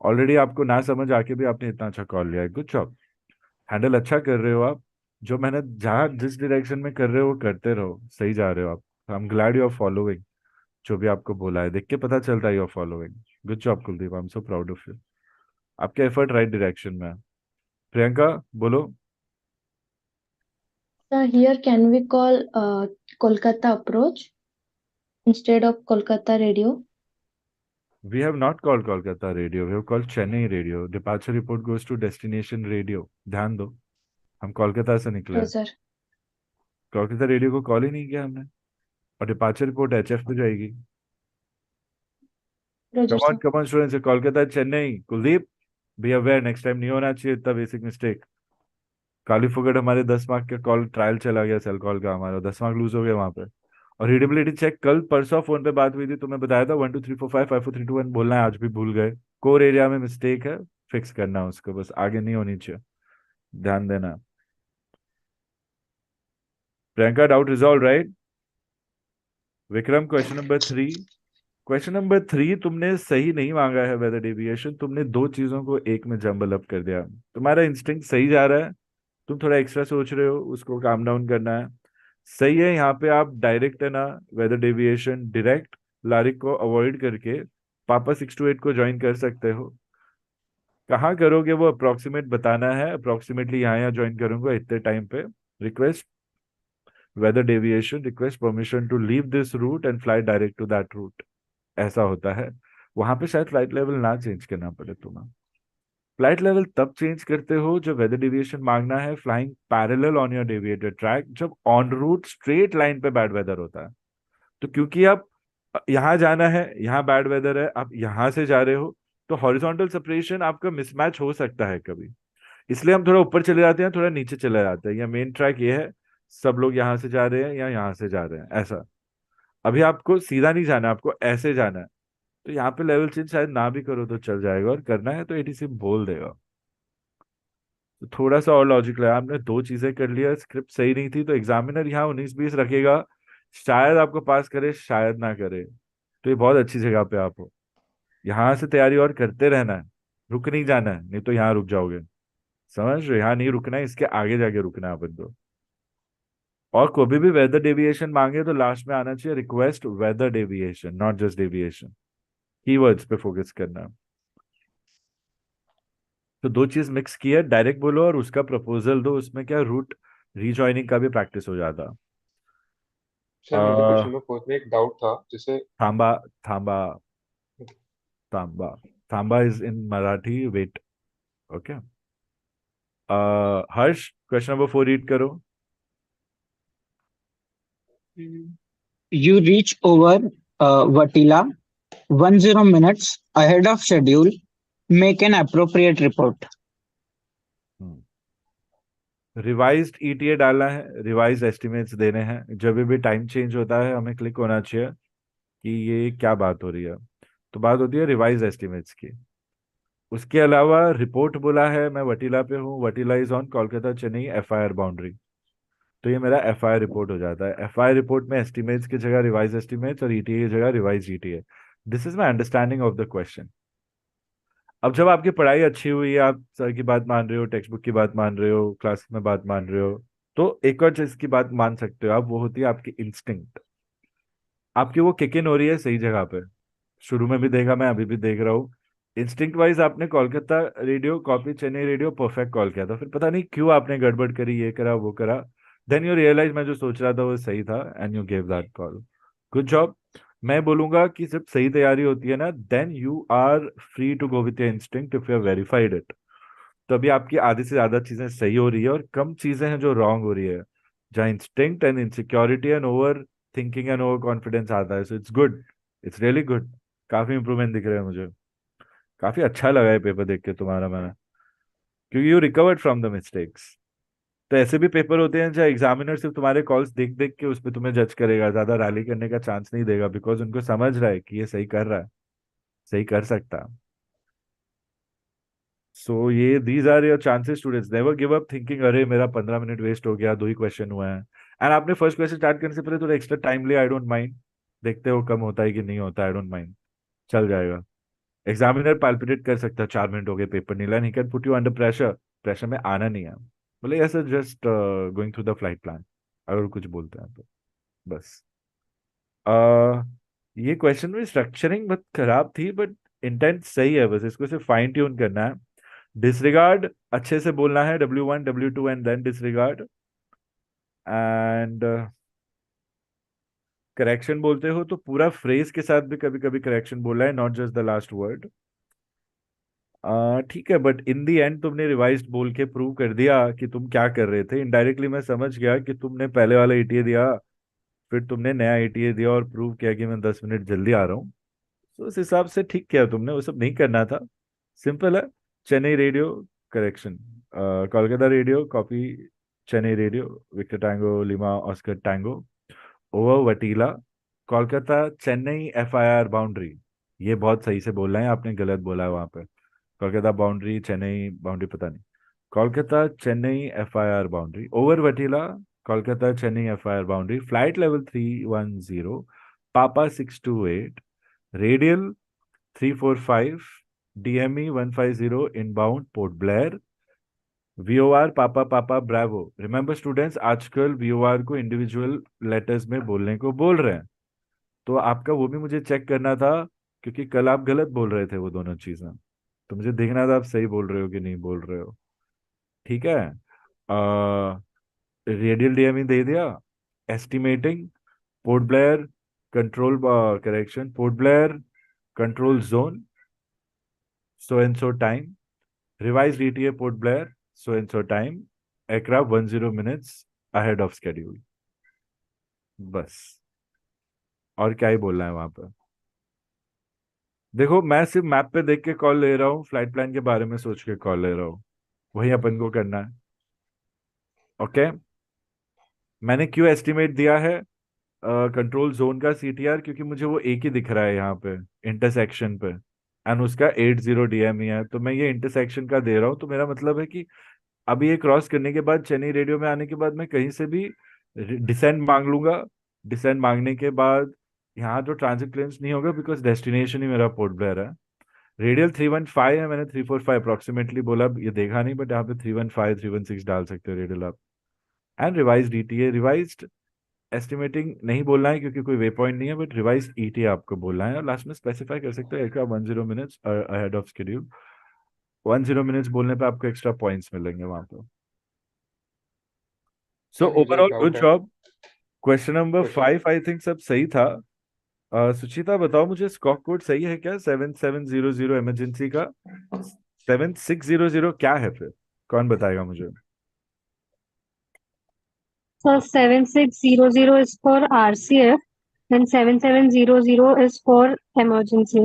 ऑलरेडी आपको ना समझ आके भी आपने इतना अच्छा कॉल लिया है, गुड जॉब, हैंडल अच्छा कर रहे हो आप। जो मैंने जहाँ जिस डायरेक्शन में कर रहे हो वो करते रहो, सही जा रहे हो आप। I am glad you are following, जो भी आपको बोला है देख के पता चलता है you are following. Good job Kuldeep, I am so proud of you. आपके एफर्ट राइट डायरेक्शन में है। प्रियंका बोलो। Sir here can we call Kolkata approach instead of Kolkata radio? We have not called Kolkata radio, we have called Chennai radio. Departure report goes to destination radio. ध्यान दो, हम कोलकाता से निकले हैं। सर कोलकाता रेडियो को कॉल ही नहीं किया हमने, और डिपार्चर रिपोर्ट एचएफ पे जाएगी। Roger sir come on students, Kolkata Chennai. Kuldeep be aware, next time नहीं होना चाहिए इतना बेसिक मिस्टेक। काली फुगड़ हमारे 10 मार्क का कॉल ट्रायल चला गया सेल कॉल का, हमारा 10 मार्क लूज हो गया वहां पे। और रीडेबिलिटी चेक कल परसों फोन पे बात हुई थी, तुम्हें बताया था 1 2 3 4 5 5 4 3 2 1 बोलना है, आज भी भूल गए। कोर एरिया में मिस्टेक है, फिक्स करना है उसको, बस आगे नहीं होनी चाहिए, ध्यान देना। Priyanka doubt resolve right? Vikram question number 3 तुमने सही नहीं मांगा है वेदर डेविएशन, तुमने दो चीजों को एक में जंबल अप कर दिया। तुम्हारा इंस्टिंक्ट सही जा रहा है, तुम थोड़ा एक्स्ट्रा सोच रहे हो, उसको काम डाउन करना है। सही है, यहाँ पे आप डायरेक्ट है ना, वेदर डेविएशन डायरेक्ट लारिक को अवॉइड करके पापा 6 to 8 को ज्वाइन कर सकते हो। कहाँ करोगे वो अप्रोक्सीमेट बताना है, अप्रोक्सीमेटली यहाँ ज्वाइन करूंगा इतने टाइम पे। Request weather deviation, request permission to leave this route and fly direct to that route, ऐसा होता है। वहां पे शायद फ्लाइट लेवल ना चेंज करना पड़े तुम्हें। फ्लाइट लेवल तब चेंज करते हो जब वेदर डेविएशन मांगना है flying parallel on your deviated track, जब ऑन रूट स्ट्रेट लाइन पे बैड वेदर होता है। तो क्योंकि आप यहाँ जाना है, यहाँ बैड वेदर है, आप यहाँ से जा रहे हो, तो हॉरिजॉन्टल सेपरेशन आपका मिसमैच हो सकता है कभी, इसलिए हम थोड़ा ऊपर चले जाते हैं, थोड़ा नीचे चले जाते हैं। या मेन ट्रैक ये है, सब लोग यहाँ से जा रहे हैं या यहाँ से जा रहे हैं, ऐसा। अभी आपको सीधा नहीं जाना, आपको ऐसे जाना है, तो यहाँ पे लेवल चेंज शायद ना भी करो तो चल जाएगा, और करना है तो एटीसी बोल देगा। तो थोड़ा सा और लॉजिक लगा, आपने दो चीजें कर लिया, स्क्रिप्ट सही नहीं थी, तो एग्जामिनर यहाँ 19-20 रखेगा, शायद आपको पास करे शायद ना करे। तो ये बहुत अच्छी जगह पे आप हो, यहाँ से तैयारी और करते रहना है, रुक नहीं जाना है, नहीं तो यहाँ रुक जाओगे। समझ रहे हो? यहाँ नहीं रुकना है, इसके आगे जाके रुकना है अपन को। और कभी भी वेदर डेविएशन मांगे तो लास्ट में आना चाहिए request weather deviation, not just deviation. Keywords पे फोकस करना है। तो दो चीज मिक्स की है, डायरेक्ट बोलो और उसका प्रपोजल दो, उसमें क्या रूट रीजॉइनिंग का भी प्रैक्टिस हो जाता। सर मुझे क्वेश्चन नंबर 4 में एक डाउट था, जैसे थांबा थांबा थांबा, थांबा is in Marathi wait, okay. Harsh question number 4 read करो। You reach over Vatila 10 minutes ahead of schedule. Make an appropriate report. Revised ETA डालना है, रिवाइज एस्टिमेट्स देने हैं। जब भी टाइम चेंज होता है हमें क्लिक होना चाहिए कि ये क्या बात हो रही है, तो बात होती है रिवाइज एस्टिमेट्स की। उसके अलावा रिपोर्ट बोला है, मैं वटीला पे हूँ, वटीला is on Kolkata Chennai FIR boundary. तो ये मेरा एफआईआर रिपोर्ट हो जाता है। एफआईआर रिपोर्ट में एस्टिमेट्स की जगह रिवाइज एस्टिमेट्स और ईटीए की जगह revise ETA. This is my understanding of the question. अब जब आपकी पढ़ाई अच्छी हुई है, आप सर की बात मान रहे हो, टेक्स्ट बुक की बात मान रहे हो, क्लास में बात मान रहे हो, तो एक और चीज की बात मान सकते हो आप, वो होती है आपकी इंस्टिंक्ट। आपकी वो किक इन हो रही है सही जगह पे। शुरू में भी देखा, मैं अभी भी देख रहा हूँ। इंस्टिंक्ट वाइज आपने Kolkata radio copy Chennai radio perfect call किया था, फिर पता नहीं क्यों आपने गड़बड़ करी, ये करा वो करा। देन यू रियलाइज मैं जो सोच रहा था वो सही था and you gave that call. Good job. मैं बोलूंगा कि जब सही तैयारी होती है ना, then you are free to go with your instinct if you have verified it. तो अभी आपकी आधी से ज्यादा चीजें सही हो रही है और कम चीजें हैं जो रॉन्ग हो रही है, जहाँ instinct and insecurity and over thinking and over confidence आता है। So it's good, it's really good. काफी इंप्रूवमेंट दिख रहे हैं मुझे। काफी अच्छा लगा है पेपर देख के तुम्हारा मैंने, क्योंकि you recovered from the mistakes. तो ऐसे भी पेपर होते हैं जहाँ एग्जामिनर सिर्फ तुम्हारे कॉल्स देख देख के उस पर तुम्हें जज करेगा, ज्यादा रैली करने का चांस नहीं देगा, बिकॉज उनको समझ रहा है कि ये सही कर रहा है, सही कर सकता है। सो ये these are your chances. Students never give up thinking अरे मेरा 15 मिनट वेस्ट हो गया, 2 ही क्वेश्चन हुए हैं। एंड आपने फर्स्ट क्वेश्चन स्टार्ट करने से पहले थोड़ा एक्स्ट्रा टाइम लिया, आई डोंट माइंड। देखते हो कम होता है कि नहीं होता, आई डोंट माइंड, चल जाएगा। एग्जामिनर पैल्पिटेट कर सकता है, 4 मिनट हो गए पेपर नहीं line, he can put you under pressure. Pressure में आना नहीं है, बोले ऐसा just going through the flight plan, अगर कुछ बोलते हैं तो बस। uh, ये क्वेश्चन में स्ट्रक्चरिंग बहुत खराब थी, बट इंटेंट सही है, बस इसको सिर्फ फाइन ट्यून करना है। डिसरिगार्ड अच्छे से बोलना है, W1 W2 and then disregard. And correction बोलते हो तो पूरा फ्रेज के साथ भी कभी कभी करेक्शन बोला है, not just the last word. ठीक है, बट इन दी एंड तुमने रिवाइज्ड बोल के प्रूव कर दिया कि तुम क्या कर रहे थे। इनडायरेक्टली मैं समझ गया कि तुमने पहले वाला ईटीए दिया, फिर तुमने नया ईटीए दिया और प्रूव किया कि मैं 10 मिनट जल्दी आ रहा हूँ। तो उस हिसाब से ठीक किया तुमने, वो सब नहीं करना था। सिंपल है। Chennai radio correction, Kolkata radio copy Chennai radio victor tango lima oscar tango over वटीला कोलकाता चेन्नई एफआईआर बाउंड्री। ये बहुत सही से बोल रहे हैं, आपने गलत बोला है वहां पे। कोलकाता बाउंड्री चेन्नई बाउंड्री पता नहीं, Kolkata Chennai FIR boundary over वटीला Kolkata Chennai FIR boundary flight level 310 papa 628 radial 345 DME 150 inbound Port Blair VOR papa papa bravo. Remember students, आजकल वीओआर को इंडिविजुअल लेटर्स में बोलने को बोल रहे हैं, तो आपका वो भी मुझे चेक करना था, क्योंकि कल आप गलत बोल रहे थे वो दोनों चीजें। तो मुझे देखना था आप सही बोल रहे हो कि नहीं बोल रहे हो। ठीक है। रेडियल डीएमई दे दिया। Estimating port Blair control correction port Blair control zone so and so time, revised ETA Port Blair so and so time, aircraft 10 minutes ahead of schedule। बस, और क्या ही बोलना है वहां पर। देखो मैं सिर्फ मैप पे देख के कॉल ले रहा हूँ, फ्लाइट प्लान के बारे में सोच के कॉल ले रहा हूँ, वही अपन को करना है। ओके। मैंने क्यों एस्टिमेट दिया है कंट्रोल जोन का सीटीआर, क्योंकि मुझे वो एक ही दिख रहा है यहाँ पे इंटरसेक्शन पे, एंड उसका 80 डीएमई है, तो मैं ये इंटरसेक्शन का दे रहा हूँ। तो मेरा मतलब है कि अभी ये क्रॉस करने के बाद चेन्नई रेडियो में आने के बाद मैं कहीं से भी डिसेंड मांग लूंगा। डिसेंड मांगने के बाद यहाँ तो ट्रांजिट क्लेम्स नहीं होगा, बिकॉज डेस्टिनेशन ही मेरा पोर्ट ब्लेयर है। रेडियल 315 है, मैंने 345 अप्रोक्सीमेटली बोला, ये देखा नहीं, बट यहाँ पे 315 316 डाल सकते हो रेडियल आप। And revise DTA revise estimating नहीं बोलना है क्योंकि कोई वे पॉइंट नहीं है, बट रिवाइज ईटीए आपको बोलना है, और लास्ट में स्पेसिफाई कर सकते हो aircraft 10 minutes ahead of schedule. 10 minutes बोलने पे आपको एक्स्ट्रा पॉइंट्स मिलेंगे वहां पर। सो सर मुझे एक ओवरऑल गुड डाउट है। Job. Question number question 5 I think सब सही था। सुचिता बताओ मुझे, स्कॉक कोड सही है क्या 7700 इमरजेंसी का? 7600 क्या है फिर, कौन बताएगा मुझे? So 7600 is for RCF and 7700 is for emergency.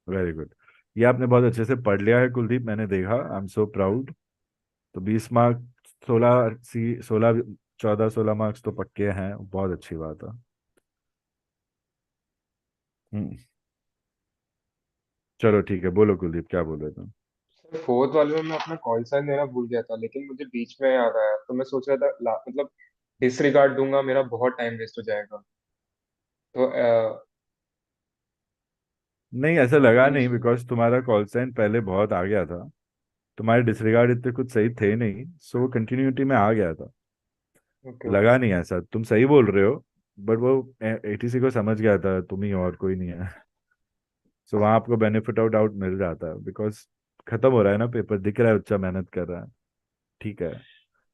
Very good. ये आपने बहुत अच्छे से पढ़ लिया है कुलदीप, मैंने देखा, आई एम सो प्राउड। तो 20 मार्क, 16 14 16 मार्क्स तो पक्के हैं, बहुत अच्छी बात है। हम्म। चलो ठीक है, बोलो कुलदीप क्या बोल रहे थे? सर फोर्थ वाले में मैं अपना कॉल साइन देना भूल गया था, लेकिन मुझे बीच में याद आया, तो मैं सोच रहा था मतलब डिसरिगार्ड दूंगा, मेरा बहुत टाइम वेस्ट हो जाएगा। तो नहीं, ऐसा लगा प्लीज। नहीं, बिकॉज तुम्हारा कॉल साइन पहले बहुत आ गया था। तुम्हारे डिसरिगार्ड इतने कुछ सही थे नहीं, सो वो कंटिन्यूटी में आ गया था। ओके ओके लगा सर। नहीं ऐसा, तुम सही बोल रहे हो। बट वो एटीसी को समझ गया था तुम ही हो, और कोई नहीं है। सो वहां आपको बेनिफिट ऑफ डाउट मिल जाता है, बिकॉज खत्म हो रहा है ना पेपर, दिख रहा है बच्चा मेहनत कर रहा है। ठीक है।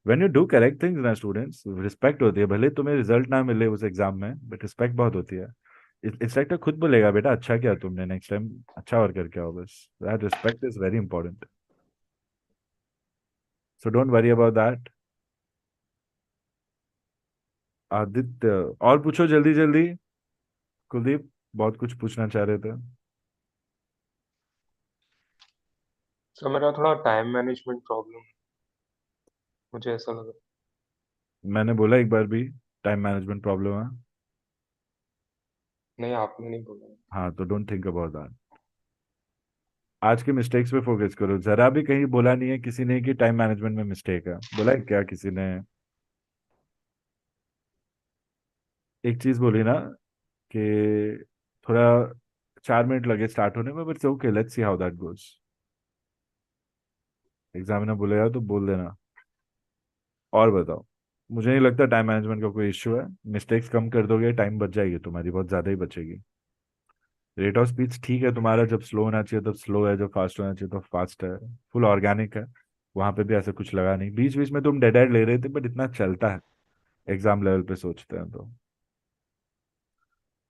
When you do correct things ना स्टूडेंट्स, रिस्पेक्ट होती है, भले तुम्हें रिजल्ट ना मिले उस एग्जाम में, बट रिस्पेक्ट बहुत होती है। इंस्ट्रक्टर खुद बोलेगा बेटा अच्छा किया तुमने, नेक्स्ट टाइम अच्छा और करके आओ, बस that respect is very important. So don't worry about that. Aditya, और पूछो जल्दी जल्दी। कुलदीप, बहुत कुछ पूछना चाह रहे थे। सर मेरा थोड़ा टाइम मैनेजमेंट प्रॉब्लम, मुझे ऐसा लगा। मैंने बोला एक बार भी टाइम मैनेजमेंट प्रॉब्लम है? नहीं, आपने नहीं बोला। हाँ, तो डोंट थिंक अबाउट दैट। आज के मिस्टेक्स पे फोकस करो, जरा भी कहीं बोला नहीं है किसी ने कि टाइम मैनेजमेंट में मिस्टेक है, बोला है क्या किसी ने? एक चीज बोली ना कि थोड़ा 4 मिनट लगे स्टार्ट होने में, but okay, let's see how that goes. Examiner बोलेगा तो बोल देना। और बताओ। मुझे नहीं लगता टाइम मैनेजमेंट का कोई इश्यू है। मिस्टेक्स कम कर दोगे, टाइम बच जाएगी तुम्हारी, बहुत ज्यादा ही बचेगी। रेट ऑफ स्पीच ठीक है तुम्हारा, जब स्लो होना चाहिए तब स्लो है, जब फास्ट होना चाहिए तो फास्ट है। फुल ऑर्गेनिक है। वहां पे भी ऐसा कुछ लगा नहीं, बीच बीच में तुम डेड एंड ले रहे थे, बट इतना चलता है एग्जाम लेवल पे सोचते हैं तो।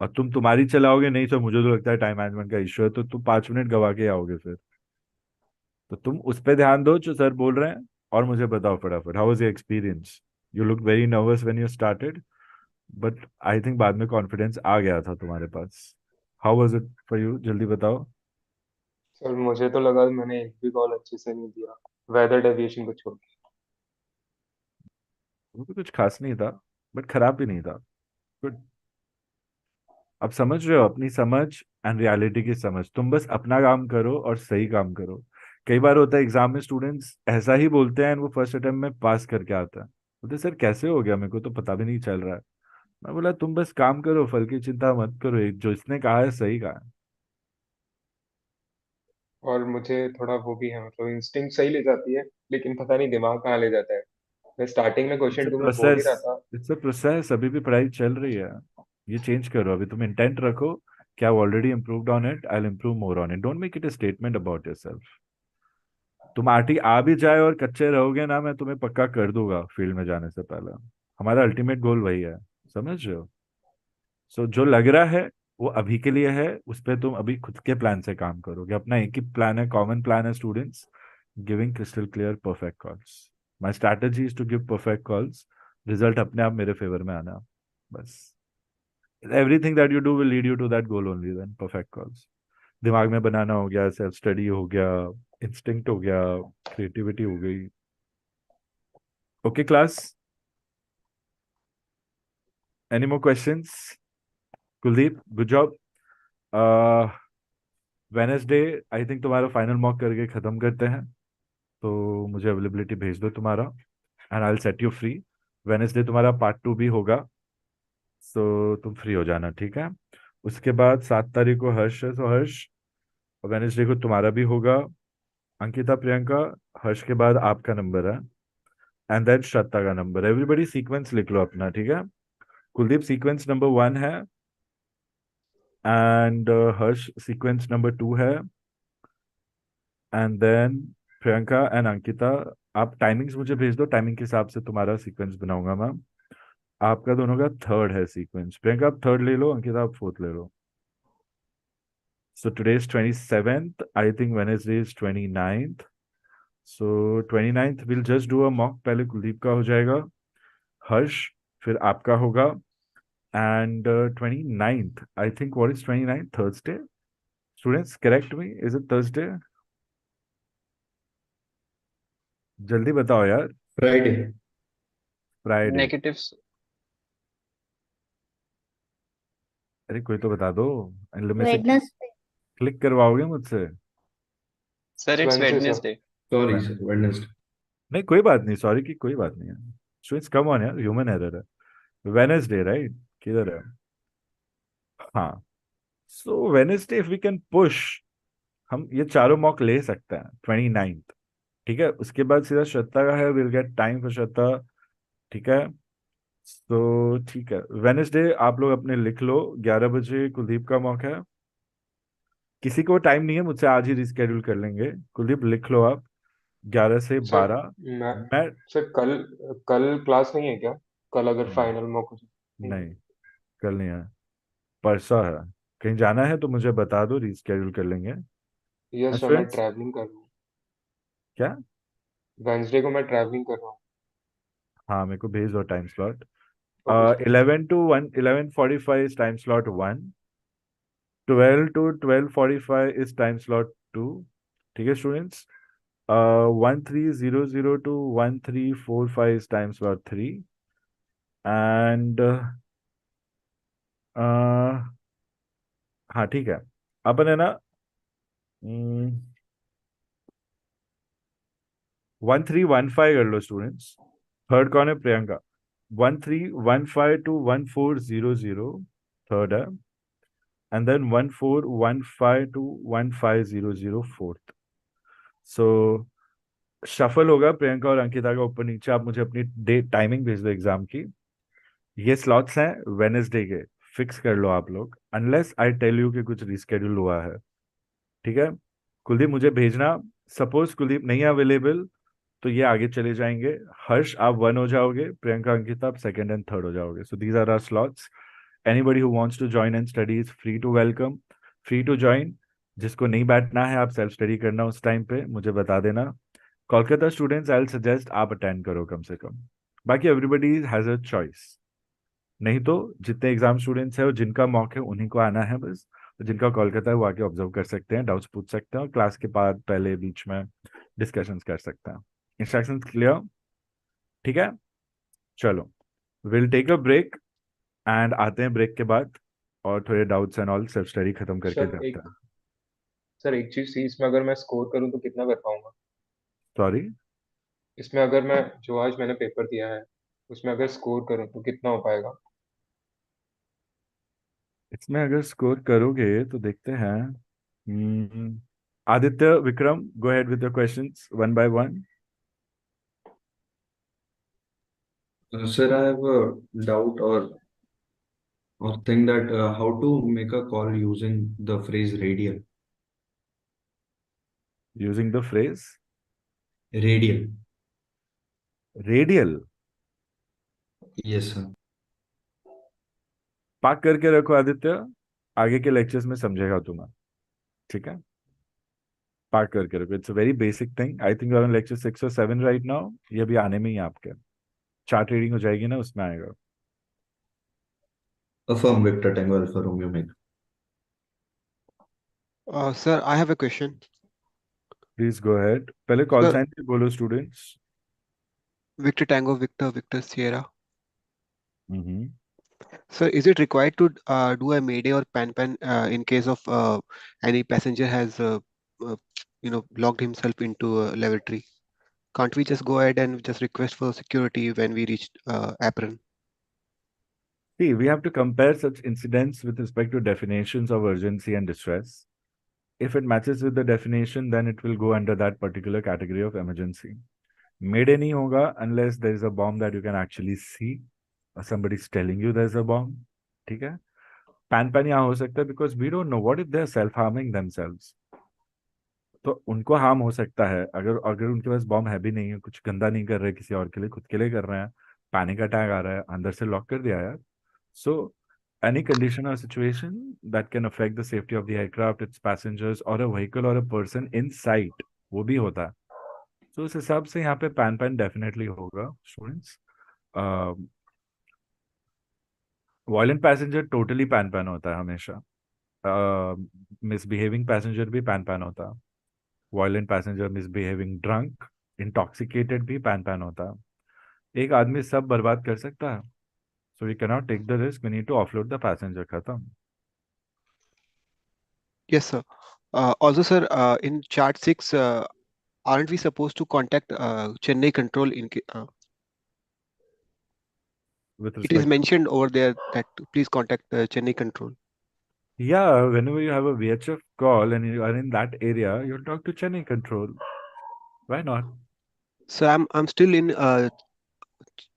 और तुम तुम्हारी चलाओगे नहीं, तो मुझे तो लगता है टाइम मैनेजमेंट का इश्यू है, तो तुम 5 मिनट गवा के आओगे फिर। तो तुम उस पर ध्यान दो जो सर बोल रहे हैं। और मुझे बताओ फटाफट, how was your experience? You look very nervous when you started, but I think बाद में कॉन्फिडेंस आ गया था तुम्हारे पास। How was it for you, जल्दी बताओ। सर मुझे तो लगा मैंने एक भी कॉल अच्छे से नहीं दिया, वेदर डेविएशन को छोड़ के। वो भी कुछ खास नहीं था, बट खराब भी नहीं था। गुड। अब समझ रहे हो, अपनी समझ एंड रियलिटी की समझ, तुम बस अपना काम करो और सही काम करो। कई बार होता है एग्जाम में स्टूडेंट्स ऐसा ही बोलते हैं and वो फर्स्ट अटेम्प्ट में पास करके आता है, बोलते सर कैसे हो गया, मेरे को तो पता भी नहीं चल रहा है। मैं बोला तुम बस काम करो, फल की चिंता मत करो, एक जो इसने कहा है सही कहा है। और मुझे थोड़ा वो भी है, मतलब इंस्टिंक्ट सही ले जाती है, लेकिन पता नहीं दिमाग कहाँ ले जाता है। मैं स्टार्टिंग में इट्स क्वेश्चन अ 2 में बोल ही प्रोसेस। रहा था। इट्स अ प्रोसेस, अभी भी पढ़ाई चल रही है। ये चेंज करो, अभी तुम इंटेंट रखो कि I already improved on it, I will improve more on it, don't make it a statement about yourself. तुम आरटी आ भी जाए और कच्चे रहोगे ना, मैं तुम्हें पक्का कर दूंगा फील्ड में जाने से पहले। हमारा अल्टीमेट गोल वही है, समझ रहे हो? सो जो लग रहा है वो अभी के लिए है, उस पर तुम अभी खुद के प्लान से काम करोगे। अपना एक ही प्लान है, कॉमन प्लान है students, giving crystal clear perfect calls. My strategy is to give perfect calls, result अपने आप मेरे फेवर में आना, बस। Everything that you do will lead you to that goal only, then perfect calls. दिमाग में बनाना हो गया, सेल्फ स्टडी हो गया, इंस्टिंक्ट हो गया, क्रिएटिविटी हो गई। Okay class, any more questions? Kuldeep, good job. Wednesday I think तुम्हारा फाइनल मॉक करके खत्म करते हैं, तो मुझे अवेलेबिलिटी भेज दो तुम्हारा, and I will set you free. Wednesday तुम्हारा पार्ट 2 भी होगा, सो तुम फ्री हो जाना, ठीक है? उसके बाद 7 तारीख को हर्ष है, तो हर्ष, वेनेसडे को तुम्हारा भी होगा। अंकिता, प्रियंका, हर्ष के बाद आपका नंबर है, एंड देन श्रद्धा का नंबर। एवरीबडी सीक्वेंस लिख लो अपना, ठीक है? कुलदीप सीक्वेंस नंबर 1 है, एंड हर्ष सीक्वेंस नंबर 2 है, and then Priyanka and Ankita. आप टाइमिंग्स मुझे भेज दो, टाइमिंग के हिसाब से तुम्हारा सीक्वेंस बनाऊंगा मैं। आपका दोनों का थर्ड है सीक्वेंस, प्रियंका आप थर्ड ले लो, अंकिता आप फोर्थ ले लो। So today is 27th, I think Wednesday is 29th। So 29th will just do a mock, पहले कुलदीप का हो जाएगा, हर्ष, फिर आपका होगा। And 29th, I think, what is 29th, Thursday? Students correct me, is it Thursday? जल्दी बताओ यार। फ्राइडे। फ्राइडे? नेगेटिव्स। अरे कोई तो बता दो, इनमें से वेडनेसडे। क्लिक करवाओगे मुझसे? Sir, it's Wednesday, sir. Wednesday. Sorry, sir. Wednesday. नहीं कोई बात नहीं, सॉरी की कोई बात नहीं है। स्टूडेंट्स कम ऑन यार, ह्यूमन एरर है। वेनेसडे राइट, किधर है? हाँ, so Wednesday if we can push, हम ये चारों मॉक ले सकते हैं 29th। ठीक है, उसके बाद सीधा श्रद्धा का है, विल गेट टाइम फॉर श्रद्धा। ठीक है, तो ठीक है, वेनेसडे आप लोग अपने लिख लो, 11 बजे कुलदीप का मौका है। किसी को टाइम नहीं है, मुझसे आज ही रिस्केड्यूल कर लेंगे। कुलदीप लिख लो आप, 11 से सर 12। मैं मैं सर कल कल क्लास नहीं है क्या? कल अगर नहीं, फाइनल मॉक हो जाए। नहीं, कल नहीं है, परसों है। कहीं जाना है तो मुझे बता दो, रिस्केड्यूल कर लेंगे। यस सर, मैं स्टूडेंट्स ट्रैवलिंग कर रहा हूँ। क्या? वेंसडे को मैं ट्रैवलिंग कर रहा हूँ। हाँ, मेरे को भेज दो time slot. Okay sir. 11 to 1, 11:45 is time slot 1, 12 to 12:45 is time slot 2। ठीक है students, 1300 to 1345 is time slot 3, and हाँ ठीक है, अपन है ना 1315 कर लो स्टूडेंट्स। थर्ड कौन है? प्रियंका। 1315 to 1400 थर्ड है, and then 1415 to 1500 fourth. So shuffle होगा प्रियंका और अंकिता का ऊपर नीचे। आप मुझे अपनी डेट टाइमिंग भेज दो एग्जाम की। ये स्लॉट्स हैं वेनेसडे के, फिक्स कर लो आप लोग, अनलेस आई टेल यू कि कुछ रिस्केड्यूल हुआ है। ठीक है, कुलदीप मुझे भेजना। सपोज कुलदीप नहीं है अवेलेबल तो ये आगे चले जाएंगे। हर्ष आप 1 हो जाओगे, प्रियंका अंकिता आप सेकंड एंड थर्ड हो जाओगे। So these are our slots. Anybody who wants to join and study is free to welcome, free to join. जिसको नहीं बैठना है, आप सेल्फ स्टडी करना उस टाइम पे, मुझे बता देना। Kolkata students I will suggest आप अटेंड करो कम से कम, बाकी एवरीबडी हैज अ चॉइस। नहीं तो जितने एग्जाम स्टूडेंट्स है और जिनका मौका है उन्हीं को आना है बस। जिनका कोलकाता है वो आके ऑब्जर्व कर सकते हैं, डाउट्स पूछ सकते हैं, और क्लास के बाद पहले बीच में डिस्कशंस कर सकते हैं। Instructions clear? ठीक है, चलो will take a break, and आते हैं ब्रेक के बाद और थोड़े doubts and all self study खत्म करके सर जाते एक हैं। सर एक चीज थी, इसमें अगर मैं स्कोर करूँ तो कितना कर पाऊंगा? सॉरी? इसमें अगर मैं जो आज मैंने पेपर दिया है उसमें अगर स्कोर करूँ तो कितना हो पाएगा? इसमें अगर स्कोर करोगे तो देखते हैं। आदित्य, विक्रम, गो ahead with the questions one by one. Sir, I have a doubt or think that how to make a call using the phrase radial. Using the phrase Radial. radial, Yes, sir. पाक करके रखो आदित्य, आगे के lectures में समझेगा तुम्हें। ठीक है, पाक करके रखो, it's a very basic thing. I think on lecture 6 और 7 राइट नाउ, ये अभी आने में ही है आपके। चार्ट रीडिंग हो जाएगी ना, उसमें आएगा। Affirm Victor Tango Alpha Romeo Mike. Sir, I have a question. Please go ahead. पहले कॉल Sir, साइन भी बोलो students. Victor Tango Victor Victor Sierra. Hmm. Sir, is it required to do a Mayday or pan in case of any passenger has uh, locked himself into level 3? Can't we just go ahead and just request for security when we reach apron? See, we have to compare such incidents with respect to definitions of urgency and distress. If it matches with the definition, then it will go under that particular category of emergency. Mayday नहीं होगा unless there is a bomb that you can actually see or somebody is telling you there's a bomb. ठीक है, pan यहाँ हो सकता है because we don't know what if they are self harming themselves. तो उनको हार्म हो सकता है, अगर अगर उनके पास बॉम्ब है भी नहीं है, कुछ गंदा नहीं कर रहे किसी और के लिए, खुद के लिए कर रहे हैं, पैनिक अटैक आ रहा है, अंदर से लॉक कर दिया यार। सो any condition or situation that can affect the safety of the aircraft, its passengers, or a vehicle or a person inside, वो भी होता है। तो उस हिसाब से यहाँ पे पैन डेफिनेटली होगा students. Violent passenger totally pan होता है हमेशा। मिसबिहेविंग पैसेंजर भी पैन होता है। Violent passenger, misbehaving, drunk, intoxicated भी पैन होता है। एक आदमी सब बर्बाद कर सकता है। So we can not take the risk, we need to offload the passenger. खत्म। Yes, sir. Also, sir, in chart 6, aren't we supposed to contact Chennai control With it is respect, mentioned over there that please contact Chennai control. yeah, whenever you have a VHF call and you are in that area, you'll talk to Chennai control. Why not? So I'm still in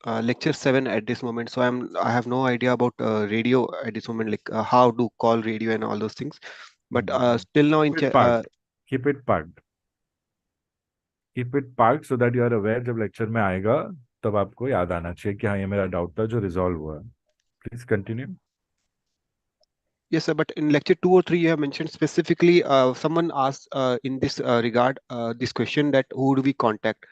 lecture 7 at this moment, so I have no idea about radio at this moment, like how to call radio and all those things. But still now Keep it parked. Keep it parked. Keep it parked so that you are aware जब lecture में आएगा तब आपको याद आना चाहिए कि हाँ ये मेरा डाउट था जो रिजॉल्व हुआ. Please continue. yes, sir. But in lecture 2 or 3, you have mentioned specifically. Someone asked in this regard this question that who do we contact,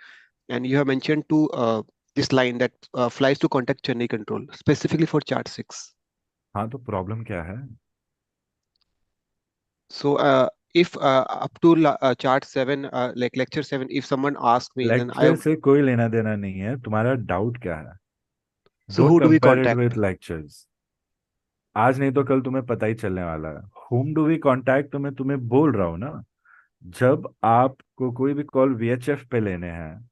and you have mentioned to this line that flies to contact Chennai control specifically for chart 6. हाँ तो problem क्या है? So if up to chart 7, like lecture 7, if someone asks me, then lecture से कोई लेना देना नहीं है. तुम्हारा डाउट क्या है? so don't who do we compare it contact? With lectures. आज नहीं तो कल तुम्हें पता ही चलने वाला है. होम डू वी कांटेक्ट तो मैं तुम्हें बोल रहा हूँ ना. जब आपको कोई भी कॉल वीएचएफ पे लेने हैं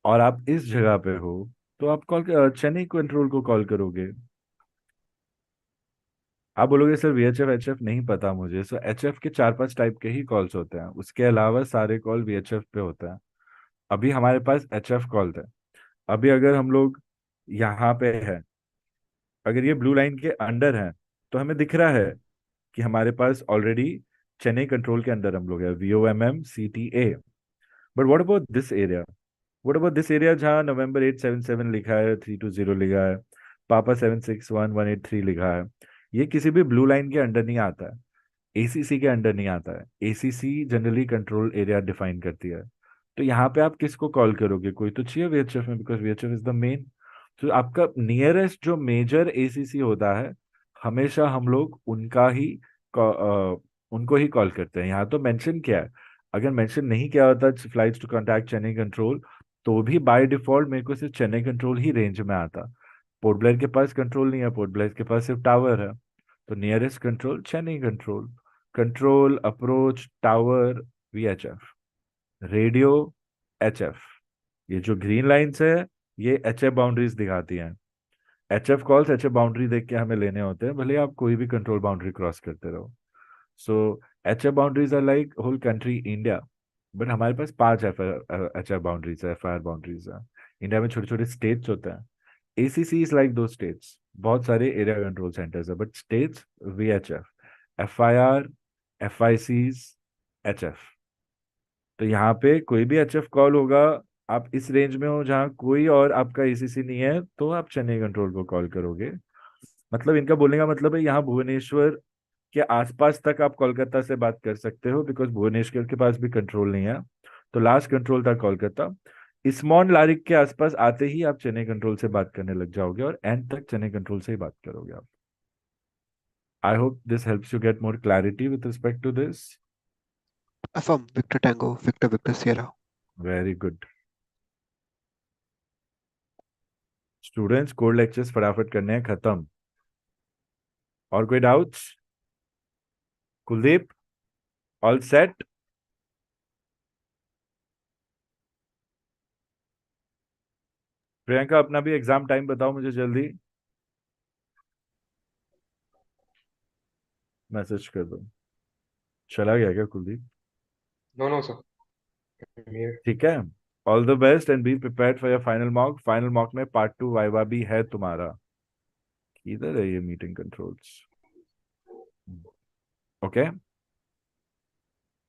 और आप इस जगह पे हो तो आप कॉल चेन्नई कंट्रोल को कॉल करोगे. आप बोलोगे सर वीएचएफ एचएफ नहीं पता मुझे. सो एचएफ के 4-5 टाइप के ही कॉल्स होते हैं. उसके अलावा सारे कॉल वीएचएफ पे होते हैं. अभी हमारे पास एचएफ कॉल थे. अभी अगर हम लोग यहाँ पे है, अगर ये ब्लू लाइन के अंडर है तो हमें दिख रहा है कि हमारे पास ऑलरेडी चेन्नई कंट्रोल के अंदर हम लोग है. VOMM CTA. But what about this area? What about this area जहाँ नवंबर 877 लिखा है, 320 लिखा है, पापा 761183 लिखा है? ये किसी भी ब्लू लाइन के अंडर नहीं आता है. एसीसी के अंडर नहीं आता है. ACC generally control area define करती है. तो यहाँ पे आप किसको कॉल करोगे? कोई तो चाहिए वीएचएफ में, because VHF is the main. तो आपका नियरेस्ट जो मेजर एसीसी होता है हमेशा हम लोग उनको ही कॉल करते हैं. यहाँ तो मेंशन किया है. अगर मेंशन नहीं किया होता flights to contact Chennai control तो भी बाय डिफॉल्ट मेरे को सिर्फ चेन्नई कंट्रोल ही रेंज में आता. पोर्ट ब्लेयर के पास कंट्रोल नहीं है. पोर्ट ब्लेयर के पास सिर्फ टावर है. तो nearest control Chennai control. Control approach tower VHF. Radio HF. ये जो ग्रीन लाइंस है ये HF बाउंड्रीज दिखाती हैं. HF कॉल्स HF बाउंड्री देख के हमें लेने होते हैं, भले आप कोई भी कंट्रोल बाउंड्री क्रॉस करते रहो. So HF boundaries are like whole country India. But हमारे पास 5 HF बाउंड्रीज है, FIR बाउंड्रीज है. इंडिया में छोटे छोटे स्टेट्स होते हैं. ACC इज लाइक दो स्टेट्स. बहुत सारे एरिया कंट्रोल सेंटर्स है but states VHF, FIR, FICs, HF. तो यहाँ पे कोई भी HF कॉल होगा, आप इस रेंज में हो जहाँ कोई और आपका ACC नहीं है तो आप चेन्नई कंट्रोल को कॉल करोगे. मतलब इनका बोलने का मतलब है यहाँ भुवनेश्वर के आसपास तक आप कोलकाता से बात कर सकते हो बिकॉज भुवनेश्वर के पास भी कंट्रोल नहीं है. तो लास्ट कंट्रोल था कोलकाता. इस्मॉन लारिक के आसपास आते ही आप चेन्नई कंट्रोल से बात करने लग जाओगे और एंड तक चेन्नई कंट्रोल से ही बात करोगे आप. I hope this helps you get more clarity with respect to this. Affirm. Victor Tango, Victor Victor Sierra. Very good. Students code lectures फटाफट करने हैं खत्म. और कोई doubts? Kuldeep all set? Priyanka अपना भी एग्जाम टाइम बताओ मुझे जल्दी. मैसेज कर दो. चला गया क्या कुलदीप? नो नो सर, मेरे ठीक है. All the best and be prepared for your final mock. Final mock में पार्ट 2 वाइवा भी है तुम्हारा. किधर है ये मीटिंग कंट्रोल्स? ओके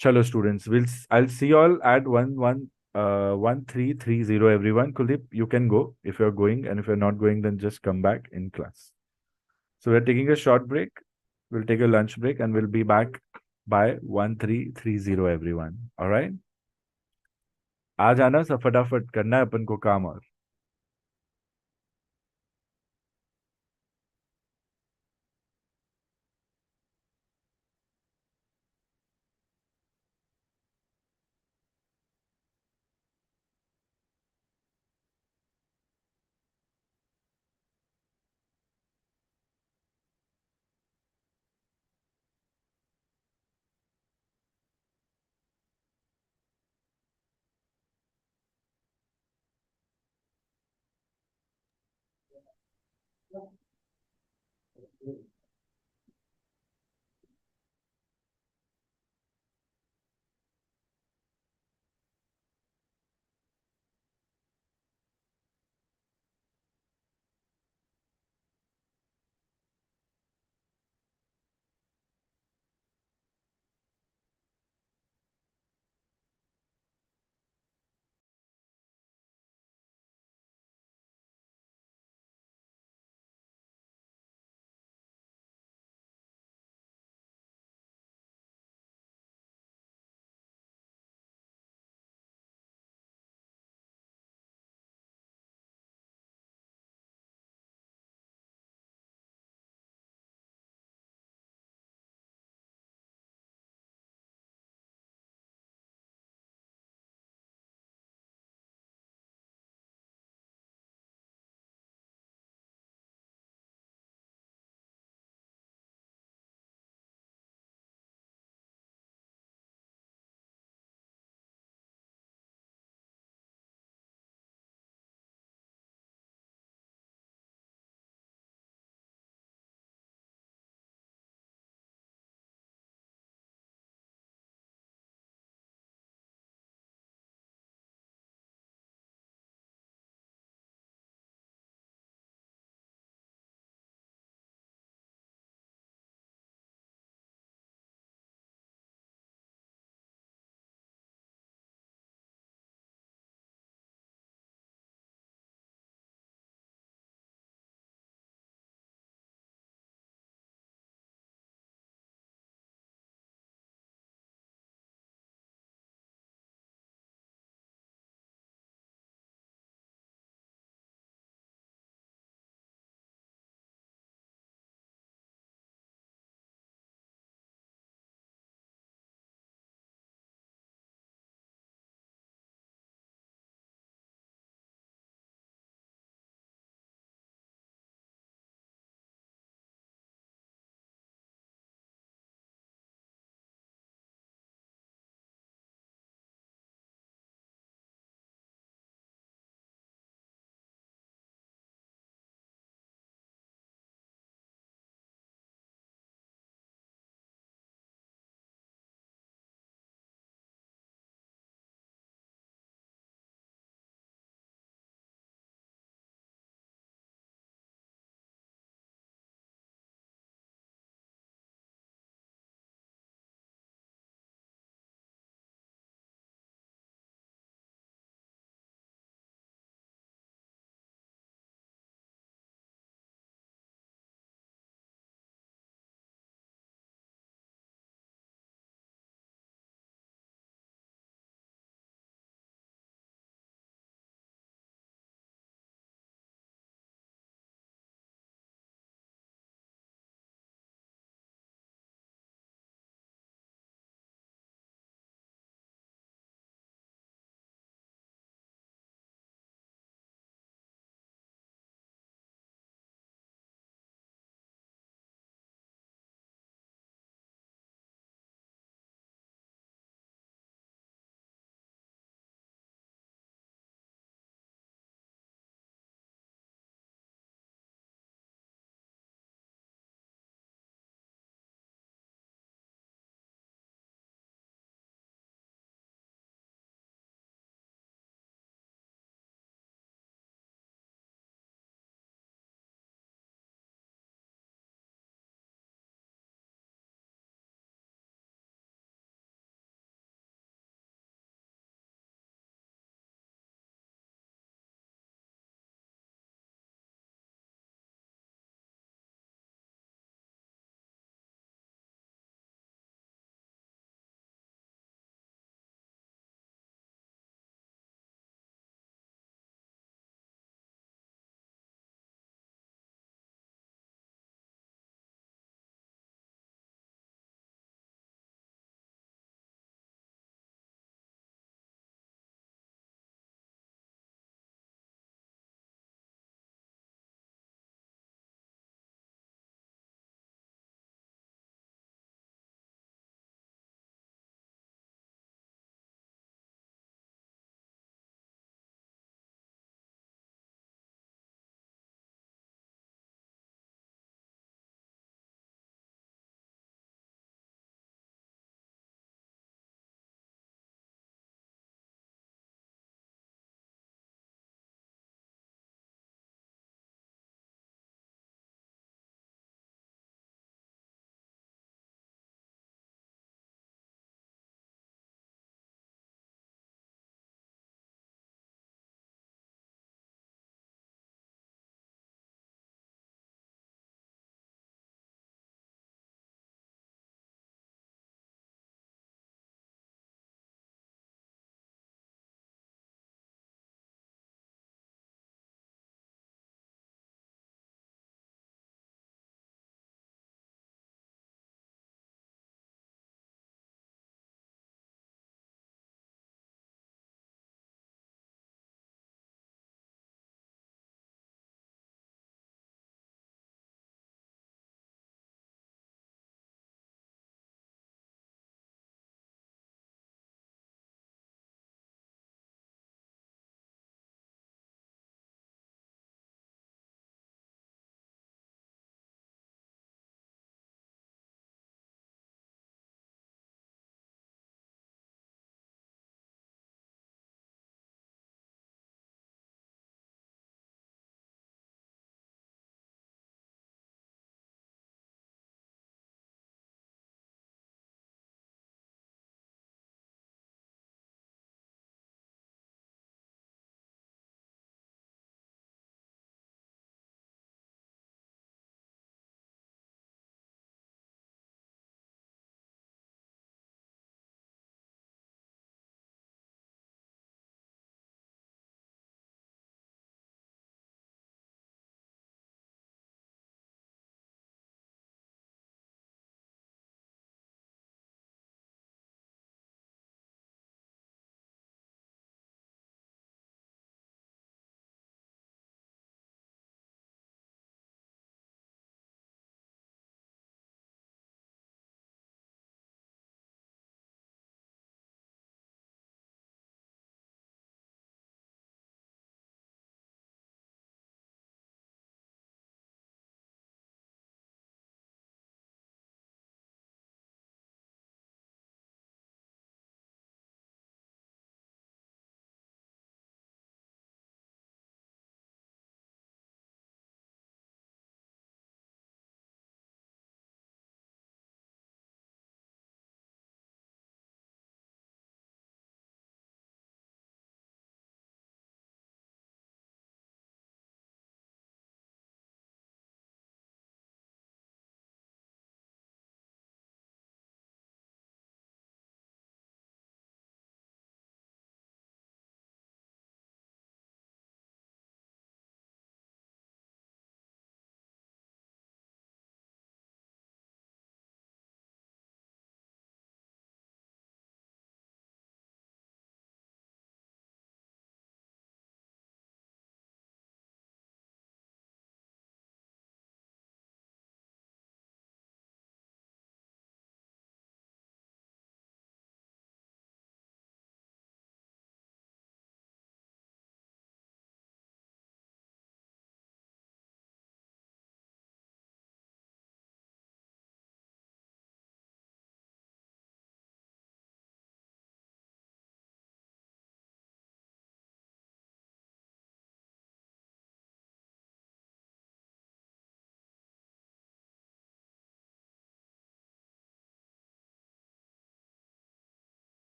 चलो students, will I see all at 1330 everyone. Kuldeep, you can go if you're going, and if you're not going then just come back in class. So we're taking a short break. We'll take a lunch break and we'll be back by 1330 everyone. All right? आ जाना सब, फटाफट करना है अपन को काम. और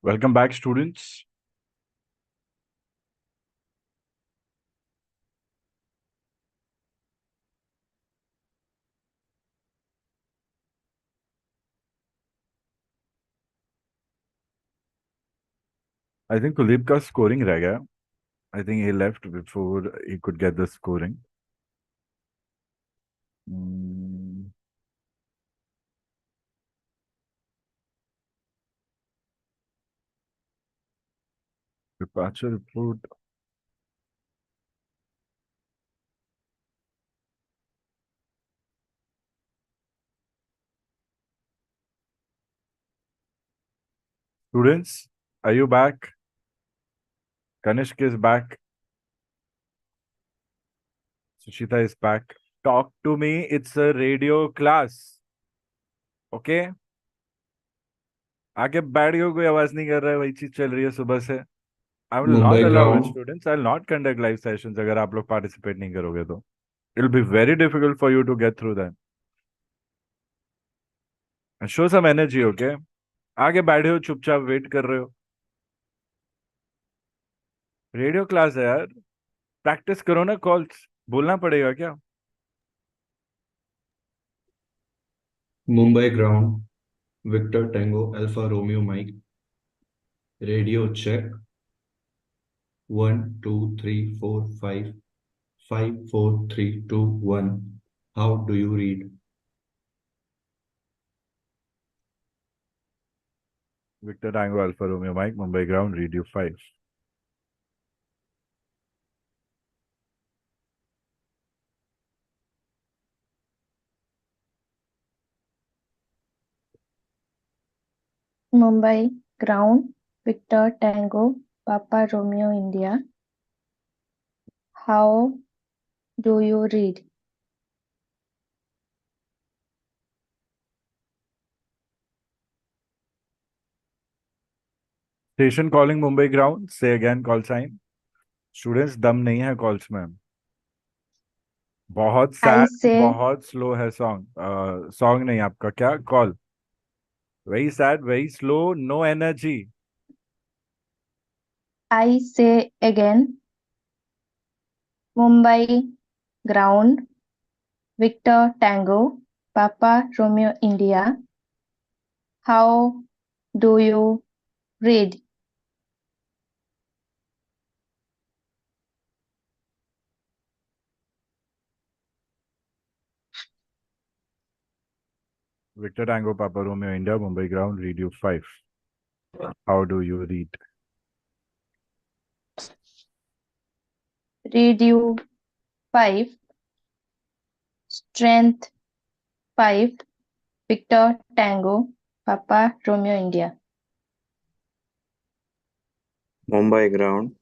Welcome back, students. I think Kuldeep का scoring रह गया. I think he left before he could get the scoring. Hmm. Departure report. Students, are you back? Kanishk is back. Sushita is back. Talk to me. It's a radio class. Okay? आगे बैठ गए, कोई आवाज नहीं कर रहा है, वही चीज चल रही है सुबह से. I will not Mumbai allow it, ground. students. I will not conduct live sessions अगर आप लोग participate नहीं करोगे तो. It will be very difficult for you to get through them. And show some energy, okay? आगे बैठे हो, चुपचाप वेट कर रहे हो. रेडियो क्लास है यार, प्रैक्टिस करो ना. कॉल्स बोलना पड़ेगा क्या? Mumbai ground. Victor Tango Alpha Romeo Mike. Radio check. 1 2 3 4 5 5 4 3 2 1. How do you read? Victor Tango Alpha Romeo Mike, Mumbai ground, radio 5. Mumbai ground. Victor Tango Papa Romeo India. How do you read? Station calling Mumbai ground. Say again call sign. Students, दम नहीं है calls में. बहुत I sad, say बहुत slow है song. Song नहीं आपका, क्या call? Very sad, very slow, no energy. I say again. Mumbai ground. Victor Tango Papa Romeo India. How do you read? Victor Tango Papa Romeo India, Mumbai ground, radio 5. How do you read? Read you 5. Strength 5. Victor Tango Papa Romeo India. Mumbai ground.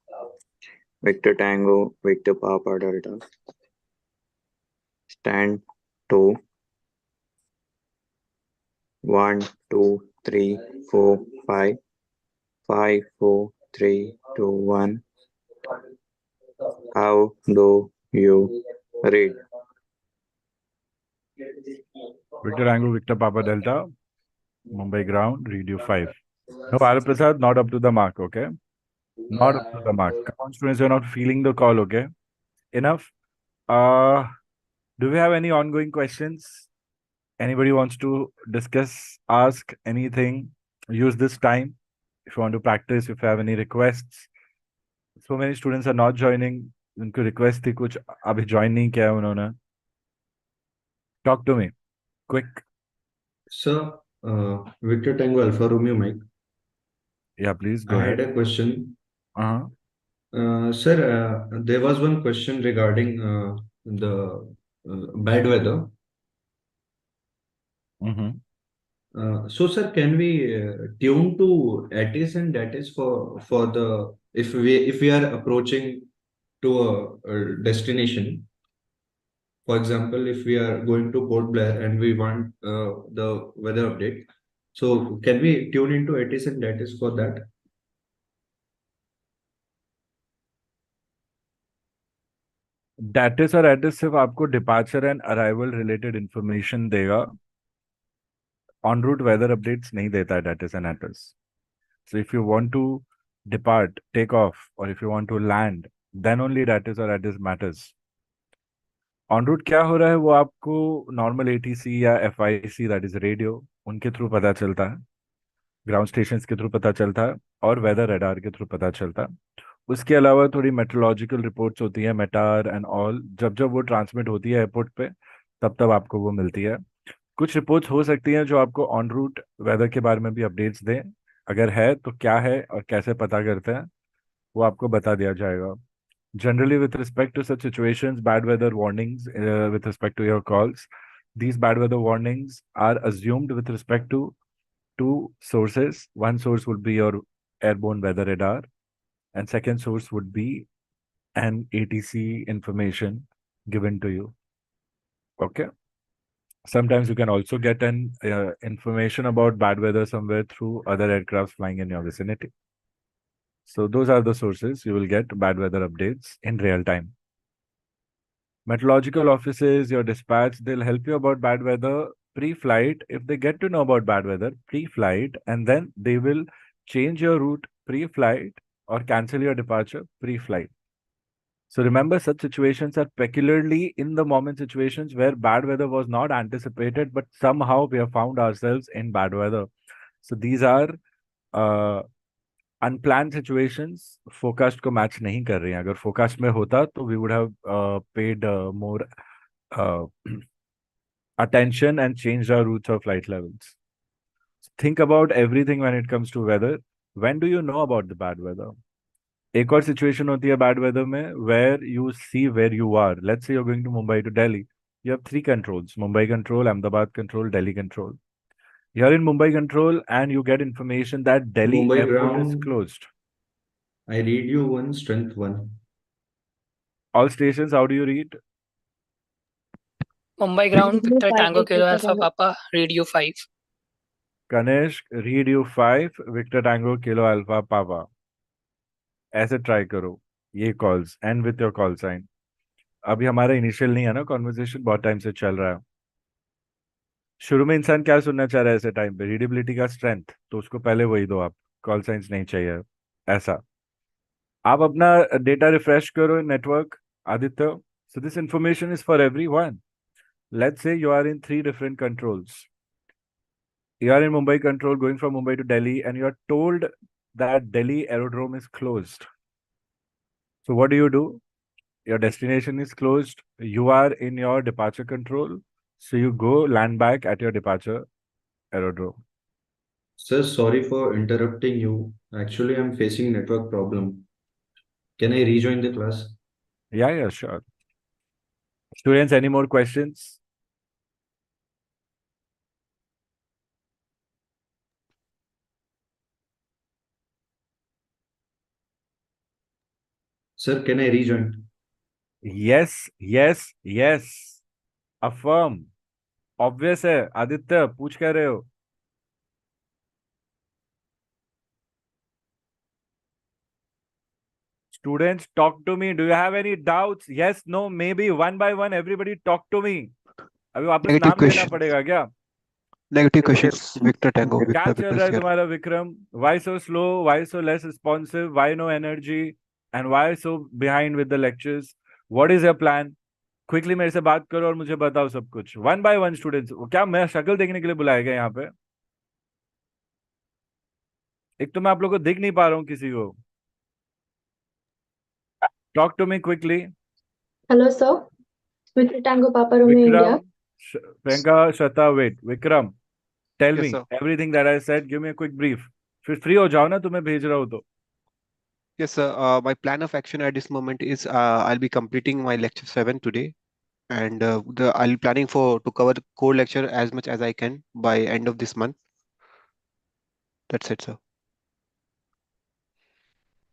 Victor Tango, Victor Papa Delta. Stand 2. 1 2 3 4 5 5 4 3 2 1. How do you read? Victor Tango, Victor Papa Delta, Mumbai ground, radio 5. No, Bharat Prasad, not up to the mark, okay? Not up to the mark. Come on, students, you're not feeling the call, okay? Enough. Do we have any ongoing questions? Anybody wants to discuss, ask anything? Use this time. If you want to practice, if you have any requests. So many students are not joining. उनको request थी कुछ, अभी join नहीं किया उन्होंने. Talk to me, quick. Sir, Victor Tango Alpha Romeo Mike. Yeah, please go I ahead. had a question. Uh-huh. Sir, there was one question regarding the bad weather. So, sir, can we tune to ATIS and DATIS for the if we are approaching to a destination? For example, if we are going to Port Blair and we want the weather update, so can we tune into ATIS and DATIS for that? DATIS और ATIS सिर्फ आपको departure and arrival related information देगा. On root weather updates नहीं देता है DATIS and ATIS. So if you want to depart, take off, or if you want to land, then only that is or that is matters. On route क्या हो रहा है वो आपको normal ATC या एफआईसी दैट इज रेडियो उनके through पता चलता है, ग्राउंड स्टेशंस के थ्रू पता चलता है, और वेदर रडार के थ्रू पता चलता है। उसके अलावा थोड़ी मेट्रोलॉजिकल रिपोर्ट्स होती है, मेटार एंड ऑल, जब जब वो ट्रांसमिट होती है एयरपोर्ट पे तब तब आपको वो मिलती है। कुछ रिपोर्ट्स हो सकती हैं जो आपको ऑन रूट वेदर के बारे में भी अपडेट्स दें, अगर है तो क्या है और कैसे पता करते हैं वो आपको बता दिया जाएगा। Generally, with respect to such situations, bad weather warnings, with respect to your calls, these bad weather warnings are assumed with respect to two sources. One source would be your airborne weather radar, and second source would be an ATC information given to you. Okay. Sometimes you can also get an information about bad weather somewhere through other aircraft flying in your vicinity. So those are the sources you will get bad weather updates in real time. Meteorological offices, your dispatch, they'll help you about bad weather pre-flight. If they get to know about bad weather pre-flight, and then they will change your route pre-flight or cancel your departure pre-flight. So remember, such situations are peculiarly in the moment situations where bad weather was not anticipated, but somehow we have found ourselves in bad weather. So these are unplanned situations forecast को match नहीं कर रही हैं। अगर forecast में होता तो we would have paid more attention and changed our routes or flight levels. Think about everything when it comes to weather. When do you know about the bad weather? एक और सिचुएशन होती है bad weather में where you see where you are. Let's say you're going to Mumbai to Delhi. You have three controls: Mumbai control, Ahmedabad control, Delhi control. You're in Mumbai control and you get information that Delhi Mumbai airport is ground. closed. I read you one, strength 1. All stations, how do you read? Mumbai ground, Radio Victor 5 Tango is Kilo Victor Alpha Tango. Papa, Radio 5. Kanishk, read you 5, Victor Tango Kilo Alpha Papa. ऐसे try करो ये calls and with your call sign. अभी हमारा initial नहीं है ना, conversation बहुत time से चल रहा है। शुरू में इंसान क्या सुनना चाह रहा है ऐसे टाइम पे? रीडेबिलिटी का स्ट्रेंथ, तो उसको पहले वही दो आप, कॉल साइंस नहीं चाहिए ऐसा। आप अपना डेटा रिफ्रेश करो in network Aditya. So this information is for everyone. Let's say you are in 3 different controls. You are in Mumbai control going from Mumbai to Delhi, and you are told that Delhi aerodrome is closed. So what do? Your destination is closed. You are in your departure control. So you go land back at your departure aerodrome. Sir, sorry for interrupting you. Actually, I'm facing network problem. Can I rejoin the class? Yeah, sure. Students, any more questions? Sir, can I rejoin? Yes. Affirm. Obvious है आदित्य, पूछ क्या रहे हो? Students, talk to me. Do you have any doubts? Yes, no, maybe, one by one. Everybody talk to me. अभी वापस Negative नाम लेना question. पड़ेगा क्या? Negative questions. Victor Tango. क्या Victor चल Victor रहा है Sierra. तुम्हारा Vikram? Why so slow? Why so less responsive? Why no energy? And why so behind with the lectures? What is your plan? Quickly मेरे से बात करो और मुझे बताओ सब कुछ। One by one students. क्या मैं शक्ल देखने के लिए बुलाया गया यहाँ पे? एक तो मैं आप लोगों को दिख नहीं पा रहा हूँ किसी को। Talk to me quickly. Hello, sir. Victor Tango Papa Romeo India. Vikram, Priyanka, Shweta, wait. Vikram, tell Yes, me sir. everything that I said. Give me a quick brief. फिर फ्री हो जाओ ना, तुम्हें भेज रहा हूँ तो। Yes, sir. My plan of action at this moment is I'll be completing my lecture 7 today, and I'll planning to cover the core lecture as much as I can by end of this month. That's it, sir.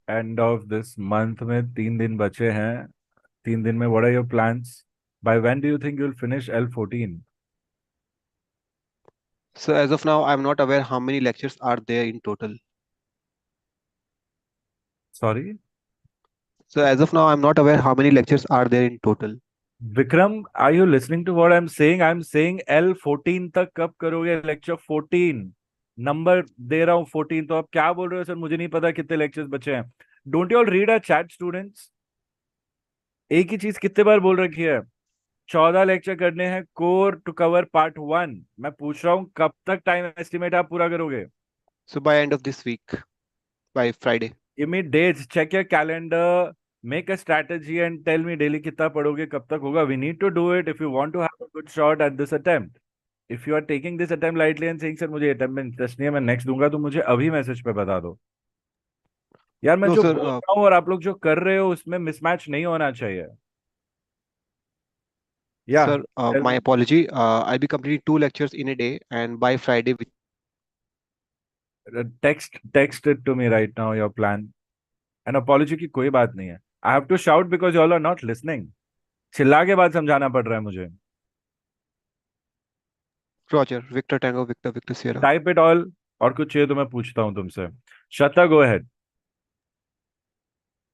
End of this month में 3 दिन बचे हैं। 3 दिन में what are your plans? By when do you think you'll finish L14? So as of now, I'm not aware how many lectures are there in total. Sorry? So as of now, I'm not aware how many lectures are there in total. Vikram, are you listening to what I'm saying? I'm saying L14 तक कब करोगे lecture 14? Number दे रहा हूँ 14, तो आप क्या बोल रहे हो सर, मुझे नहीं पता कितने लेक्चर्स बचे हैं। Don't you all read a chat students? एक ही चीज कितने बार बोल रखी है? 14 लेक्चर करने हैं, कोर टू कवर पार्ट 1। मैं पूछ रहा हूँ कब तक टाइम एस्टिमेट आप पूरा करोगे? So by end of this week, by Friday. Give me dates, check your calendar, make a strategy and tell me daily कितना पढ़ोगे, कब तक होगा. We need to do it if you want to have a good shot at this attempt. If you are taking this attempt lightly and saying sir मुझे attempt में interest नहीं है, मैं नेक्स्ट दूंगा, तो मुझे अभी मैसेज पे बता दो यार। मैं No, जो sir. बोल रहा हूँ और आप लोग जो कर रहे हो उसमें मिसमैच नहीं होना चाहिए। या Sir, my apology. I'll be completing 2 lectures in a day, and by Friday, text it to me right now your plan. An apology की कोई बात नहीं है। I have to shout because you all are not listening. चिल्ला के बाद समझाना पड़ रहा है मुझे। Roger, Victor Tango, Victor, Victor Sierra. Type it all. और कुछ चाहिए तो मैं पूछता हूँ तुमसे। Shraddha, go ahead.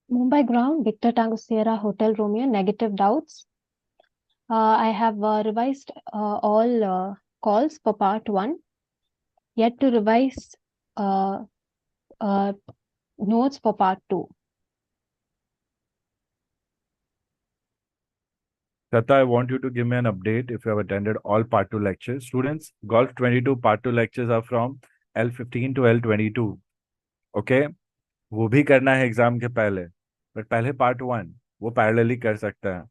Mumbai ground, Victor Tango Sierra Hotel Romeo, negative doubts. I have revised all calls for part 1. Yet to revise notes for part 2. Shraddha, I want you to give me an update if you have attended all part 2 lectures. Students, Golf 22 part 2 lectures are from L15 to L22. Okay? वो भी करना है exam के पहले, but पहले part 1 वो parallelly कर सकता है।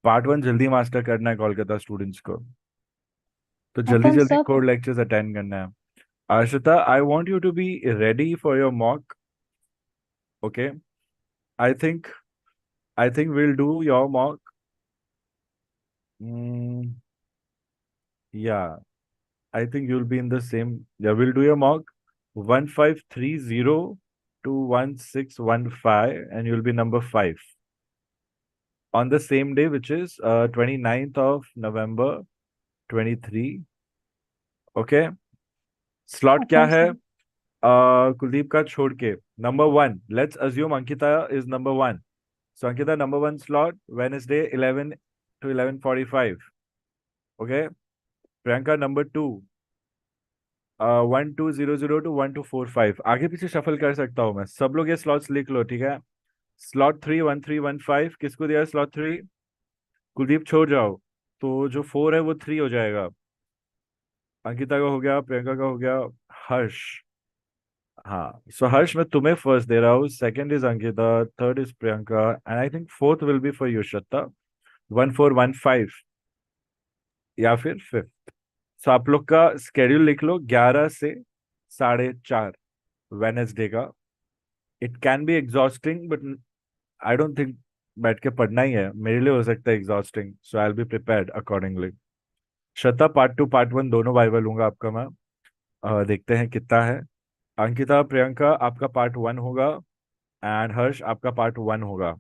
पार्ट 1 जल्दी मास्टर करना है कोलकाता स्टूडेंट्स को, तो जल्दी Affirm, जल्दी sir. कोर लेक्चर्स अटेंड करना है। Ashrita, I want you to be ready for your mock. Okay, I think we'll do your mock. Yeah, I think you'll be in the same. Yeah, we'll do your mock 1530 to 1615, and you'll be number 5 on the same day, which is 29th of November 23. Okay, slot क्या है? कुलदीप का छोड़ के number 1. Let's assume Ankita is number 1. So Ankita, number 1 slot, Wednesday 11 to 11:45. Okay, Priyanka, number 2, 1200 to 1245। आगे पीछे shuffle कर सकता हूँ मैं, सब लोग ये स्लॉट्स लिख लो, ठीक है? स्लॉट 3 1315 किसको दिया? स्लॉट 3 कुलदीप, छोड़ जाओ, तो जो 4 है वो 3 हो जाएगा। अंकिता का हो गया, प्रियंका का हो गया, हर्ष। हाँ, सो हर्ष मैं तुम्हें फर्स्ट दे रहा हूँ, second is Ankita, third is Priyanka, and I think fourth will be for you Shraddha, 1415 या फिर फिफ्थ। सो आप लोग का स्केड्यूल लिख लो, 11 से 4:30 वेनेसडे का। It can be exhausting, but I don't think बैठ के पढ़ना ही है, मेरे लिए हो सकता है exhausting, so I will be prepared accordingly. Shraddha, part 2 part 1 दोनों बाइबल लूंगा आपका मैं। देखते हैं कितना है। अंकिता, प्रियंका आपका पार्ट 1 होगा, एंड हर्ष आपका पार्ट 1 होगा।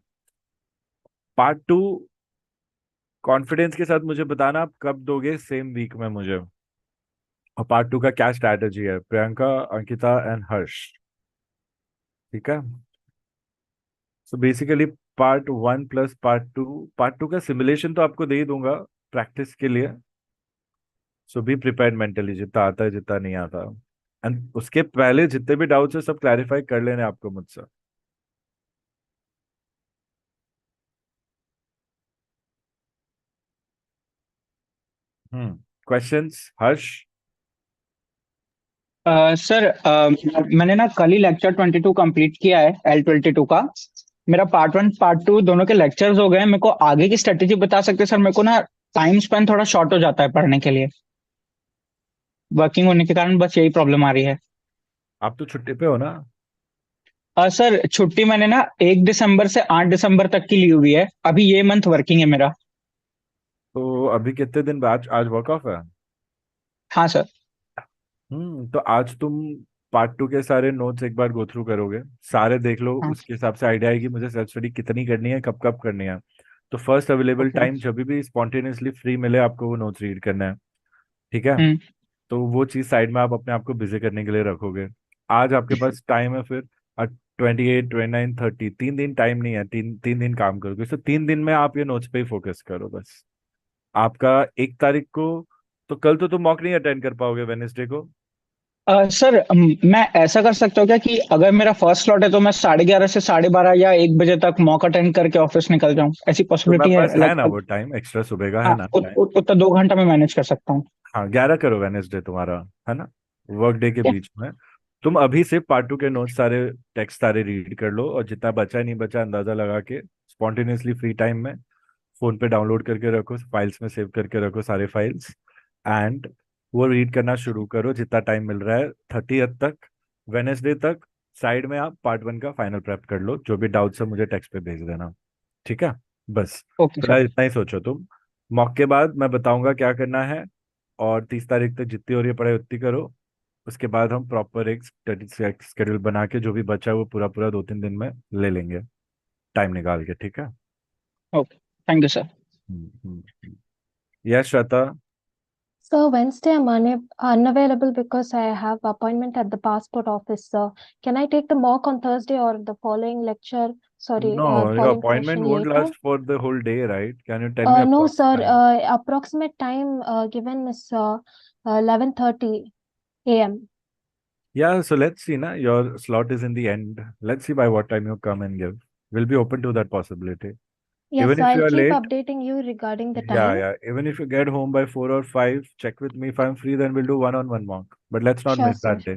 पार्ट 2 कॉन्फिडेंस के साथ मुझे बताना आप कब दोगे, सेम वीक में मुझे। और पार्ट 2 का क्या स्ट्रैटेजी है, प्रियंका, अंकिता एंड हर्ष, ठीक है? So basically part 1 plus part 2 का सिमुलेशन तो आपको दे ही दूंगा प्रैक्टिस के लिए। सो बी प्रिपेयर्ड मेंटली, जितना आता है जितना नहीं आता, एंड उसके पहले जितने भी डाउट्स है सब क्लैरिफाई कर लेने आपको मुझसे। क्वेश्चंस हर्ष? सर मैंने ना कल ही लेक्चर 22 कंप्लीट किया है, L22 का। मेरा पार्ट 1 पार्ट 2 दोनों के लेक्चर्स हो गए। मेरे को आगे की स्ट्रेटेजी बता सकते हैं सर? मेरे को ना टाइम स्पेन थोड़ा शॉर्ट हो जाता है पढ़ने के लिए, वर्किंग होने के कारण बस यही प्रॉब्लम आ रही है। आप तो छुट्टी पे हो ना? सर छुट्टी मैंने ना 1 दिसंबर से 8 दिसंबर तक की ली हुई है, अभी ये मंथ वर्किंग है मेरा। तो अभी कितने दिन बाद? आज वर्क ऑफ है? हाँ सर। तो आज तुम पार्ट 2 के सारे नोट्स एक बार गो थ्रू करोगे, सारे देख लो, हाँ। उसके हिसाब से आइडिया आएगी मुझे सेल्फ स्टडी कितनी करनी है, कब कब करनी है। तो फर्स्ट अवेलेबल ओके। टाइम जब भी स्पॉन्टेनियसली फ्री मिले आपको वो नोट्स रीड करना है, ठीक है? हम्म। तो वो चीज साइड में आप अपने आप को बिजी करने के लिए रखोगे। आज आपके पास टाइम है फिर 28 29 30, 3 दिन टाइम नहीं है, तीन तीन दिन काम करोगे, तो 3 दिन में आप ये नोट्स पे ही फोकस करो बस। आपका 1 तारीख को, तो कल तो तुम मॉक नहीं अटेंड कर पाओगे वेनेसडे को? सर मैं ऐसा कर सकता हूँ क्या कि अगर मेरा फर्स्ट स्लॉट है तो मैं 11:30 से 12:30 या 1 बजे तक मॉक अटेंड करके ऑफिस निकल जाऊँ, ऐसी पॉसिबिलिटी तुम्हारे है? पास है लाइक ना वो टाइम, एक्स्ट्रा सुबह का है हाँ, ना टाइम? उतना 2 घंटा मैं मैनेज कर सकता हूँ। हाँ, 11 करो वेनेसडे तुम्हारा, है ना, वर्क डे के ठीक बीच में। तुम अभी से पार्ट 2 के नोट्स सारे, टेक्स्ट सारे रीड कर लो, और जितना बचा नहीं बचा अंदाजा लगा के स्पॉन्टेनियसली फ्री टाइम में फोन पे डाउनलोड करके रखो, फाइल्स में सेव करके रखो सारे फाइल्स, एंड वो रीड करना शुरू करो जितना टाइम मिल रहा है 30th तक, वेनेसडे तक। साइड में आप पार्ट 1 का फाइनल प्रेप कर लो, जो भी डाउट्स है मुझे टेक्स्ट पे भेज देना, ठीक है? बस ओके सर। फिलहाल इतना ही सोचो तुम। मॉक के बाद मैं बताऊंगा क्या करना है, और 30 तारीख तक जितनी हो रही है पढ़ाई उतनी करो। उसके बाद हम प्रॉपर एक स्टडी शेड्यूल बना के जो भी बचा है वो पूरा पूरा 2-3 दिन में ले लेंगे, टाइम निकाल के, ठीक है? Okay, thank you sir. Yes Shweta. So Wednesday I'm unavailable because I have appointment at the passport office. So can I take the mock on Thursday or the following lecture? Sorry, No, your following appointment session won't later. last for the whole day, right? Can you tell me No, approx sir. time? Approximate time given is 11:30 a.m. Yeah, so let's see, na. Your slot is in the end. Let's see by what time you come and give. We'll be open to that possibility. Yes, Even if I'll you are keep late, updating you regarding the yeah, time. yeah. Even if you get home by 4 or 5, check with me. If I'm free, then we'll do one-on-one mock. But let's not Sure, miss sir. that day.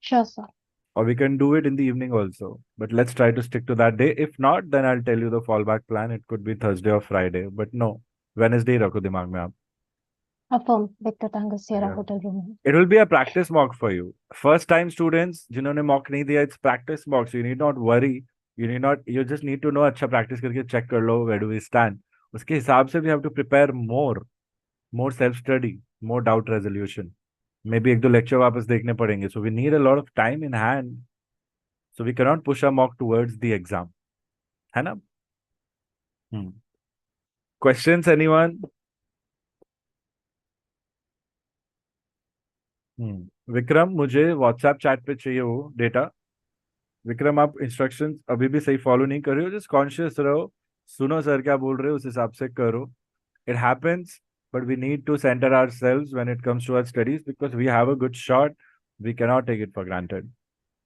Sure, sir. Or we can do it in the evening also. But let's try to stick to that day. If not, then I'll tell you the fallback plan. It could be Thursday or Friday. But no, Wednesday रखो दिमाग में आप. Affirm, Victor Tango Sierra Yeah. Hotel Room. It will be a practice mock for you. First time students जिन्होंने mock नहीं दिया, it's practice mock. So you need not worry. You need not. You just need to know अच्छा practice करके check कर लो where do we stand. उसके हिसाब से we have to prepare more self study, more doubt resolution. Maybe एक दो lecture वापस देखने पड़ेंगे. So we need a lot of time in hand. So we cannot push our mock towards the exam. है ना? Questions anyone? विक्रम, मुझे WhatsApp chat पे चाहिए वो डेटा। विक्रम, आप इंस्ट्रक्शंस अभी भी सही फॉलो नहीं कर रहे हो, जस्ट कॉन्शियस रहो, सुनो सर क्या बोल रहे हो, उस हिसाब से करो। It happens, but we need to centre ourselves when it comes to our studies because we have a good shot, we can not take it for granted.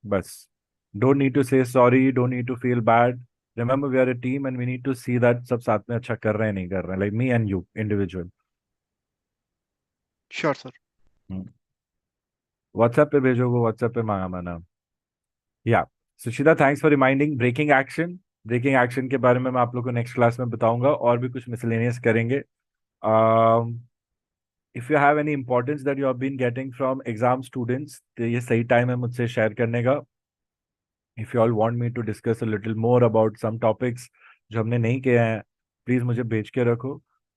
बस, don't need to say sorry, don't need to feel bad. Remember we are a team and we need to see that सब साथ में अच्छा कर रहे हैं नहीं कर रहे हैं, like me and you individual. Sure sir. WhatsApp पे भेजो, वो व्हाट्सएप पे मांगा मैंने। या Sushita, thanks for reminding breaking action. Breaking action के बारे में मैं आप लोग को नेक्स्ट क्लास में बताऊंगा, और भी कुछ मिसलेनियस करेंगे। If you have any importance that you have been getting from exam students, तो ये सही टाइम है मुझसे शेयर करने का। If you all want me to discuss a little more about some topics जो हमने नहीं किए हैं, प्लीज मुझे भेज के रखो।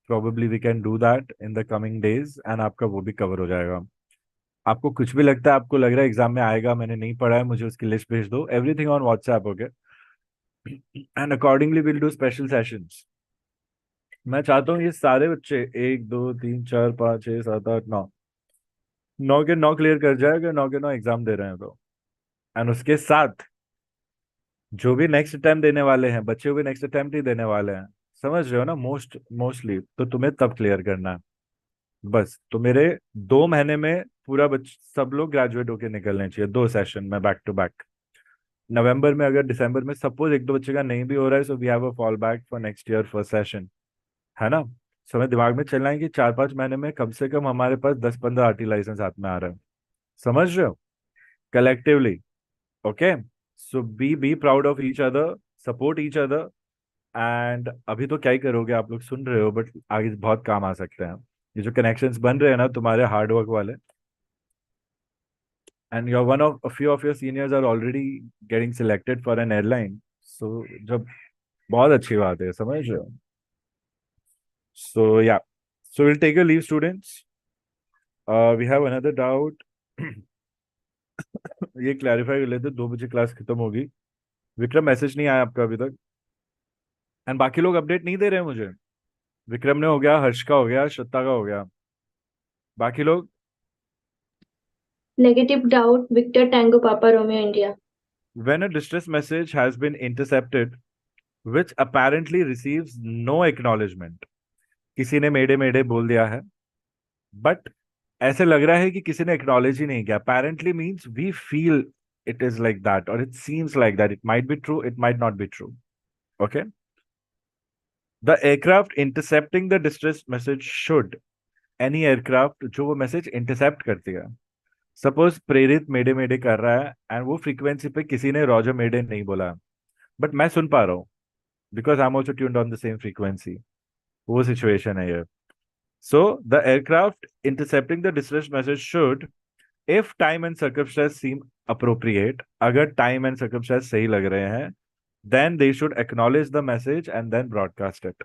Probably we can do that in the coming days, and आपका वो भी कवर हो जाएगा। आपको कुछ भी लगता है, आपको लग रहा है एग्जाम में आएगा, मैंने नहीं पढ़ा है, मुझे उसकी लिस्ट भेज दो, everything on WhatsApp, okay? And accordingly will do special sessions. मैं चाहता हूँ ये सारे बच्चे 1 2 3 4 5 6 7 8 9 9 के 9 क्लियर कर जाए, अगर 9 के 9 एग्जाम दे रहे हैं तो। एंड उसके साथ जो भी नेक्स्ट अटेम्प्ट देने वाले हैं, बच्चे भी नेक्स्ट अटेम्प्ट ही देने वाले हैं, समझ रहे हो ना? मोस्टली तो तुम्हें तब क्लियर करना है। बस तो मेरे 2 महीने में पूरा सब लोग ग्रेजुएट होके निकलने चाहिए, 2 सेशन में बैक टू बैक। नवंबर में, अगर दिसंबर में सपोज एक दो बच्चे का नहीं भी हो रहा है, so we have a fall back for next year first session, है ना? सो हमें दिमाग में चलना है कि 4-5 महीने में कम से कम हमारे पास 10-15 आरटी लाइसेंस हाथ में आ रहा है, समझ रहे हो? Collectively, okay? So be proud of each other, support each other. And अभी तो क्या ही करोगे, आप लोग सुन रहे हो, बट आगे बहुत काम आ सकते हैं। ये जो कनेक्शंस बन रहे हैं ना तुम्हारे हार्डवर्क वाले, and you're one of a few of your seniors are already getting selected for an airline, so जब बहुत अच्छी बात है, समझ रहे हो? So yeah, so we'll take a leave, students. We have another doubt. ये क्लैरिफाई कर लेते, 2 बजे क्लास खत्म होगी। विक्रम, मैसेज नहीं आया आपका अभी तक, एंड बाकी लोग अपडेट नहीं दे रहे हैं मुझे। विक्रम ने हो गया, हर्ष का हो गया, श्रद्धा का हो गया, बाकी लोग? Negative doubt, Victor Tango Papa Romeo India. When a distress message has been intercepted which apparently receives no acknowledgement, किसी ने मेडे मेडे बोल दिया है, बट ऐसे लग रहा है कि किसी ने एक्नॉलेज ही नहीं किया. Apparently means we feel it is like that or it seems like that. It might be true, it might not be true. Okay. The aircraft intercepting the distress message should, any aircraft जो वो message intercept करती है. Suppose प्रेरित मेडे मेडे कर रहा है and वो frequency पे किसी ने रॉजर मेडे नहीं बोला, बट मैं सुन पा रहा हूँ because I am also tuned on the same frequency. वो सिचुएशन है ये. So the aircraft intercepting the distress message should, if time and circumstance seem appropriate, अगर टाइम एंड सर्कमस्टेंस सही लग रहे हैं, then they should acknowledge the message and then broadcast it.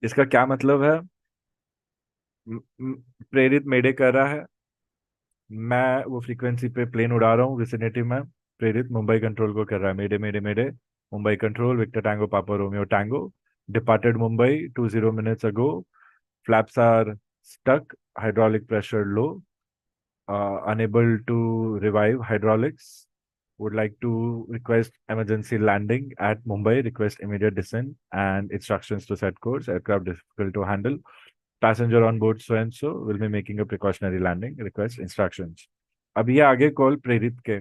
इसका क्या मतलब है? प्रेरित मेडे कर रहा है, मैं वो फ्रीक्वेंसी पे प्लेन उड़ा रहा हूँ विसिनिटी में. प्रेरित मुंबई कंट्रोल को कर रहा है मेडे mayday mayday, Mumbai control victor tango पापा Romeo tango, departed Mumbai 20 minutes ago, flaps are stuck, hydraulic pressure low, unable to revive hydraulics, would like to request emergency landing at Mumbai, request immediate descent and instructions to set course, aircraft difficult to handle, passenger on board so and so will be making a precautionary landing, request instructions. अब ये आगे call प्रेरित के,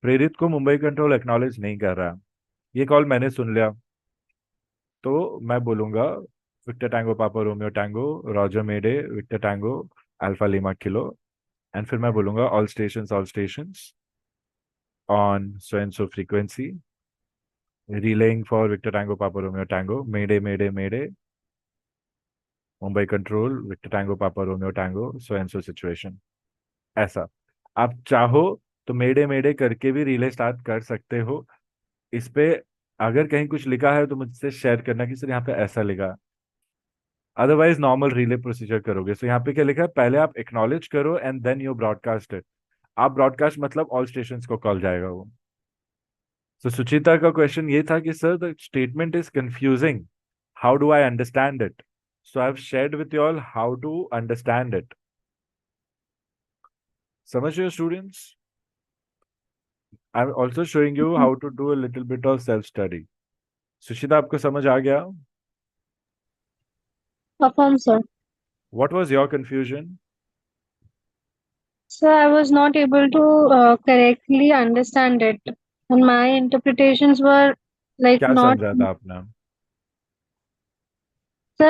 प्रेरित को Mumbai control acknowledge नहीं कर रहा. ये कॉल मैंने सुन लिया तो मैं बोलूंगा विक्टर टैंगो पापा Romeo tango roger mayday Victor tango alpha lima Kilo, and फिर मैं बोलूंगा all stations on so and so frequency relaying for Victor Tango Papa Romeo Tango, Mayday, Mayday, Mayday, Mumbai control victor tango पापा Romeo tango so and so situation. ऐसा आप चाहो तो मेडे मेडे करके भी रिले स्टार्ट कर सकते हो. इस पे अगर कहीं कुछ लिखा है तो मुझसे शेयर करना कि सर यहाँ पे ऐसा लिखा. अदरवाइज नॉर्मल रिले प्रोसीजर करोगे. सो यहाँ पे क्या लिखा है, पहले आप एक्नॉलेज करो and then you broadcast it. आप ब्रॉडकास्ट मतलब ऑल स्टेशंस को कॉल जाएगा वो. सो सुचिता का क्वेश्चन ये था कि sir the statement is confusing, how do I understand it. So I have shared with you all how to understand it. समझ रहे हो students? I am also showing you how to do a little bit of self study. Suchita आपको समझ आ गया? Affirm, sir. What was your confusion? So I was not able to correctly understand it, and my interpretations were like क्या not. समझा था आपने? Sir,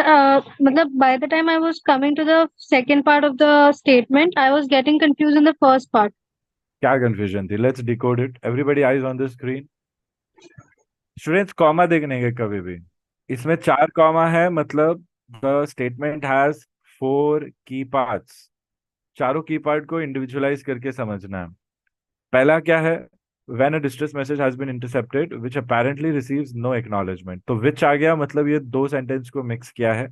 matlab, by the time I was coming to the second part of the statement, I was getting confused in the first part. क्या confusion थी? Let's decode it. Everybody eyes on the screen. Students, comma देखने के कभी भी. इसमें 4 comma है, मतलब the statement has 4 key parts. चारों की पार्ट को इंडिविजुअलाइज करके समझना है. पहला क्या है? When a distress message has been intercepted, which apparently receives no acknowledgement. तो which आ गया, मतलब ये 2 सेंटेंस को मिक्स किया है.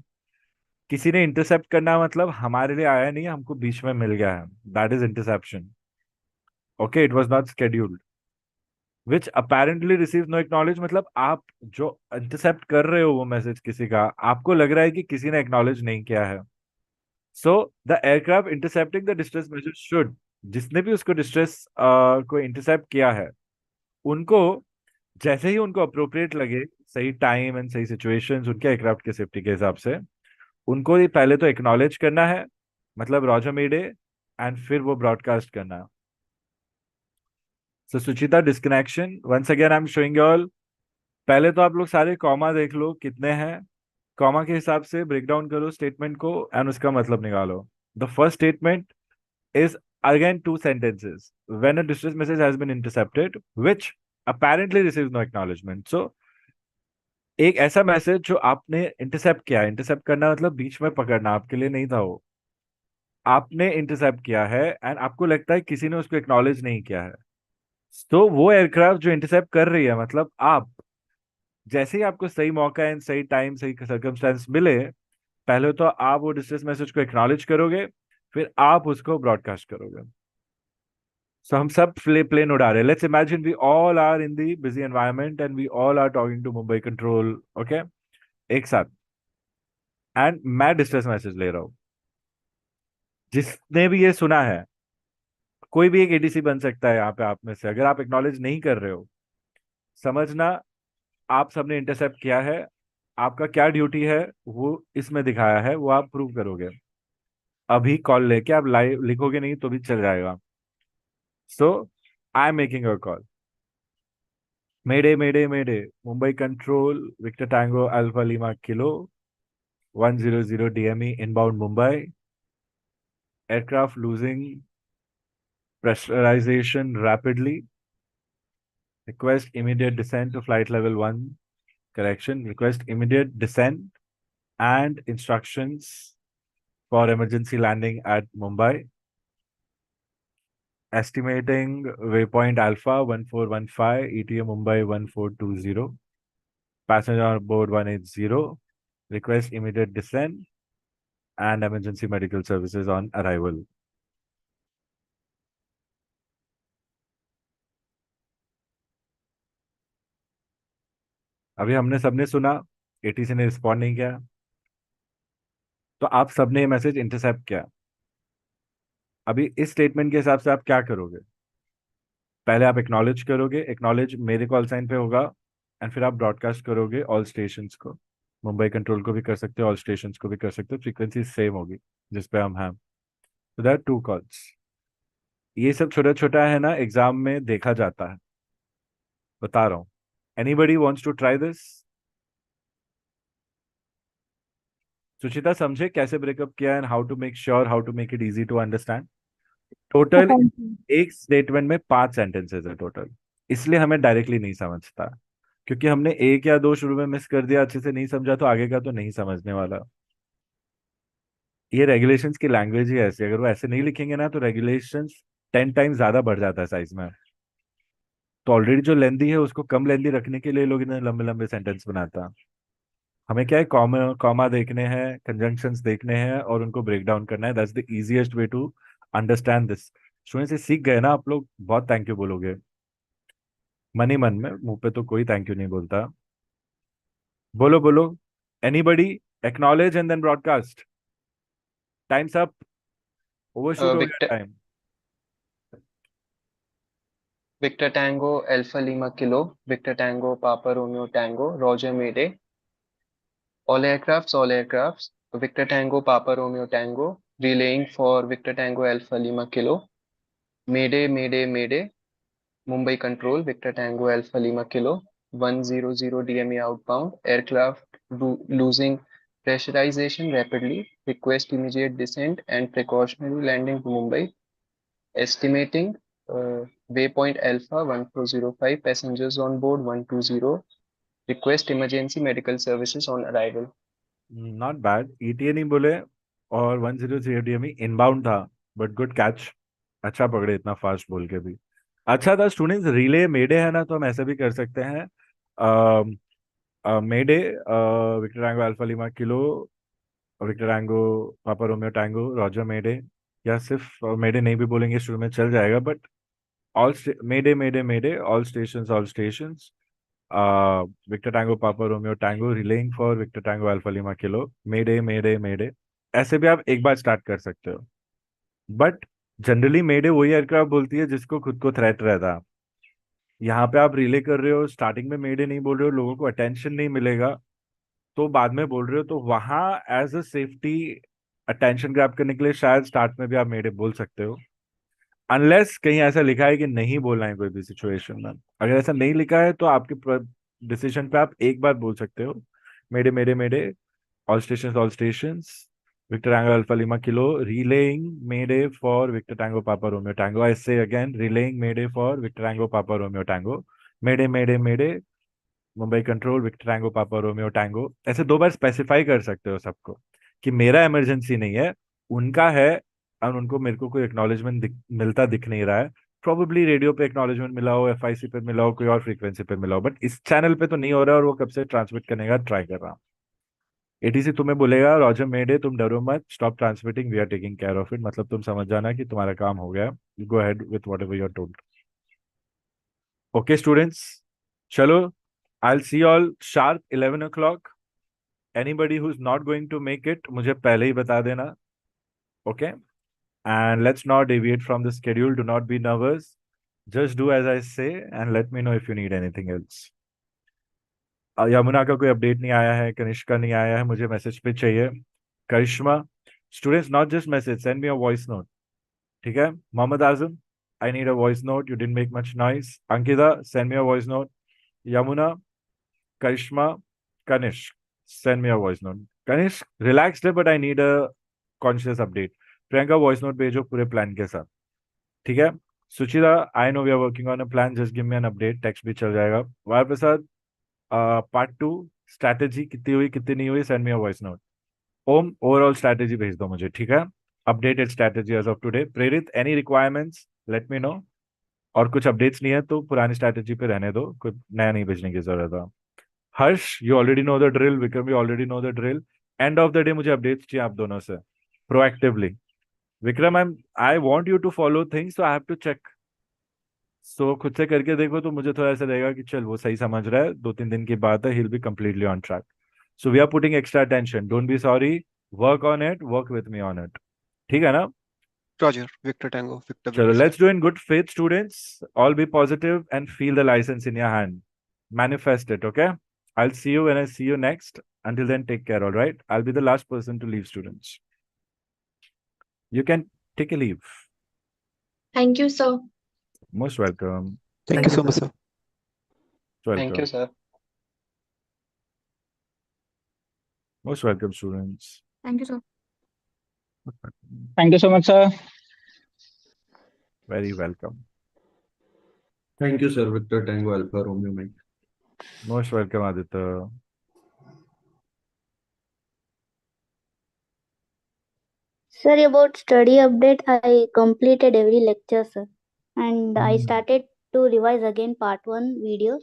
किसी ने इंटरसेप्ट करना मतलब हमारे लिए आया नहीं, हमको बीच में मिल गया है. That is interception. Okay, it was not scheduled. Which apparently receive no acknowledge मतलब आप जो इंटरसेप्ट कर रहे हो वो मैसेज किसी का, आपको लग रहा है कि किसी ने एक्नॉलेज नहीं किया है. सो the aircraft intercepting the distress message should, जिसने भी उसको डिस्ट्रेस को इंटरसेप्ट किया है उनको जैसे ही उनको अप्रोप्रिएट लगे, सही टाइम एंड सही सिचुएशंस उनके एयरक्राफ्ट के सेफ्टी के हिसाब से, उनको ये पहले तो एक्नॉलेज करना है, मतलब रॉजर मेडे, एंड फिर वो ब्रॉडकास्ट करना है. So Suchita, disconnection once again I am showing you all. पहले तो आप लोग सारे कॉमा देख लो कितने हैं, कॉमा के हिसाब से ब्रेक डाउन करो स्टेटमेंट को एंड उसका मतलब निकालो. The first statement is again 2 sentences. When a distress message has been intercepted, which apparently receives no acknowledgement. So, एक ऐसा मैसेज जो आपने इंटरसेप्ट किया. इंटरसेप्ट करना मतलब बीच में पकड़ना, आपके लिए नहीं था वो. आपने इंटरसेप्ट किया है एंड आपको लगता है किसी ने उसको एक्नॉलेज नहीं किया है. तो वो एयरक्राफ्ट जो इंटरसेप्ट कर रही है, मतलब आप, जैसे ही आपको सही मौका एंड सही टाइम सही सर्कमस्टेंस मिले, पहले तो आप वो डिस्ट्रेस मैसेज को एक्नॉलेज करोगे, फिर आप उसको ब्रॉडकास्ट करोगे. सो हम सब प्लेन उड़ा रहे हैं. Let's imagine we all are in the busy environment and we all are talking to Mumbai control, okay, एक साथ. एंड मैं डिस्ट्रेस मैसेज ले रहा हूं. जिसने भी ये सुना है, कोई भी एक एडीसी बन सकता है यहाँ पे आप में से. अगर आप एक्नॉलेज नहीं कर रहे हो, समझना आप सबने इंटरसेप्ट किया है. आपका क्या ड्यूटी है वो इसमें दिखाया है, वो आप प्रूव करोगे. अभी कॉल लेके आप लाइव लिखोगे नहीं तो भी चल जाएगा. So I am making a call. Mayday mayday mayday, Mumbai control, victor tango alpha lima kilo 100 DME inbound Mumbai. Aircraft losing pressurization rapidly. Request immediate descent to flight level 1. Correction. Request immediate descent and instructions for emergency landing at Mumbai. Estimating waypoint Alpha 1415, ETA Mumbai 1420. Passenger on board 180. Request immediate descent and emergency medical services on arrival. अभी हमने सबने सुना, ATC ने respond नहीं किया, तो आप सबने ये मैसेज इंटरसेप्ट किया. अभी इस स्टेटमेंट के हिसाब से आप क्या करोगे? पहले आप एक्नॉलेज करोगे, एक्नॉलेज मेरे कॉल साइन पे होगा, एंड फिर आप ब्रॉडकास्ट करोगे ऑल स्टेशंस को. मुंबई कंट्रोल को भी कर सकते हो, ऑल स्टेशंस को भी कर सकते हो, फ्रीक्वेंसी सेम होगी जिस पे हम हैं. तो दैट 2 कॉल्स. ये सब छोटा छोटा है ना, एग्जाम में देखा जाता है, बता रहा हूँ. Anybody wants to try this? Suchita, समझे कैसे ब्रेकअप किया and how to make sure, how to make it easy to understand. Total एक स्टेटमेंट में 5 सेंटेंसेस है टोटल, इसलिए हमें डायरेक्टली नहीं समझता, क्योंकि हमने एक या दो शुरू में मिस कर दिया, अच्छे से नहीं समझा, तो आगे का तो नहीं समझने वाला. ये रेगुलेशंस की लैंग्वेज ही ऐसी, अगर वो ऐसे नहीं लिखेंगे ना तो रेगुलेशंस 10 टाइम्स ज्यादा बढ़ जाता है साइज में. तो ऑलरेडी जो लेंदी है उसको कम लेंदी रखने के लिए लोग इतने लंबे लंबे सेंटेंस बनाता. हमें क्या है, कॉमा कॉमा देखने हैं, कंजंक्शंस देखने हैं और उनको ब्रेक डाउन करना है. That's the easiest way to understand this. Student से सीख गए ना आप लोग, बहुत थैंक यू बोलोगे मन ही मन में, मुंह पे तो कोई थैंक यू नहीं बोलता. बोलो बोलो. Anybody? Acknowledge and then broadcast. Time's up. Overshoot हो गया Victor time. Victor Tango Alpha Lima Kilo, Victor Tango Papa Romeo Tango, Roger Mayday. All aircrafts, Victor Tango Papa Romeo Tango, relaying for Victor Tango Alpha Lima Kilo. Mayday, Mayday, Mayday. Mumbai Control, Victor Tango Alpha Lima Kilo, 100 DME outbound. Aircraft losing pressurization rapidly. Request immediate descent and precautionary landing to Mumbai. Estimating waypoint Alpha 1405. Passengers on board 120. Request emergency medical services on arrival. Not bad. ETA नहीं बोले और 100 DME inbound था, but good catch. अच्छा पकड़े इतना fast बोल के भी. अच्छा था स्टूडेंट्स. रिले मेडे है ना, तो हम ऐसे भी कर सकते हैं. Mayday Victor tango alpha lima kilo, victor tango पापा रोमियो टैंगो रॉजर मेडे. या सिर्फ मेडे नहीं भी बोलेंगे शुरू में चल जाएगा, but all mayday mayday mayday, all stations all stations. Victor tango पापा Romeo tango relaying for victor tango alpha lima kilo, mayday mayday mayday. ऐसे भी आप एक बार स्टार्ट कर सकते हो, बट जनरली मेडे वही एयरक्राफ्ट बोलती है जिसको खुद को थ्रेट रहता. यहाँ पे आप रिले कर रहे हो, स्टार्टिंग में मेडे नहीं बोल रहे हो, लोगों को अटेंशन नहीं मिलेगा, तो बाद में बोल रहे हो, तो वहां as a safety attention grab करने के लिए शायद स्टार्ट में भी आप मेडे बोल सकते हो, अनलेस कहीं ऐसा लिखा है कि नहीं बोलना है कोई भी सिचुएशन में. अगर ऐसा नहीं लिखा है तो आपके डिसीजन पे आप एक बार बोल सकते हो mayday mayday mayday, all stations victor tango alpha lima kilo relaying mayday for victor tango पापा Romeo tango. I say again, relaying mayday for victor tango पापा Romeo tango. Mayday mayday mayday, Mumbai control victor tango पापा Romeo tango. ऐसे 2 बार specify कर सकते हो सबको कि मेरा इमरजेंसी नहीं है, उनका है, और उनको मेरे को कोई एक्नॉलेजमेंट मिलता दिख नहीं रहा है. प्रोबेबली रेडियो पे एक्नॉलेजमेंट मिला हो, एफआईसी पे मिला हो, कोई और फ्रीक्वेंसी पे मिला हो, बट इस चैनल पे तो नहीं हो रहा है, और वो कब से ट्रांसमिट करने का ट्राई कर रहा हूँ. एटीसी तुम्हें बोलेगा रॉजर मेडे तुम डरो मत, stop transmitting, we are taking care of it. मतलब तुम समझ जाना कि तुम्हारा काम हो गया. You go ahead with whatever you are told. Okay students, चलो. I see all sharp 11 o'clock. Anybody who is not going to make it, मुझे पहले ही बता देना. Okay, and let's not deviate from the schedule. Do not be nervous. Just do as I say and let me know if you need anything else. Yamuna का कोई update नहीं आया है, कनिष्का नहीं आया है, मुझे मैसेज पे चाहिए. करिश्मा, Students, not just message, send me a voice note. ठीक है? Mohammed Azam, I need a voice note. You didn't make much noise. Ankita, send me a voice note. Yamuna, Karishma, Kanish, send me a voice note. Kanish, relaxed है, but I need a conscious update. Priyanka, voice note भेजो पूरे plan के साथ. ठीक है? Suchita, I know we are working on a plan. Just give me an update. Text भी चल जाएगा. वार प्रसाद, part 2, strategy कितनी हुई कितनी नहीं हुई, send me a voice note. Om, overall strategy भेज दो मुझे, ठीक है? Updated strategy as of today. प्रेरित, any requirements? Let me know. और कुछ अपडेट्स नहीं है तो पुरानी स्ट्रैटेजी पे रहने दो, कुछ नया नहीं भेजने की जरूरत है. Harsh, you already know the drill. Vikram, you already know the drill. End of the day मुझे अपडेट्स चाहिए आप दोनों से proactively. Vikram, I want you to follow things, so I have to check. So खुद से करके देखो तो मुझे थोड़ा ऐसा रहेगा कि चल वो सही समझ रहा है, 2-3 दिन की बात है, he will be completely on track. So we are putting extra attention. Don't be sorry, work on it, work with me on it. ठीक है ना? Roger. Victor Tango, Victor Chalo, Victor. let's do in good faith, students. All be positive and feel the license in your hand. Manifest it, okay? I'll see you when I see you next. Until then, take care, all right? I'll be the last person to leave, students. You can take a leave. Thank you, sir. Most welcome. Thank you so much, sir. Welcome. Thank you, sir. Most welcome, students. Thank you, sir. Thank you so much, sir. Very welcome. Thank you, sir. Victor Tango Alpha Romeo Mike. Most welcome, Aditya. Sir, about study update, I completed every lecture, sir. And I started to revise again part 1 videos.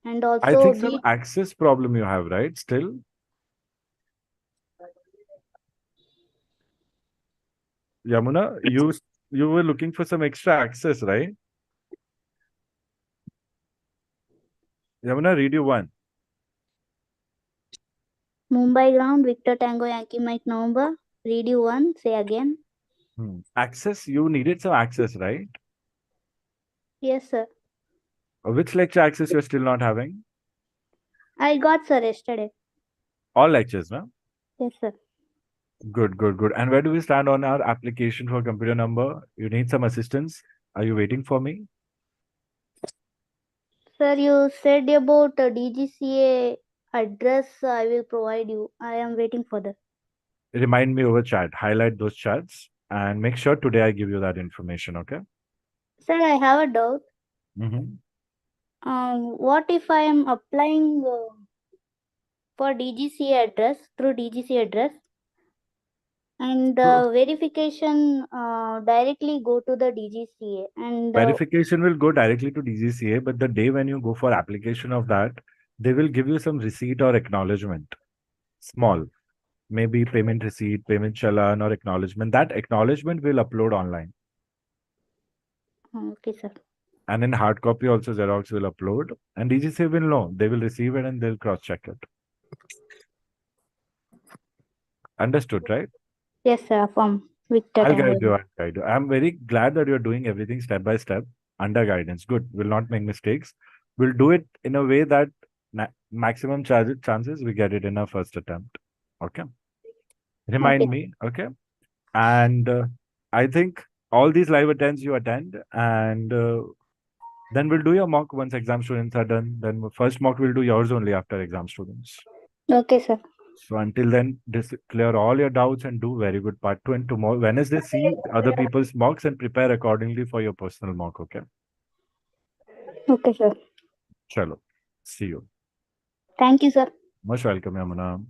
And I also think some access problem you have, right? Still? Yamuna, you were looking for some extra access, right? Yamuna, read you one. Mumbai ground, Victor Tango Yankee Mike November. Read you one, say again. Access, you needed some access, right? Yes, sir. Which lecture access you're still not having? I got, sir, yesterday. All lectures, no? Yes, sir. Good, good, good. And where do we stand on our application for computer number? You need some assistance. Are you waiting for me? Sir, you said about DGCA address I will provide you. I am waiting for that. Remind me over chat. Highlight those chats and make sure today I give you that information, okay? Sir, I have a doubt. Mm-hmm. What if I am applying for DGCA address through DGCA address and verification directly go to the DGCA and Verification will go directly to DGCA, but the day when you go for application of that, they will give you some receipt or acknowledgement. Small. Maybe payment receipt, payment challan or acknowledgement. That acknowledgement will upload online. okay, sir. And in hard copy also Xerox will upload. And DGCA will know. They will receive it and they'll cross-check it. Understood, right? Yes, sir. From Victor I'll Tango. guide you. I'll guide you. I'm very glad that you're doing everything step by step under guidance. Good. We'll not make mistakes. We'll do it in a way that maximum chances we get it in our first attempt. Okay. Remind me. Okay. And I think all these live attends you attend, and then we'll do your mock once exam students are done. Then first mock we'll do yours only after exam students. Okay, sir. So until then, clear all your doubts and do very good part 2. And tomorrow, Wednesday, see other people's mocks and prepare accordingly for your personal mock. Okay. Okay, sir. Chalo. See you. Thank you, sir. Most welcome, Yamuna.